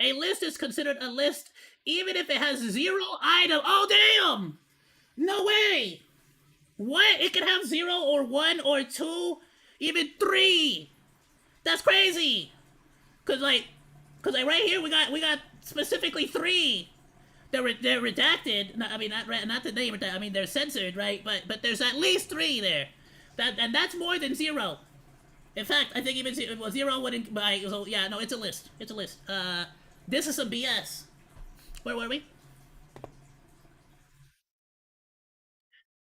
A list is considered a list even if it has 0 item. Oh, damn! No way! What? It can have 0 or 1 or 2, even 3. That's crazy. Cause like right here we got specifically 3. They're redacted. I mean, not the name. I mean, they're censored, right? But there's at least 3 there. That's more than 0. In fact, I think even 0 wouldn't. So yeah, no, it's a list. It's a list. This is some BS. Where were we?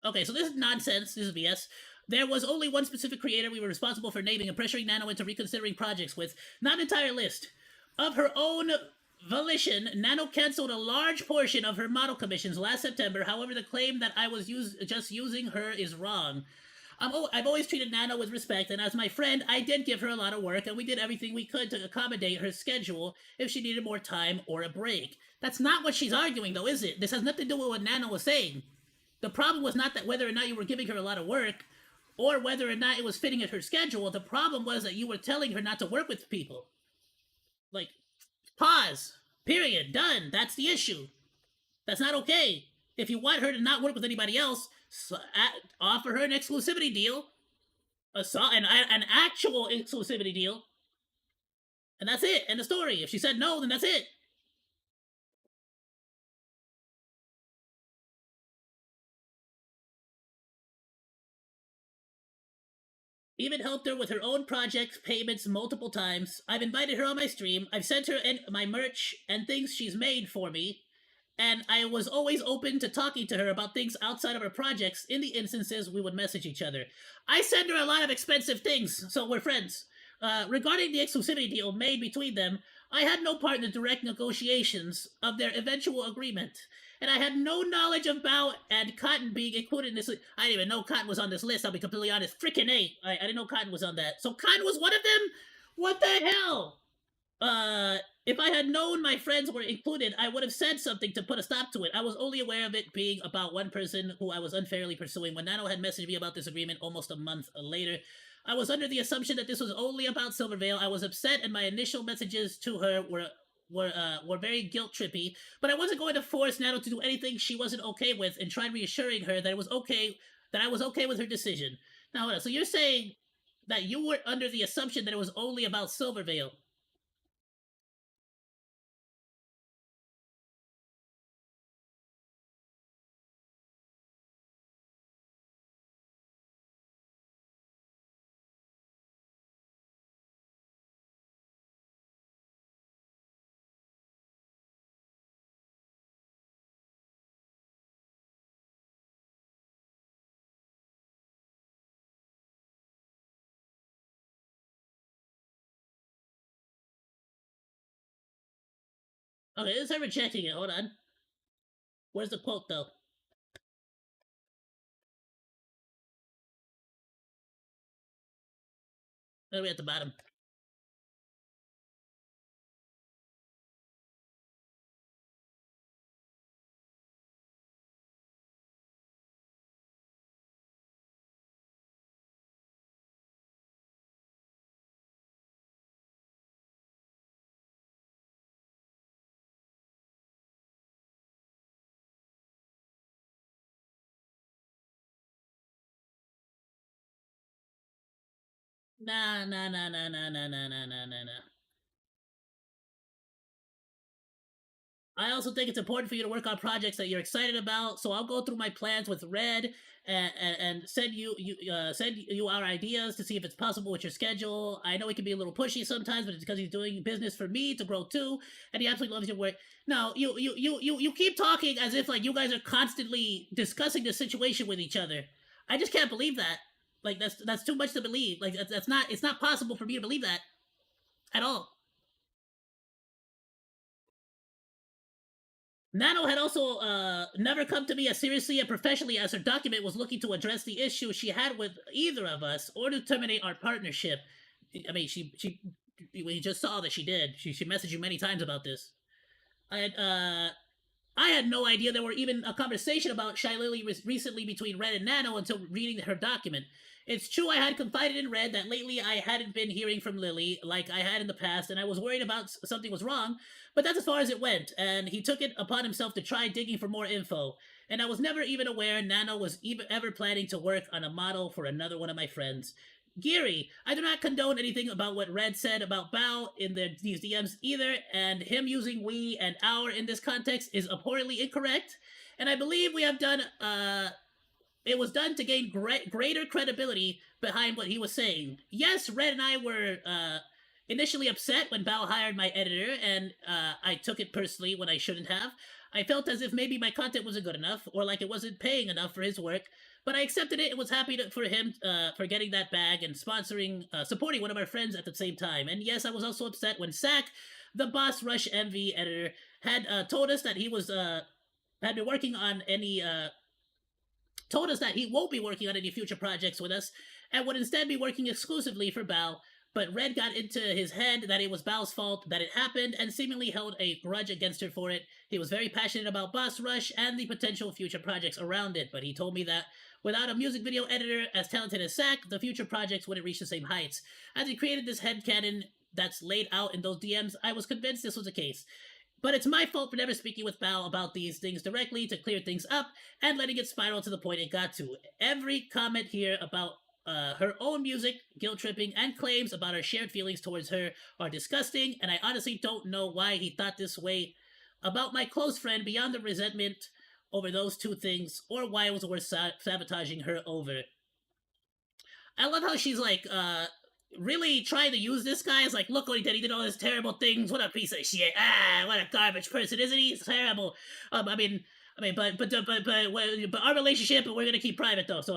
Okay, so this is nonsense. This is BS. There was only one specific creator we were responsible for naming and pressuring Nano into reconsidering projects with, not an entire list. Of her own volition, Nano canceled a large portion of her model commissions last September. However, the claim that I was just using her is wrong. I've always treated Nano with respect, and as my friend, I did give her a lot of work, and we did everything we could to accommodate her schedule if she needed more time or a break. That's not what she's arguing, though, is it? This has nothing to do with what Nano was saying. The problem was not that whether or not you were giving her a lot of work, or whether or not it was fitting at her schedule. The problem was that you were telling her not to work with people. Like, pause. Period. Done. That's the issue. That's not okay. If you want her to not work with anybody else, offer her an exclusivity deal, an actual exclusivity deal, and that's it. End of story. If she said no, then that's it. Even helped her with her own project payments multiple times. I've invited her on my stream. I've sent her my merch and things she's made for me. And I was always open to talking to her about things outside of her projects in the instances we would message each other. I send her a lot of expensive things, so we're friends. Regarding the exclusivity deal made between them, I had no part in the direct negotiations of their eventual agreement. And I had no knowledge of Bao and Cotton being included in this. I didn't even know Cotton was on this list, I'll be completely honest. Freaking A. I didn't know Cotton was on that. So Cotton was one of them? What the hell? If I had known my friends were included, I would have said something to put a stop to it. I was only aware of it being about one person who I was unfairly pursuing. When Nano had messaged me about this agreement almost a month later, I was under the assumption that this was only about Silvervale. I was upset, and my initial messages to her were very guilt trippy. But I wasn't going to force Nano to do anything she wasn't okay with, and tried reassuring her that it was okay, that I was okay with her decision. Now, so you're saying that you were under the assumption that it was only about Silvervale? Okay, this is her rejecting it. Hold on. Where's the quote, though? It'll be at the bottom. Nah, nah, nah, nah, nah, nah, nah, nah, nah, nah. I also think it's important for you to work on projects that you're excited about. So I'll go through my plans with Red and send you our ideas to see if it's possible with your schedule. I know it can be a little pushy sometimes, but it's because he's doing business for me to grow too, and he absolutely loves your work. Now you keep talking as if like you guys are constantly discussing the situation with each other. I just can't believe that. Like that's too much to believe. Like that's not, it's not possible for me to believe that at all. Nano had also never come to me as seriously and professionally as her document was looking to address the issue she had with either of us or to terminate our partnership. I mean, we just saw that she did. She messaged you many times about this. I had, uh, I had no idea there were even a conversation about Shy Lily recently between Red and Nano until reading her document. It's true I had confided in Red that lately I hadn't been hearing from Lily like I had in the past, and I was worried about something was wrong, but that's as far as it went, and he took it upon himself to try digging for more info. And I was never even aware Nano was ever planning to work on a model for another one of my friends. Geary, I do not condone anything about what Red said about Bao in these DMs either, and him using we and our in this context is abhorrently incorrect. And I believe we have done, it was done to gain greater credibility behind what he was saying. Yes, Red and I were initially upset when Bao hired my editor, and I took it personally when I shouldn't have. I felt as if maybe my content wasn't good enough, or like it wasn't paying enough for his work, but I accepted it and was happy for him for getting that bag and supporting one of our friends at the same time. And yes, I was also upset when Sack, the Boss Rush MV editor, had told us that he was had been working on any told us that he won't be working on any future projects with us and would instead be working exclusively for Bao. But Red got into his head that it was Bao's fault that it happened and seemingly held a grudge against her for it. He was very passionate about Boss Rush and the potential future projects around it, but he told me that without a music video editor as talented as Sack, the future projects wouldn't reach the same heights. As he created this headcanon that's laid out in those DMs, I was convinced this was the case. But it's my fault for never speaking with Val about these things directly to clear things up and letting it spiral to the point it got to. Every comment here about her own music, guilt tripping, and claims about our shared feelings towards her are disgusting, and I honestly don't know why he thought this way about my close friend beyond the resentment over those two things, or why it was worth sabotaging her over. I love how she's like, really trying to use this guy as like, look what he did. He did all these terrible things. What a piece of shit. Ah, what a garbage person, isn't he? He's terrible. But our relationship, we're gonna keep private though. So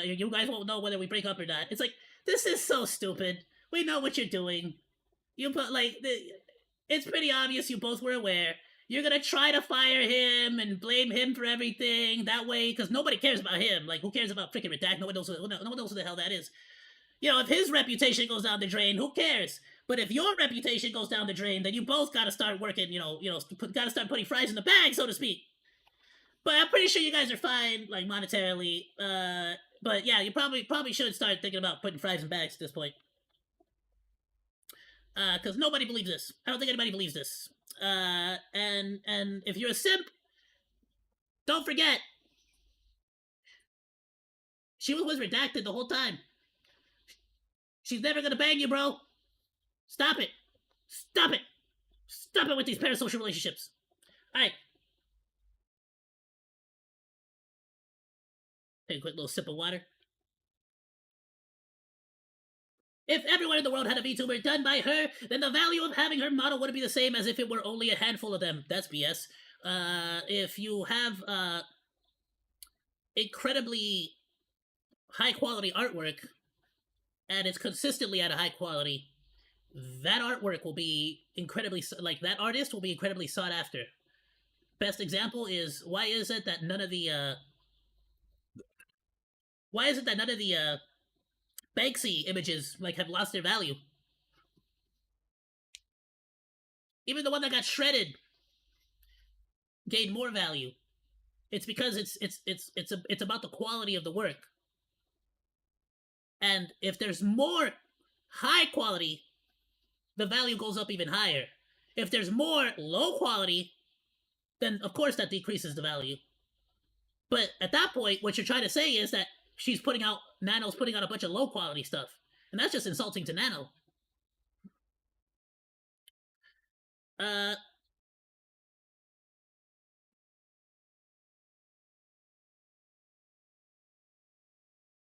you guys won't know whether we break up or not. It's like, this is so stupid. We know what you're doing. You put it's pretty obvious you both were aware. You're gonna try to fire him and blame him for everything that way, because nobody cares about him. Like, who cares about freaking Redact? No one knows who the hell that is. You know, if his reputation goes down the drain, who cares? But if your reputation goes down the drain, then you both gotta start working. Gotta start putting fries in the bag, so to speak. But I'm pretty sure you guys are fine, like monetarily. But yeah, you probably should start thinking about putting fries in bags at this point. Because nobody believes this. I don't think anybody believes this. And if you're a simp, don't forget, she was with Redacted the whole time. She's never gonna bang you, bro. Stop it. Stop it. Stop it with these parasocial relationships. Alright. Take a quick little sip of water. If everyone in the world had a VTuber done by her, then the value of having her model would be the same as if it were only a handful of them. That's BS. If you have incredibly high quality artwork, and it's consistently at a high quality, that artwork will be incredibly, that artist will be incredibly sought after. Best example is, why is it that none of the Banksy images have lost their value? Even the one that got shredded gained more value. It's because it's about the quality of the work. And if there's more high quality, the value goes up even higher. If there's more low quality, then of course that decreases the value. But at that point, what you're trying to say is that Nano's putting out a bunch of low quality stuff. And that's just insulting to Nano.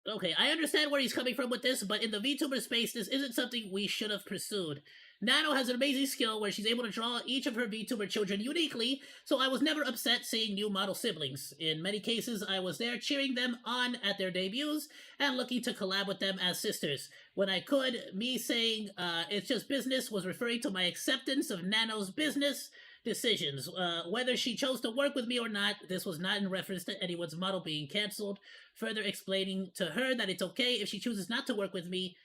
Okay, I understand where he's coming from with this, but in the VTuber space, this isn't something we should have pursued. Nano has an amazing skill where she's able to draw each of her VTuber children uniquely, so I was never upset seeing new model siblings. In many cases, I was there cheering them on at their debuts and looking to collab with them as sisters. When I could, me saying, it's just business was referring to my acceptance of Nano's business decisions. Whether she chose to work with me or not, this was not in reference to anyone's model being cancelled. Further explaining to her that it's okay if she chooses not to work with me.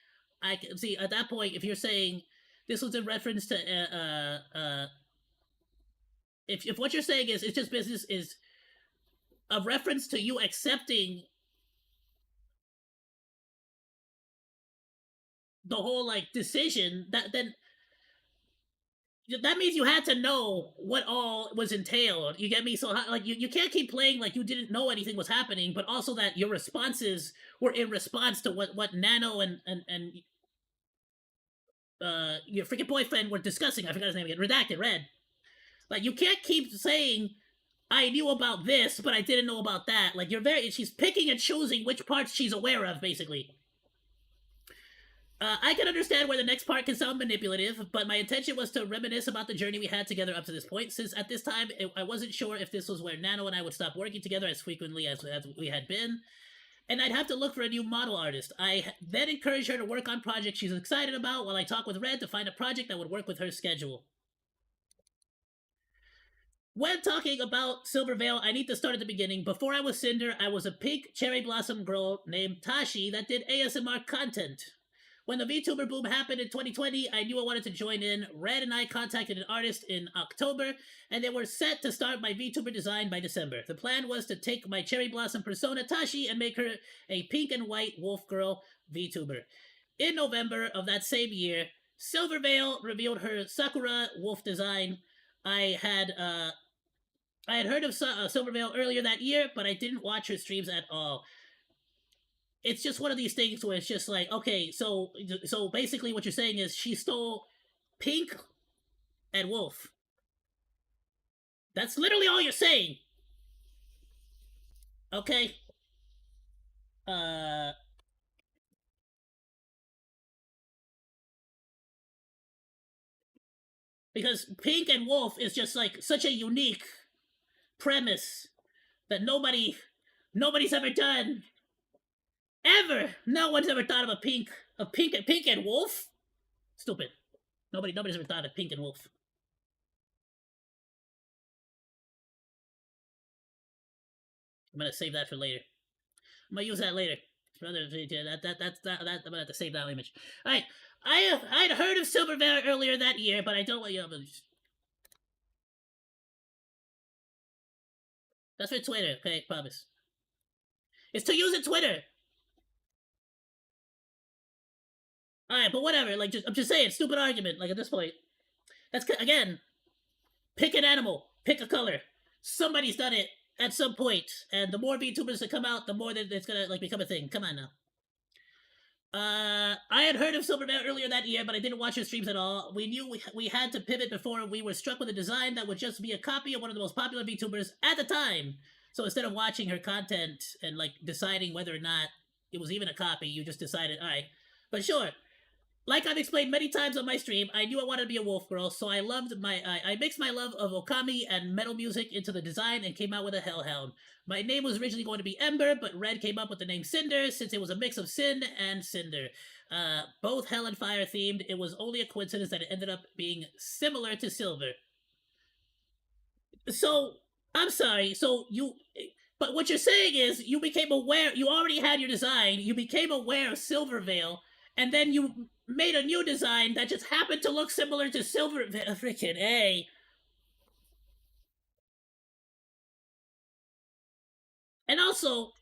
I can see at that point, if you're saying this was in reference to if what you're saying is it's just business is a reference to you accepting the whole decision, that means you had to know what all was entailed. You get me? So you can't keep playing like you didn't know anything was happening, but also that your responses were in response to what Nano and your freaking boyfriend were discussing. I forgot his name again. Redacted, Red. You can't keep saying I knew about this, but I didn't know about that. She's picking and choosing which parts she's aware of, basically. I can understand where the next part can sound manipulative, but my intention was to reminisce about the journey we had together up to this point, since at this time, I wasn't sure if this was where Nano and I would stop working together as frequently as we had been, and I'd have to look for a new model artist. I then encouraged her to work on projects she's excited about while I talk with Red to find a project that would work with her schedule. When talking about Silvervale, I need to start at the beginning. Before I was Cinder, I was a pink cherry blossom girl named Tashi that did ASMR content. When the VTuber boom happened in 2020, I knew I wanted to join in. Red and I contacted an artist in October, and they were set to start my VTuber design by December. The plan was to take my cherry blossom persona Tashi and make her a pink and white wolf girl VTuber. In November of that same year, Silvervale revealed her Sakura wolf design. I had heard of Silvervale earlier that year, but I didn't watch her streams at all. It's just one of these things where it's just like, okay, so basically what you're saying is she stole Pink and Wolf. That's literally all you're saying. Okay. Because Pink and Wolf is just like such a unique premise that nobody's ever done. Ever. No one's ever thought of a Pink and Wolf. Stupid. Nobody's ever thought of Pink and Wolf. I'm gonna save that for later. I'm gonna use that later. I'm gonna have to save that image. Alright. I'd heard of Silvervale earlier that year, but I don't want you. That's for Twitter, okay? Promise. It's to use at Twitter. Alright, but whatever. Like, I'm just saying, stupid argument. Like at this point, that's again. Pick an animal. Pick a color. Somebody's done it at some point, and the more VTubers that come out, the more that it's gonna like become a thing. Come on now. I had heard of Silvervale earlier that year, but I didn't watch her streams at all. We knew we had to pivot before we were struck with a design that would just be a copy of one of the most popular VTubers at the time. So instead of watching her content and like deciding whether or not it was even a copy, you just decided, all right. But sure, like I've explained many times on my stream, I knew I wanted to be a wolf girl, so I mixed my love of Okami and metal music into the design and came out with a hellhound. My name was originally going to be Ember, but Red came up with the name Cinder since it was a mix of Sin and Cinder. Both hell and fire themed. It was only a coincidence that it ended up being similar to Silver. So, I'm sorry, but what you're saying is you became aware, you already had your design, you became aware of Silvervale, and then you made a new design that just happened to look similar to Silvervale. Freaking A. And also,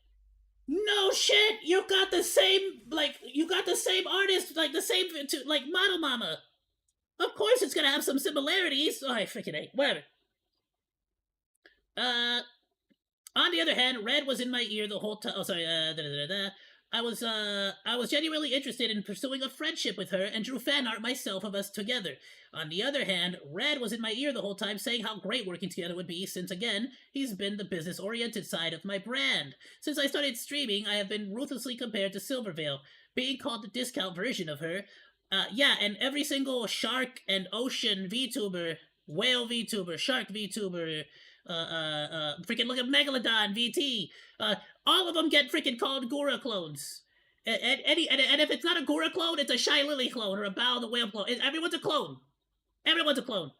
no shit, you got the same artist, like the same, like Model Mama. Of course it's gonna have some similarities. Oh, freaking A. Whatever. On the other hand, Red was in my ear the whole time. Oh, sorry. I was genuinely interested in pursuing a friendship with her and drew fan art myself of us together. On the other hand, Red was in my ear the whole time saying how great working together would be since, again, he's been the business-oriented side of my brand. Since I started streaming, I have been ruthlessly compared to Silvervale, being called the discount version of her. Yeah, and every single shark and ocean VTuber, whale VTuber, shark VTuber, freaking look at Megalodon VT. All of them get freaking called Gura clones. And if it's not a Gura clone, it's a Shy Lily clone or a Bao the Whale clone. Everyone's a clone. Everyone's a clone.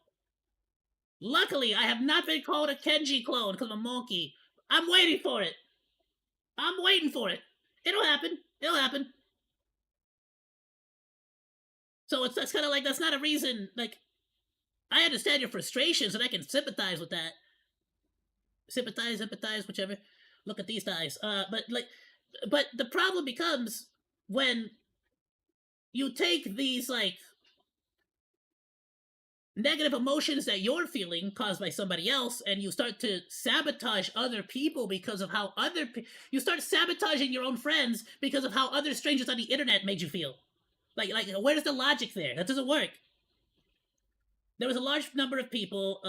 Luckily, I have not been called a Kenji clone because I'm a monkey. I'm waiting for it. I'm waiting for it. It'll happen. It'll happen. So that's kind of like, that's not a reason, like, I understand your frustrations and I can sympathize with that. Sympathize, whichever. Look at these guys. But the problem becomes when you take these, like, negative emotions that you're feeling caused by somebody else and you start to sabotage other people because of how you start sabotaging your own friends because of how other strangers on the internet made you feel. Like where's the logic there? That doesn't work. There was a large number of people,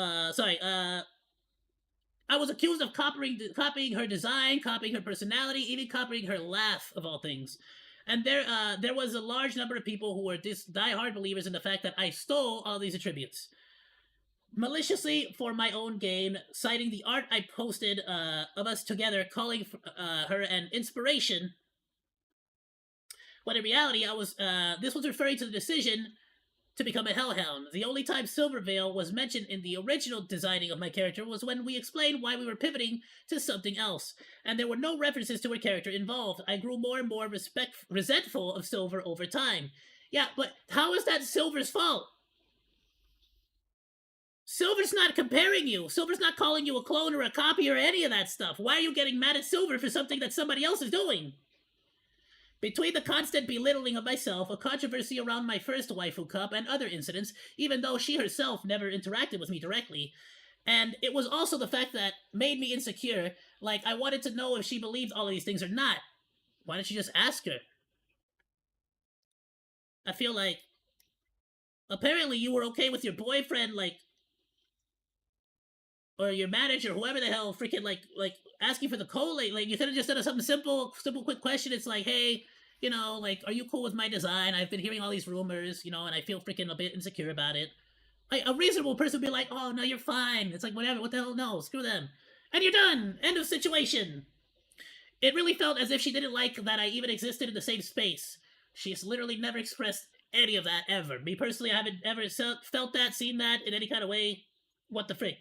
I was accused of copying her design, copying her personality, even copying her laugh, of all things. And there was a large number of people who were die-hard believers in the fact that I stole all these attributes. Maliciously for my own gain, citing the art I posted of us together, calling her an inspiration. When in reality, this was referring to the decision to become a Hellhound. The only time Silvervale was mentioned in the original designing of my character was when we explained why we were pivoting to something else, and there were no references to her character involved. I grew more and more resentful of Silver over time. Yeah, but how is that Silver's fault? Silver's not comparing you. Silver's not calling you a clone or a copy or any of that stuff. Why are you getting mad at Silver for something that somebody else is doing? Between the constant belittling of myself, a controversy around my first waifu cup, and other incidents, even though she herself never interacted with me directly, and it was also the fact that made me insecure. Like, I wanted to know if she believed all of these things or not. Why don't you just ask her? I feel like apparently you were okay with your boyfriend, like, or your manager, whoever the hell, freaking like asking for the collate. Like, you could have just done something simple, quick question. It's like, hey, you know, like, are you cool with my design? I've been hearing all these rumors, you know, and I feel freaking a bit insecure about it. Like, a reasonable person would be like, oh no, you're fine. It's like, whatever. What the hell? No, screw them. And you're done. End of situation. It really felt as if she didn't like that I even existed in the same space. She's literally never expressed any of that ever. Me personally, I haven't ever felt that, seen that in any kind of way. What the frick?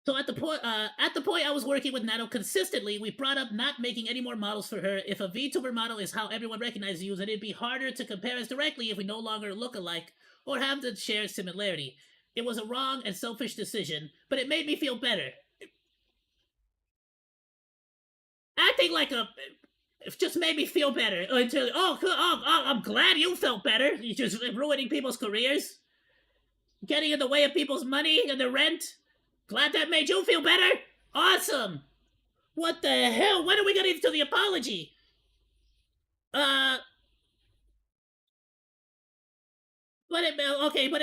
So at the point I was working with Nano consistently, we brought up not making any more models for her. If a VTuber model is how everyone recognizes you, then it'd be harder to compare us directly if we no longer look alike or have the shared similarity. It was a wrong and selfish decision, but it made me feel better. Acting like a it just made me feel better until I'm glad you felt better. You're just ruining people's careers, getting in the way of people's money and their rent. Glad that made you feel better? Awesome! What the hell? When are we gonna get to the apology? But it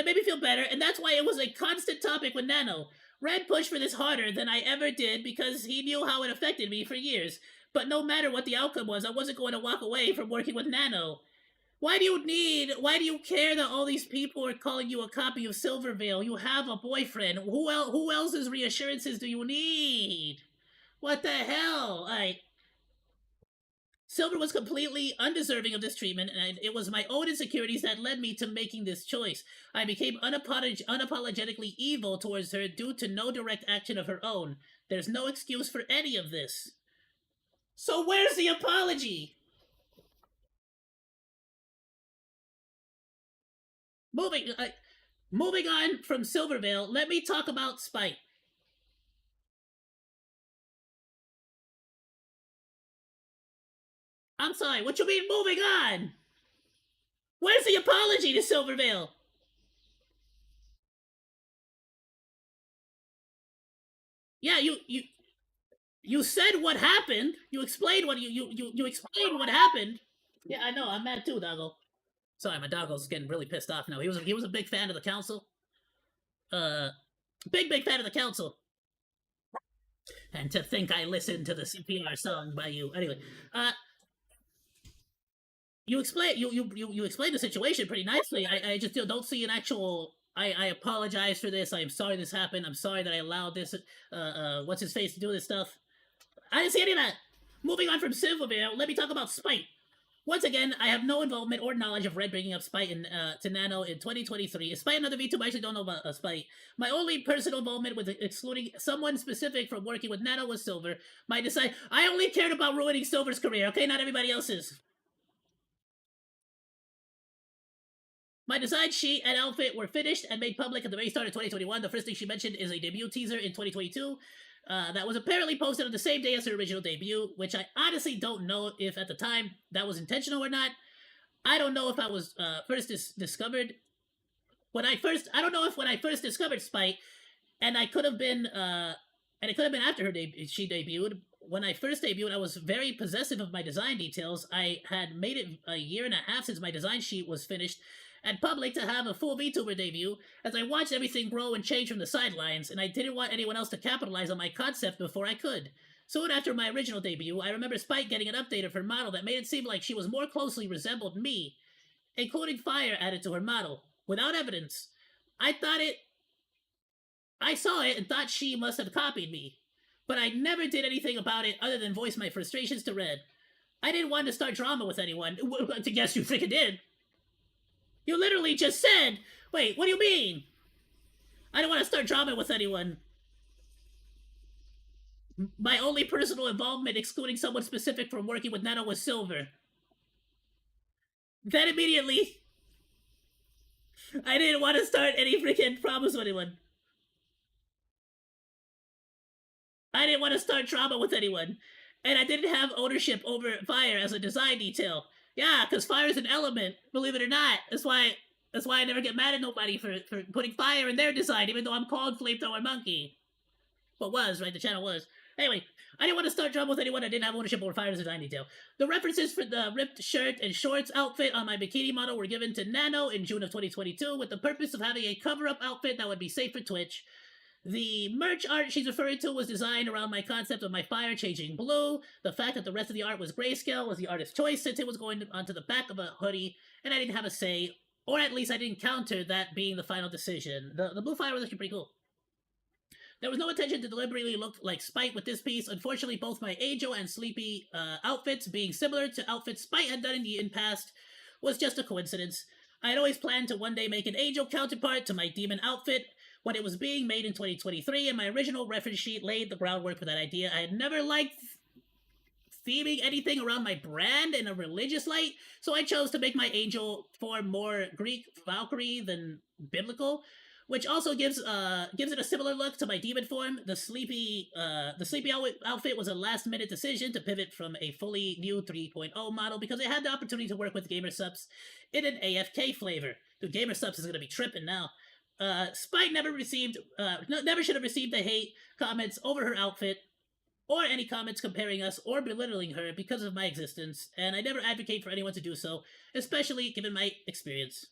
made me feel better, and that's why it was a constant topic with Nano. Red pushed for this harder than I ever did because he knew how it affected me for years. But no matter what the outcome was, I wasn't going to walk away from working with Nano. Why do you care that all these people are calling you a copy of Silvervale? You have a boyfriend. Who else's reassurances do you need? What the hell? Silver was completely undeserving of this treatment, and it was my own insecurities that led me to making this choice. I became unapologetically evil towards her due to no direct action of her own. There's no excuse for any of this. So where's the apology? Moving on from Silvervale, let me talk about Spite. I'm sorry, what you mean moving on? Where's the apology to Silvervale? Yeah, you said what happened. You explained what you explained what happened. Yeah, I know. I'm mad too, Doggo. Sorry, my Doggo's getting really pissed off now. He was a big fan of the council. Big fan of the council. And to think I listened to the CPR song by you. Anyway, you explained the situation pretty nicely. I just don't see an actual. I apologize for this. I'm sorry this happened. I'm sorry that I allowed this. What's his face to do this stuff. I didn't see any of that. Moving on from Silvervale, let me talk about Spite. Once again, I have no involvement or knowledge of Red bringing up Spite to Nano in 2023. Is Spite another VTuber? I actually don't know about Spite. My only personal involvement with excluding someone specific from working with Nano was Silver. I only cared about ruining Silver's career, okay? Not everybody else's. My design sheet and outfit were finished and made public at the very start of 2021. The first thing she mentioned is a debut teaser in 2022. That was apparently posted on the same day as her original debut, which I honestly don't know if at the time that was intentional or not. I don't know if I was first discovered when I first discovered Spite, and it could have been after she debuted. When I first debuted, I was very possessive of my design details. I had made it a year and a half since my design sheet was finished and public to have a full VTuber debut, as I watched everything grow and change from the sidelines, and I didn't want anyone else to capitalize on my concept before I could. Soon after my original debut, I remember Spite getting an update of her model that made it seem like she was more closely resembled me, including fire added to her model, without evidence. I saw it and thought she must have copied me, but I never did anything about it other than voice my frustrations to Red. I didn't want to start drama with anyone. To guess you freaking did. You literally just said, wait, what do you mean? I don't want to start drama with anyone. My only personal involvement, excluding someone specific from working with Nano, was Silver. Then immediately, I didn't want to start any freaking problems with anyone. I didn't want to start drama with anyone. and I didn't have ownership over fire as a design detail. Yeah, because fire is an element, believe it or not. That's why I never get mad at nobody for putting fire in their design, even though I'm called Flamethrower Monkey. Well, was, right? The channel was. Anyway, I didn't want to start trouble with anyone I didn't have ownership over fire as a design detail. The references for the ripped shirt and shorts outfit on my bikini model were given to Nano in June of 2022 with the purpose of having a cover-up outfit that would be safe for Twitch. The merch art she's referring to was designed around my concept of my fire changing blue. The fact that the rest of the art was grayscale was the artist's choice since it was going onto the back of a hoodie, and I didn't have a say, or at least I didn't counter that being the final decision. The blue fire was actually pretty cool. There was no intention to deliberately look like Spite with this piece. Unfortunately, both my Angel and Sleepy outfits, being similar to outfits Spite had done in the past, was just a coincidence. I had always planned to one day make an Angel counterpart to my Demon outfit when it was being made in 2023, and my original reference sheet laid the groundwork for that idea. I had never liked theming anything around my brand in a religious light, so I chose to make my Angel form more Greek Valkyrie than biblical, which also gives it a similar look to my demon form. The sleepy outfit was a last-minute decision to pivot from a fully new 3.0 model because it had the opportunity to work with Gamer Subs in an AFK flavor. Dude, Gamer Subs is gonna be tripping now. Spite never should have received the hate comments over her outfit, or any comments comparing us or belittling her because of my existence, and I never advocate for anyone to do so, especially given my experience.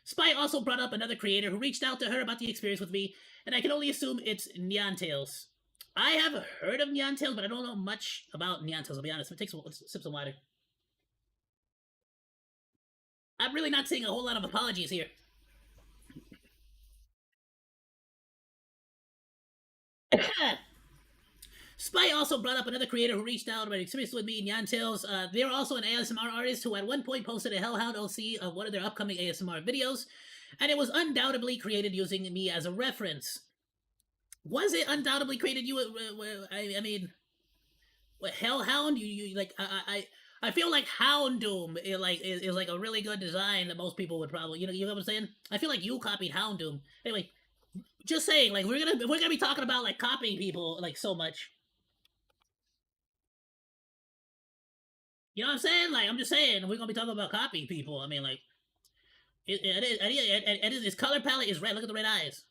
Spy also brought up another creator who reached out to her about the experience with me, and I can only assume it's Neontails. I have heard of Neontails, but I don't know much about Neontails, I'll be honest. Let me take some sip some water. I'm really not seeing a whole lot of apologies here. Spy also brought up another creator who reached out about experience with me, Neontails. They're also an ASMR artist who at one point posted a Hellhound OC of one of their upcoming ASMR videos, and it was undoubtedly created using me as a reference. Was it undoubtedly created I mean, what, Hellhound? You like, I feel like Houndoom is like a really good design that most people would probably, you know what I'm saying? I feel like you copied Houndoom. Anyway, just saying, like, we're gonna be talking about like copying people like so much. You know what I'm saying? Like, I'm just saying, we're gonna be talking about copying people. I mean, like, his color palette is red. Look at the red eyes.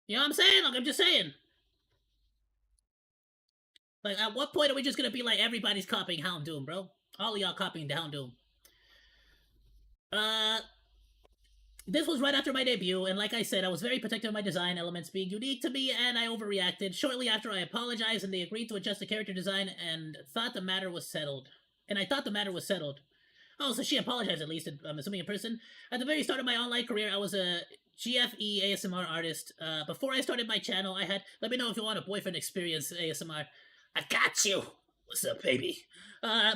You know what I'm saying? Like, I'm just saying. Like, at what point are we just gonna be like, everybody's copying Houndoom, bro? All of y'all copying the Houndoom. This was right after my debut, and like I said, I was very protective of my design elements being unique to me, and I overreacted. Shortly after, I apologized, and they agreed to adjust the character design, and thought the matter was settled. Oh, so she apologized at least, I'm assuming in person. At the very start of my online career, I was a GFE ASMR artist. Before I started my channel, I had... Let me know if you want a boyfriend experience ASMR. I got you! What's up, baby?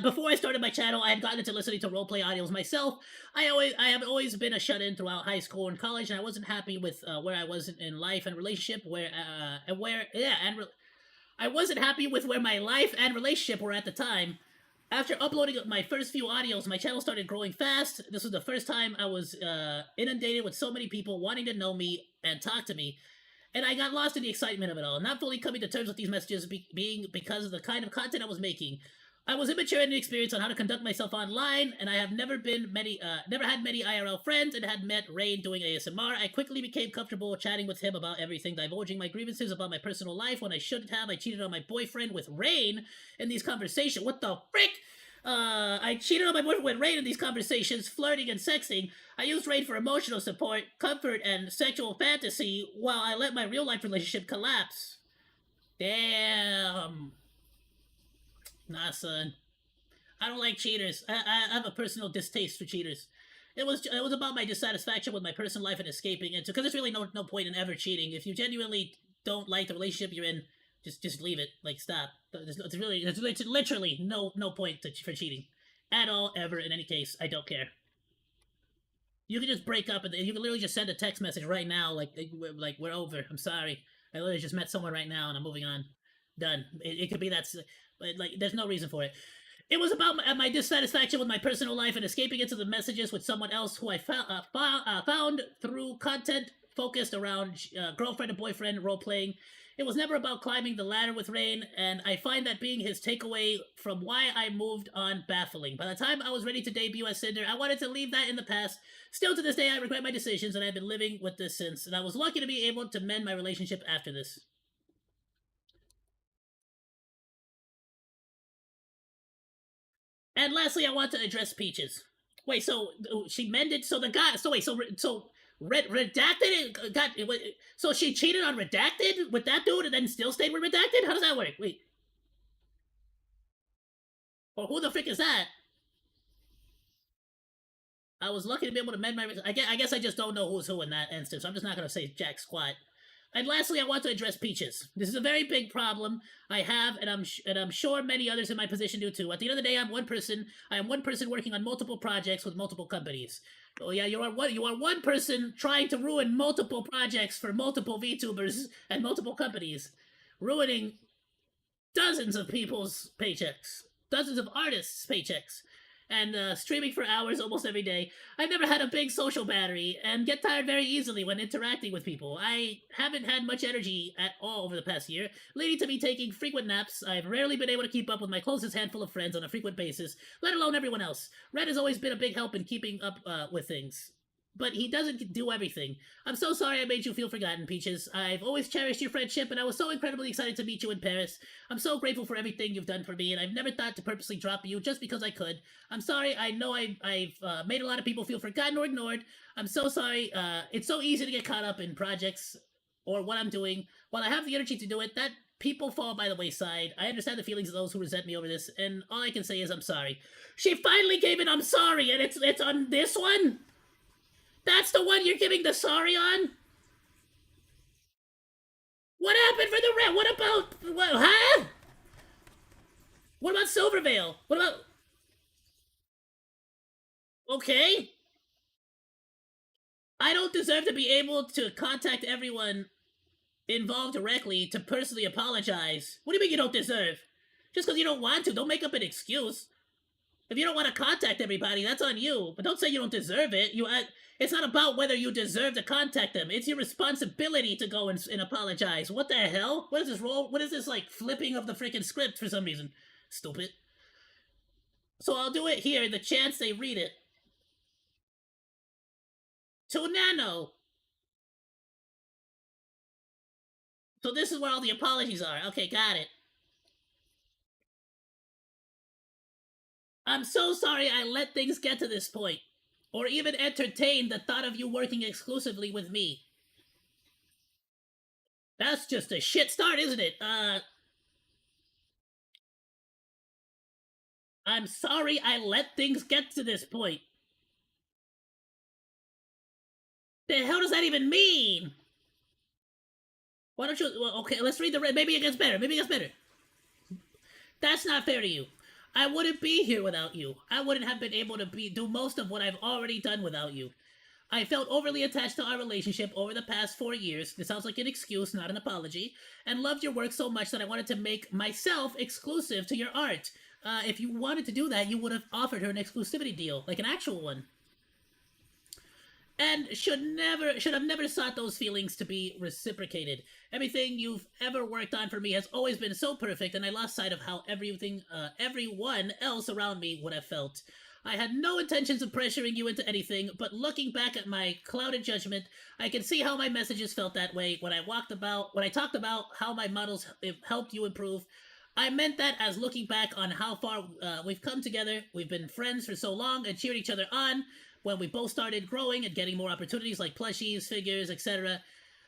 Before I started my channel, I had gotten into listening to roleplay audios myself. I have always been a shut-in throughout high school and college, and I wasn't happy with where I was in life and relationship, I wasn't happy with where my life and relationship were at the time. After uploading my first few audios, my channel started growing fast. This was the first time I was inundated with so many people wanting to know me and talk to me. And I got lost in the excitement of it all, not fully coming to terms with these messages being because of the kind of content I was making. I was immature in experience on how to conduct myself online, and I have never had many IRL friends, and had met Rain doing ASMR. I quickly became comfortable chatting with him about everything, divulging my grievances about my personal life when I shouldn't have. I cheated on my boyfriend with Rain in these conversations. What the frick? I cheated on my boyfriend with Rain in these conversations, flirting and sexting. I used Rain for emotional support, comfort, and sexual fantasy, while I let my real-life relationship collapse. Damn. Nah, son. I don't like cheaters. I have a personal distaste for cheaters. It was about my dissatisfaction with my personal life and escaping into... Because there's really no point in ever cheating. If you genuinely don't like the relationship you're in, just leave it. Like, stop. There's literally no point for cheating. At all, ever, in any case. I don't care. You can just break up, and you can literally just send a text message right now, like we're over. I'm sorry. I literally just met someone right now, and I'm moving on. Done. It could be that... Like, there's no reason for it. It was about my dissatisfaction with my personal life and escaping into the messages with someone else who I found through content focused around girlfriend and boyfriend role playing. It was never about climbing the ladder with Rain, and I find that being his takeaway from why I moved on baffling. By the time I was ready to debut as Cinder, I wanted to leave that in the past. Still to this day, I regret my decisions, and I've been living with this since, and I was lucky to be able to mend my relationship after this. And lastly, I want to address Peaches. Wait, so she mended? So the guy? So wait, so Redacted got? So she cheated on Redacted with that dude, and then still stayed with Redacted? How does that work? Wait, or who the frick is that? I was lucky to be able to mend my. I guess I just don't know who's who in that instance. I'm just not gonna say jack squat. And lastly, I want to address Peaches. This is a very big problem I have, and I'm sure many others in my position do too. At the end of the day, I'm one person. I am one person working on multiple projects with multiple companies. Oh yeah, you are one person trying to ruin multiple projects for multiple VTubers and multiple companies, ruining dozens of people's paychecks, dozens of artists' paychecks, and streaming for hours almost every day. I've never had a big social battery and get tired very easily when interacting with people. I haven't had much energy at all over the past year, leading to me taking frequent naps. I've rarely been able to keep up with my closest handful of friends on a frequent basis, let alone everyone else. Red has always been a big help in keeping up with things, but he doesn't do everything. I'm so sorry I made you feel forgotten, Peaches. I've always cherished your friendship, and I was so incredibly excited to meet you in Paris. I'm so grateful for everything you've done for me, and I've never thought to purposely drop you just because I could. I'm sorry, I know I've made a lot of people feel forgotten or ignored. I'm so sorry. It's so easy to get caught up in projects or what I'm doing. While I have the energy to do it, that people fall by the wayside. I understand the feelings of those who resent me over this, and all I can say is I'm sorry. She finally gave an I'm sorry, and it's on this one? That's the one you're giving the sorry on? What happened for the red? What about what? Huh? What about Silvervale? What about? Okay. I don't deserve to be able to contact everyone involved directly to personally apologize. What do you mean you don't deserve? Just because you don't want to, don't make up an excuse. If you don't want to contact everybody, that's on you. But don't say you don't deserve it. It's not about whether you deserve to contact them. It's your responsibility to go and apologize. What the hell? What is this role? What is this, like, flipping of the freaking script for some reason? Stupid. So I'll do it here, the chance they read it. To Nano. So this is where all the apologies are. Okay, got it. I'm so sorry I let things get to this point, or even entertain the thought of you working exclusively with me. That's just a shit start, isn't it? I'm sorry I let things get to this point. The hell does that even mean? Why don't you... Well, okay, let's read the... Maybe it gets better. Maybe it gets better. That's not fair to you. I wouldn't be here without you. I wouldn't have been able to do most of what I've already done without you. I felt overly attached to our relationship over the past 4 years. This sounds like an excuse, not an apology. And loved your work so much that I wanted to make myself exclusive to your art. If you wanted to do that, you would have offered her an exclusivity deal, like an actual one. And should have never sought those feelings to be reciprocated. Everything you've ever worked on for me has always been so perfect, and I lost sight of how everyone else around me would have felt. I had no intentions of pressuring you into anything, but looking back at my clouded judgment, I can see how my messages felt that way when I talked about how my models helped you improve. I meant that as looking back on how far we've come together. We've been friends for so long and cheered each other on when we both started growing and getting more opportunities like plushies, figures, etc.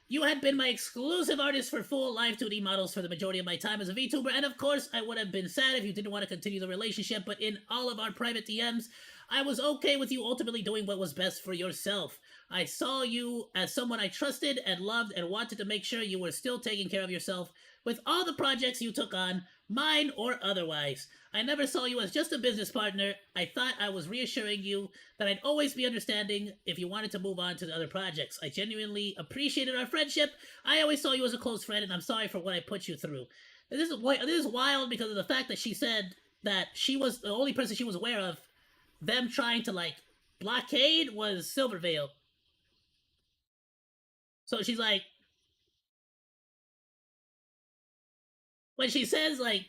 You had been my exclusive artist for full live 2D models for the majority of my time as a VTuber, and of course, I would have been sad if you didn't want to continue the relationship, but in all of our private DMs, I was okay with you ultimately doing what was best for yourself. I saw you as someone I trusted and loved and wanted to make sure you were still taking care of yourself with all the projects you took on, mine or otherwise. I never saw you as just a business partner. I thought I was reassuring you that I'd always be understanding if you wanted to move on to the other projects. I genuinely appreciated our friendship. I always saw you as a close friend, and I'm sorry for what I put you through. This is wild because of the fact that she said that she was the only person she was aware of them trying to, like, blockade was Silvervale. So she's like, when she says like,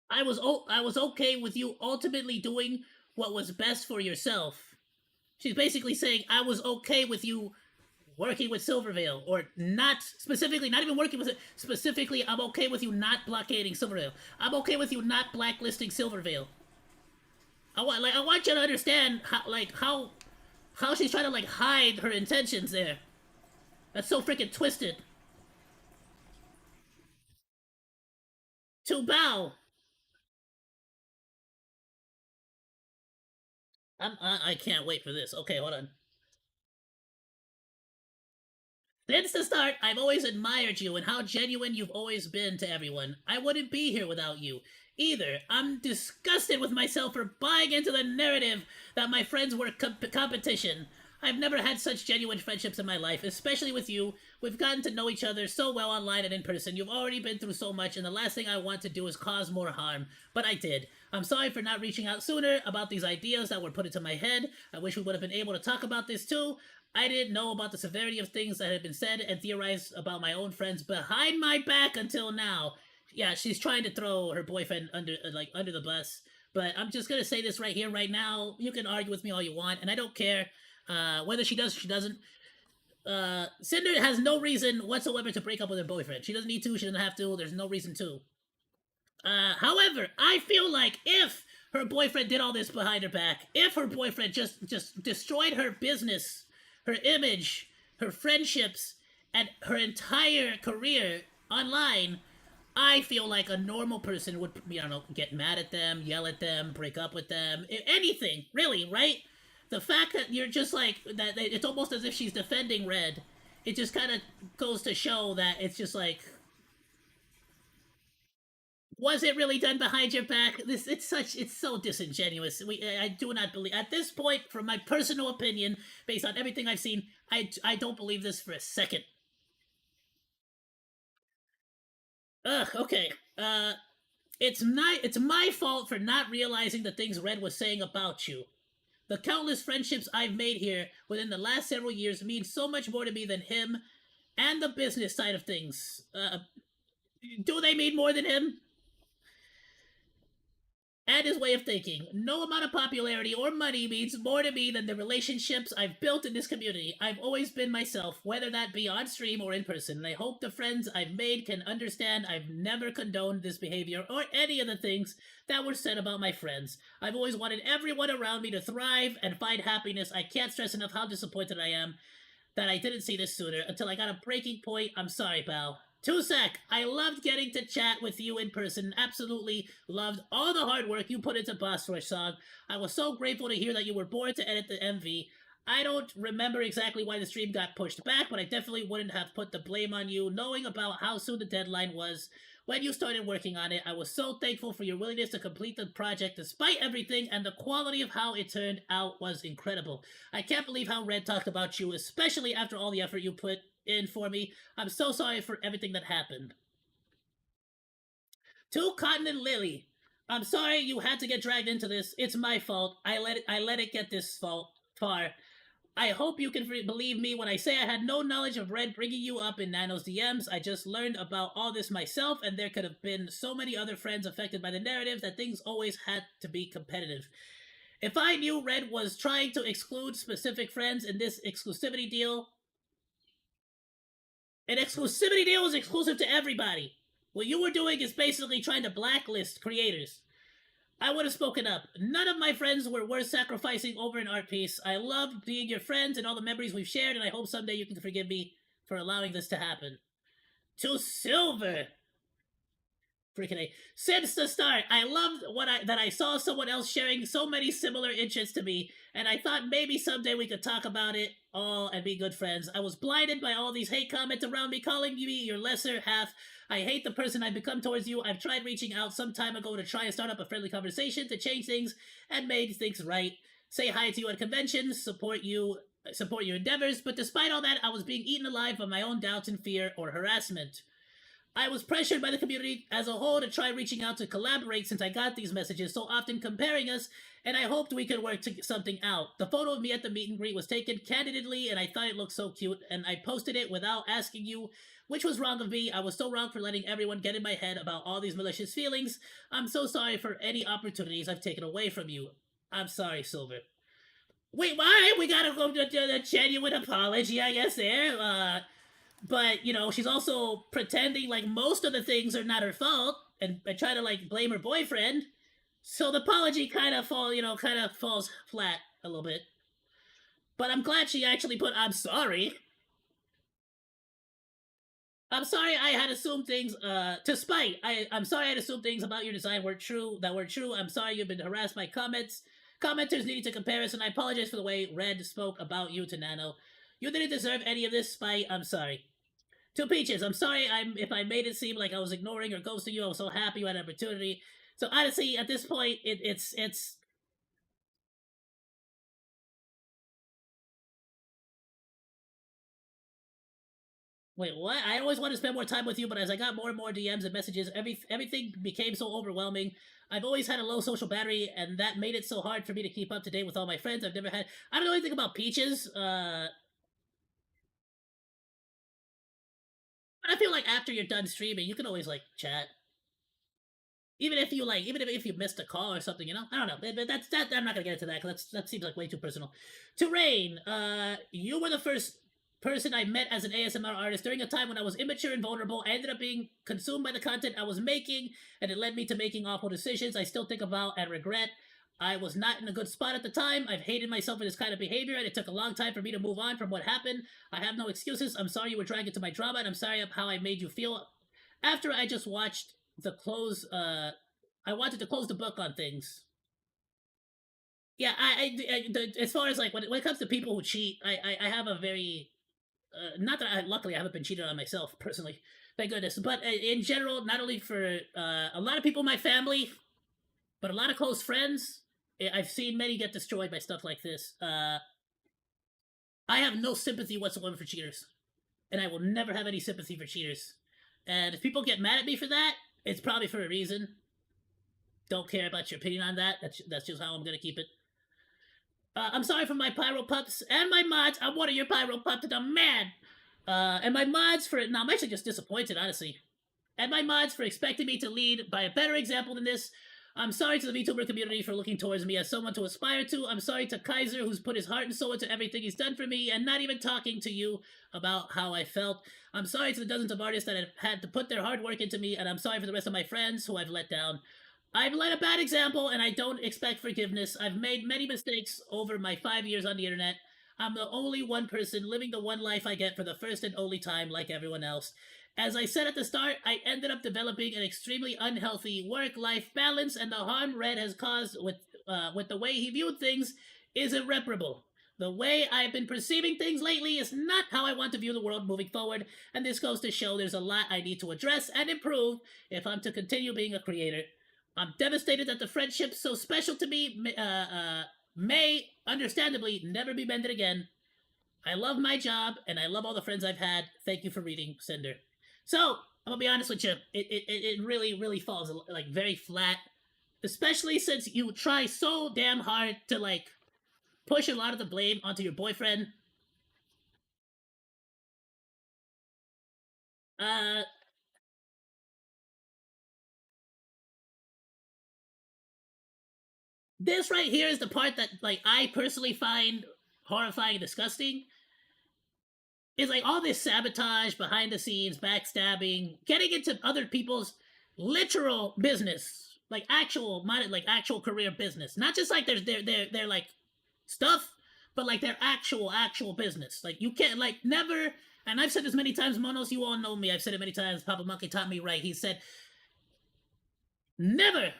I was okay with you ultimately doing what was best for yourself. She's basically saying I was okay with you working with Silvervale, or not specifically, not even working with it. Specifically, I'm okay with you not blockading Silvervale. I'm okay with you not blacklisting Silvervale. I want you to understand how she's trying to like hide her intentions there. That's so freaking twisted. To Bao. I can't wait for this. Okay, hold on. Since the start, I've always admired you and how genuine you've always been to everyone. I wouldn't be here without you. Either. I'm disgusted with myself for buying into the narrative that my friends were competition. I've never had such genuine friendships in my life, especially with you. We've gotten to know each other so well online and in person. You've already been through so much, and the last thing I want to do is cause more harm. But I did. I'm sorry for not reaching out sooner about these ideas that were put into my head. I wish we would have been able to talk about this too. I didn't know about the severity of things that had been said and theorized about my own friends behind my back until now. Yeah, she's trying to throw her boyfriend under the bus. But I'm just gonna say this right here, right now. You can argue with me all you want, and I don't care whether she does or she doesn't. Cinder has no reason whatsoever to break up with her boyfriend. She doesn't need to. She doesn't have to. There's no reason to. However, I feel like if her boyfriend did all this behind her back, if her boyfriend just destroyed her business, her image, her friendships, and her entire career online, I feel like a normal person would, get mad at them, yell at them, break up with them, anything, really, right? The fact that you're just like, that it's almost as if she's defending Red, it just kind of goes to show that it's just like, was it really done behind your back? It's so disingenuous. I do not believe, at this point, from my personal opinion, based on everything I've seen, I don't believe this for a second. Ugh, okay. It's my fault for not realizing the things Red was saying about you. The countless friendships I've made here within the last several years mean so much more to me than him and the business side of things. Do they mean more than him? And his way of thinking. No amount of popularity or money means more to me than the relationships I've built in this community. I've always been myself, whether that be on stream or in person, and I hope the friends I've made can understand I've never condoned this behavior or any of the things that were said about my friends. I've always wanted everyone around me to thrive and find happiness. I can't stress enough how disappointed I am that I didn't see this sooner until I got a breaking point. I'm sorry, pal. Tusak, I loved getting to chat with you in person. Absolutely loved all the hard work you put into Boss Rush Song. I was so grateful to hear that you were bored to edit the MV. I don't remember exactly why the stream got pushed back, but I definitely wouldn't have put the blame on you, knowing about how soon the deadline was. When you started working on it, I was so thankful for your willingness to complete the project despite everything, and the quality of how it turned out was incredible. I can't believe how Red talked about you, especially after all the effort you put in for me. I'm so sorry for everything that happened. To Cotton and Lily, I'm sorry you had to get dragged into this. It's my fault. I let it get this far. I hope you can believe me when I say I had no knowledge of Red bringing you up in Nano's DMs. I just learned about all this myself, and there could have been so many other friends affected by the narrative that things always had to be competitive. If I knew Red was trying to exclude specific friends in this exclusivity deal, an exclusivity deal is exclusive to everybody. What you were doing is basically trying to blacklist creators. I would have spoken up. None of my friends were worth sacrificing over an art piece. I loved being your friends and all the memories we've shared, and I hope someday you can forgive me for allowing this to happen. To Silver! Freaking A. Since the start, I loved that I saw someone else sharing so many similar interests to me, and I thought maybe someday we could talk about it all and be good friends. I was blinded by all these hate comments around me calling me your lesser half. I hate the person I've become towards you. I've tried reaching out some time ago to try and start up a friendly conversation to change things and make things right. Say hi to you at conventions, support your endeavors, but despite all that, I was being eaten alive by my own doubts and fear or harassment. I was pressured by the community as a whole to try reaching out to collaborate since I got these messages so often comparing us, and I hoped we could work to something out. The photo of me at the meet and greet was taken candidly, and I thought it looked so cute, and I posted it without asking you, which was wrong of me. I was so wrong for letting everyone get in my head about all these malicious feelings. I'm so sorry for any opportunities I've taken away from you. I'm sorry, Silver. Wait, why? We gotta go to the genuine apology, I guess, there. But, you know, she's also pretending like most of the things are not her fault and try to, like, blame her boyfriend. So the apology kind of falls flat a little bit. But I'm glad she actually put, I'm sorry. I'm sorry I had assumed things, to spite. I'm sorry I had assumed things about your design weren't true. I'm sorry you've been harassed by commenters needing to compare us, and I apologize for the way Red spoke about you to Nano. You didn't deserve any of this spite. I'm sorry. To Peaches, I'm sorry if I made it seem like I was ignoring or ghosting you. I was so happy you had an opportunity. So honestly, at this point, it's wait, what? I always wanted to spend more time with you, but as I got more and more DMs and messages, everything became so overwhelming. I've always had a low social battery, and that made it so hard for me to keep up to date with all my friends. I've never had. I don't know anything about Peaches. But I feel like after you're done streaming, you can always like chat. Even if you missed a call or something, you know, I don't know. But that's that. I'm not gonna get into that because that seems like way too personal. To Rain, you were the first person I met as an ASMR artist during a time when I was immature and vulnerable. I ended up being consumed by the content I was making, and it led me to making awful decisions I still think about and regret. I was not in a good spot at the time. I've hated myself for this kind of behavior, and it took a long time for me to move on from what happened. I have no excuses. I'm sorry you were dragged into my drama, and I'm sorry how I made you feel. After I just watched the close, I wanted to close the book on things. Yeah, as far as like when it comes to people who cheat, I have a very not that luckily I haven't been cheated on myself personally, thank goodness. But in general, not only for a lot of people in my family, but a lot of close friends, I've seen many get destroyed by stuff like this. I have no sympathy whatsoever for cheaters, and I will never have any sympathy for cheaters. And if people get mad at me for that, it's probably for a reason. Don't care about your opinion on that. That's just how I'm gonna keep it. I'm sorry for my pyro pups and my mods. I'm one of your pyro pups, and I'm mad. And my mods for no, I'm actually just disappointed, honestly. And my mods for expecting me to lead by a better example than this. I'm sorry to the VTuber community for looking towards me as someone to aspire to. I'm sorry to Kaiser, who's put his heart and soul into everything he's done for me, and not even talking to you about how I felt. I'm sorry to the dozens of artists that have had to put their hard work into me, and I'm sorry for the rest of my friends who I've let down. I've led a bad example, and I don't expect forgiveness. I've made many mistakes over my 5 years on the internet. I'm the only one person living the one life I get for the first and only time, like everyone else. As I said at the start, I ended up developing an extremely unhealthy work-life balance, and the harm Red has caused with the way he viewed things is irreparable. The way I've been perceiving things lately is not how I want to view the world moving forward, and this goes to show there's a lot I need to address and improve if I'm to continue being a creator. I'm devastated that the friendship so special to me may, understandably, never be mended again. I love my job, and I love all the friends I've had. Thank you for reading, Cinder. So, I'm gonna be honest with you. It really, really falls, like, very flat. Especially since you try so damn hard to, like, push a lot of the blame onto your boyfriend. Uh, this right here is the part that, like, I personally find horrifying and disgusting. Is like all this sabotage behind the scenes, backstabbing, getting into other people's literal business, like actual career business, not just like their like stuff, but like their actual business. Like you can't like never. And I've said this many times, Monos. You all know me. I've said it many times. Papa Monkey taught me right. He said, never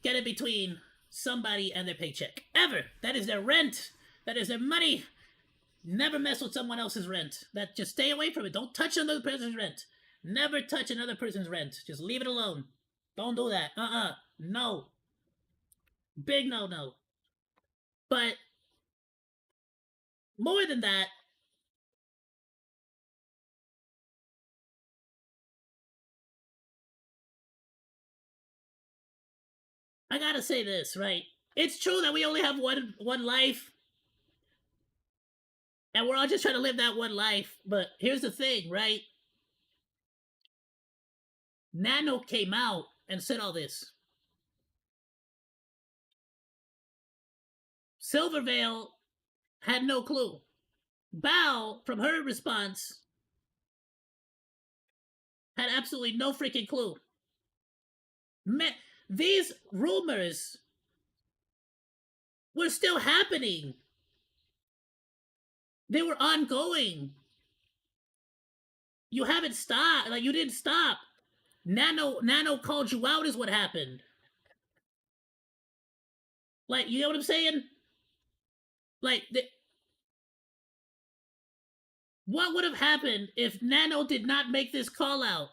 get in between somebody and their paycheck ever. That is their rent. That is their money. Never mess with someone else's rent. That just stay away from it. Don't touch another person's rent. Never touch another person's rent. Just leave it alone. Don't do that. No. Big no. But more than that, I gotta say this, right? It's true that we only have one life, and we're all just trying to live that one life. But here's the thing, right? Nano came out and said all this. Silvervale had no clue. Bao, from her response, had absolutely no freaking clue. These rumors were still happening. They were ongoing. You haven't stopped. Like, you didn't stop. Nano called you out is what happened. Like, you know what I'm saying? Like, what would have happened if Nano did not make this call out?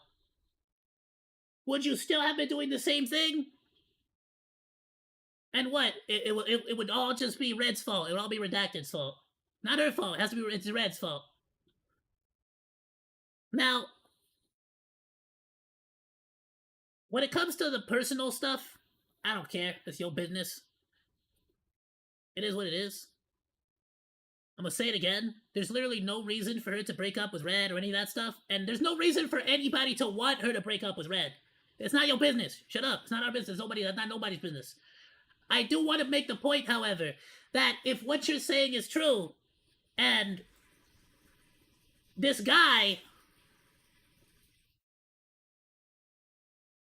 Would you still have been doing the same thing? And what? It would all just be Red's fault. It would all be Redacted's fault. Not her fault. It has to be, it's Red's fault. Now, when it comes to the personal stuff, I don't care. It's your business. It is what it is. I'm gonna say it again. There's literally no reason for her to break up with Red or any of that stuff. And there's no reason for anybody to want her to break up with Red. It's not your business. Shut up. It's not our business. That's not nobody's business. I do want to make the point, however, that if what you're saying is true, and this guy,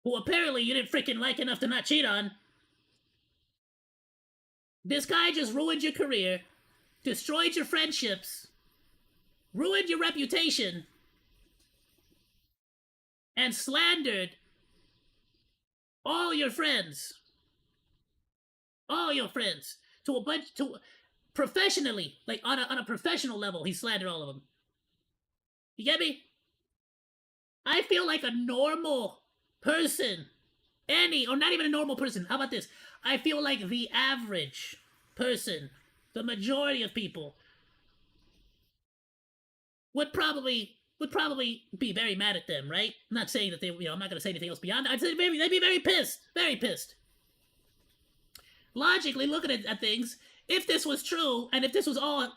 who apparently you didn't freaking like enough to not cheat on, this guy just ruined your career, destroyed your friendships, ruined your reputation, and slandered all your friends. All your friends. To a bunch, to professionally, like on a professional level, he slandered all of them. You get me? I feel like a normal person, or not even a normal person, how about this? I feel like the average person, the majority of people, would probably be very mad at them, right? I'm not saying that they, I'm not gonna say anything else beyond that. I'd say they'd be very pissed. Very pissed. Logically, looking at things, if this was true, and if this was all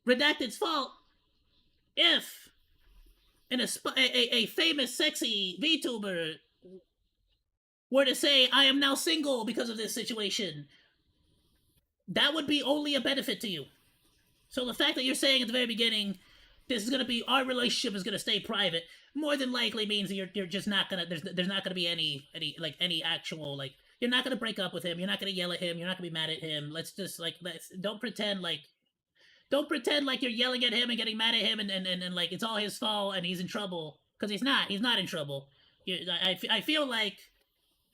Redacted's fault, if a famous sexy VTuber were to say, I am now single because of this situation, that would be only a benefit to you. So the fact that you're saying at the very beginning, this is gonna be, our relationship is gonna stay private, more than likely means that you're just not gonna, there's not gonna be any actual, like, you're not gonna break up with him, you're not gonna yell at him, you're not gonna be mad at him. Let's just, like, don't pretend like you're yelling at him and getting mad at him and like it's all his fault and he's in trouble, because he's not in trouble. I feel like,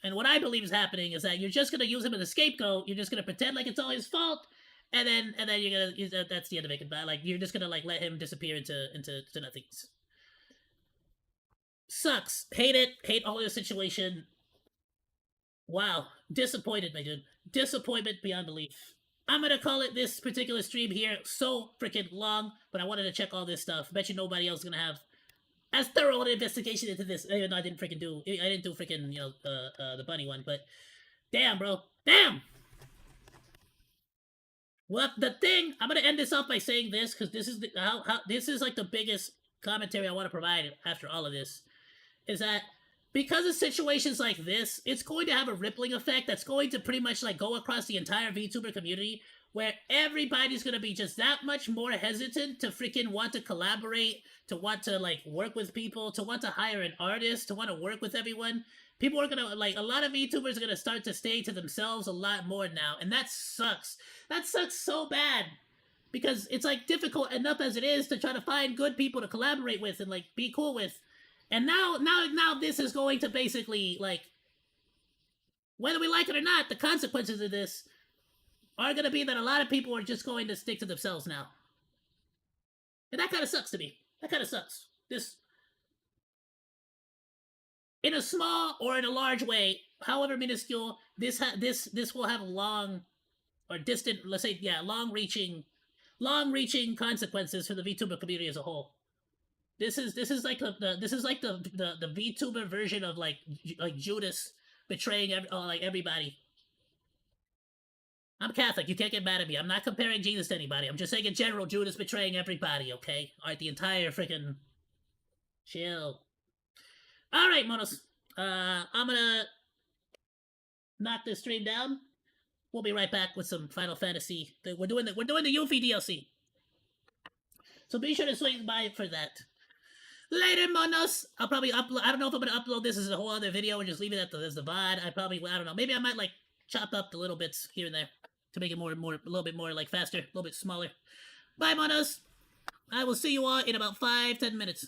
and what I believe is happening is that you're just gonna use him as a scapegoat. You're just gonna pretend like it's all his fault, and then you're gonna, that's the end of it. Like, you're just gonna, like, let him disappear into nothing. Sucks. Hate it. Hate all this situation. Wow. Disappointed, my dude. Disappointment beyond belief. I'm gonna call it this particular stream here so freaking long, but I wanted to check all this stuff. Bet you nobody else is gonna have as thorough an investigation into this. Even though I didn't do freaking, the bunny one, but damn, bro. Damn! Well, the thing, I'm gonna end this off by saying this, because this is this is like the biggest commentary I want to provide after all of this, is that because of situations like this, it's going to have a rippling effect that's going to pretty much, like, go across the entire VTuber community, where everybody's gonna be just that much more hesitant to freaking want to collaborate, to want to, like, work with people, to want to hire an artist, to want to work with everyone. People are gonna, like, a lot of VTubers are gonna start to stay to themselves a lot more now, and that sucks. That sucks so bad, because it's, like, difficult enough as it is to try to find good people to collaborate with and, like, be cool with. And now this is going to basically, like, whether we like it or not, the consequences of this are going to be that a lot of people are just going to stick to themselves now. And that kind of sucks to me. That kind of sucks. This, in a small or in a large way, however minuscule, this will have long or distant, let's say, yeah, long-reaching consequences for the VTuber community as a whole. This is like the VTuber version of like Judas betraying everybody. I'm Catholic. You can't get mad at me. I'm not comparing Jesus to anybody. I'm just saying in general, Judas betraying everybody, okay? Alright, the entire freaking... Chill. Alright, Monos. I'm gonna knock this stream down. We'll be right back with some Final Fantasy. We're doing the Yuffie DLC. So be sure to swing by for that. Later, Monos. I'll probably upload... I don't know if I'm gonna upload this as a whole other video or just leave it as the VOD. I don't know. Maybe I might, like, chop up the little bits here and there to make it a little bit more, like, faster, a little bit smaller. Bye, Monos! I will see you all in about 5-10 minutes.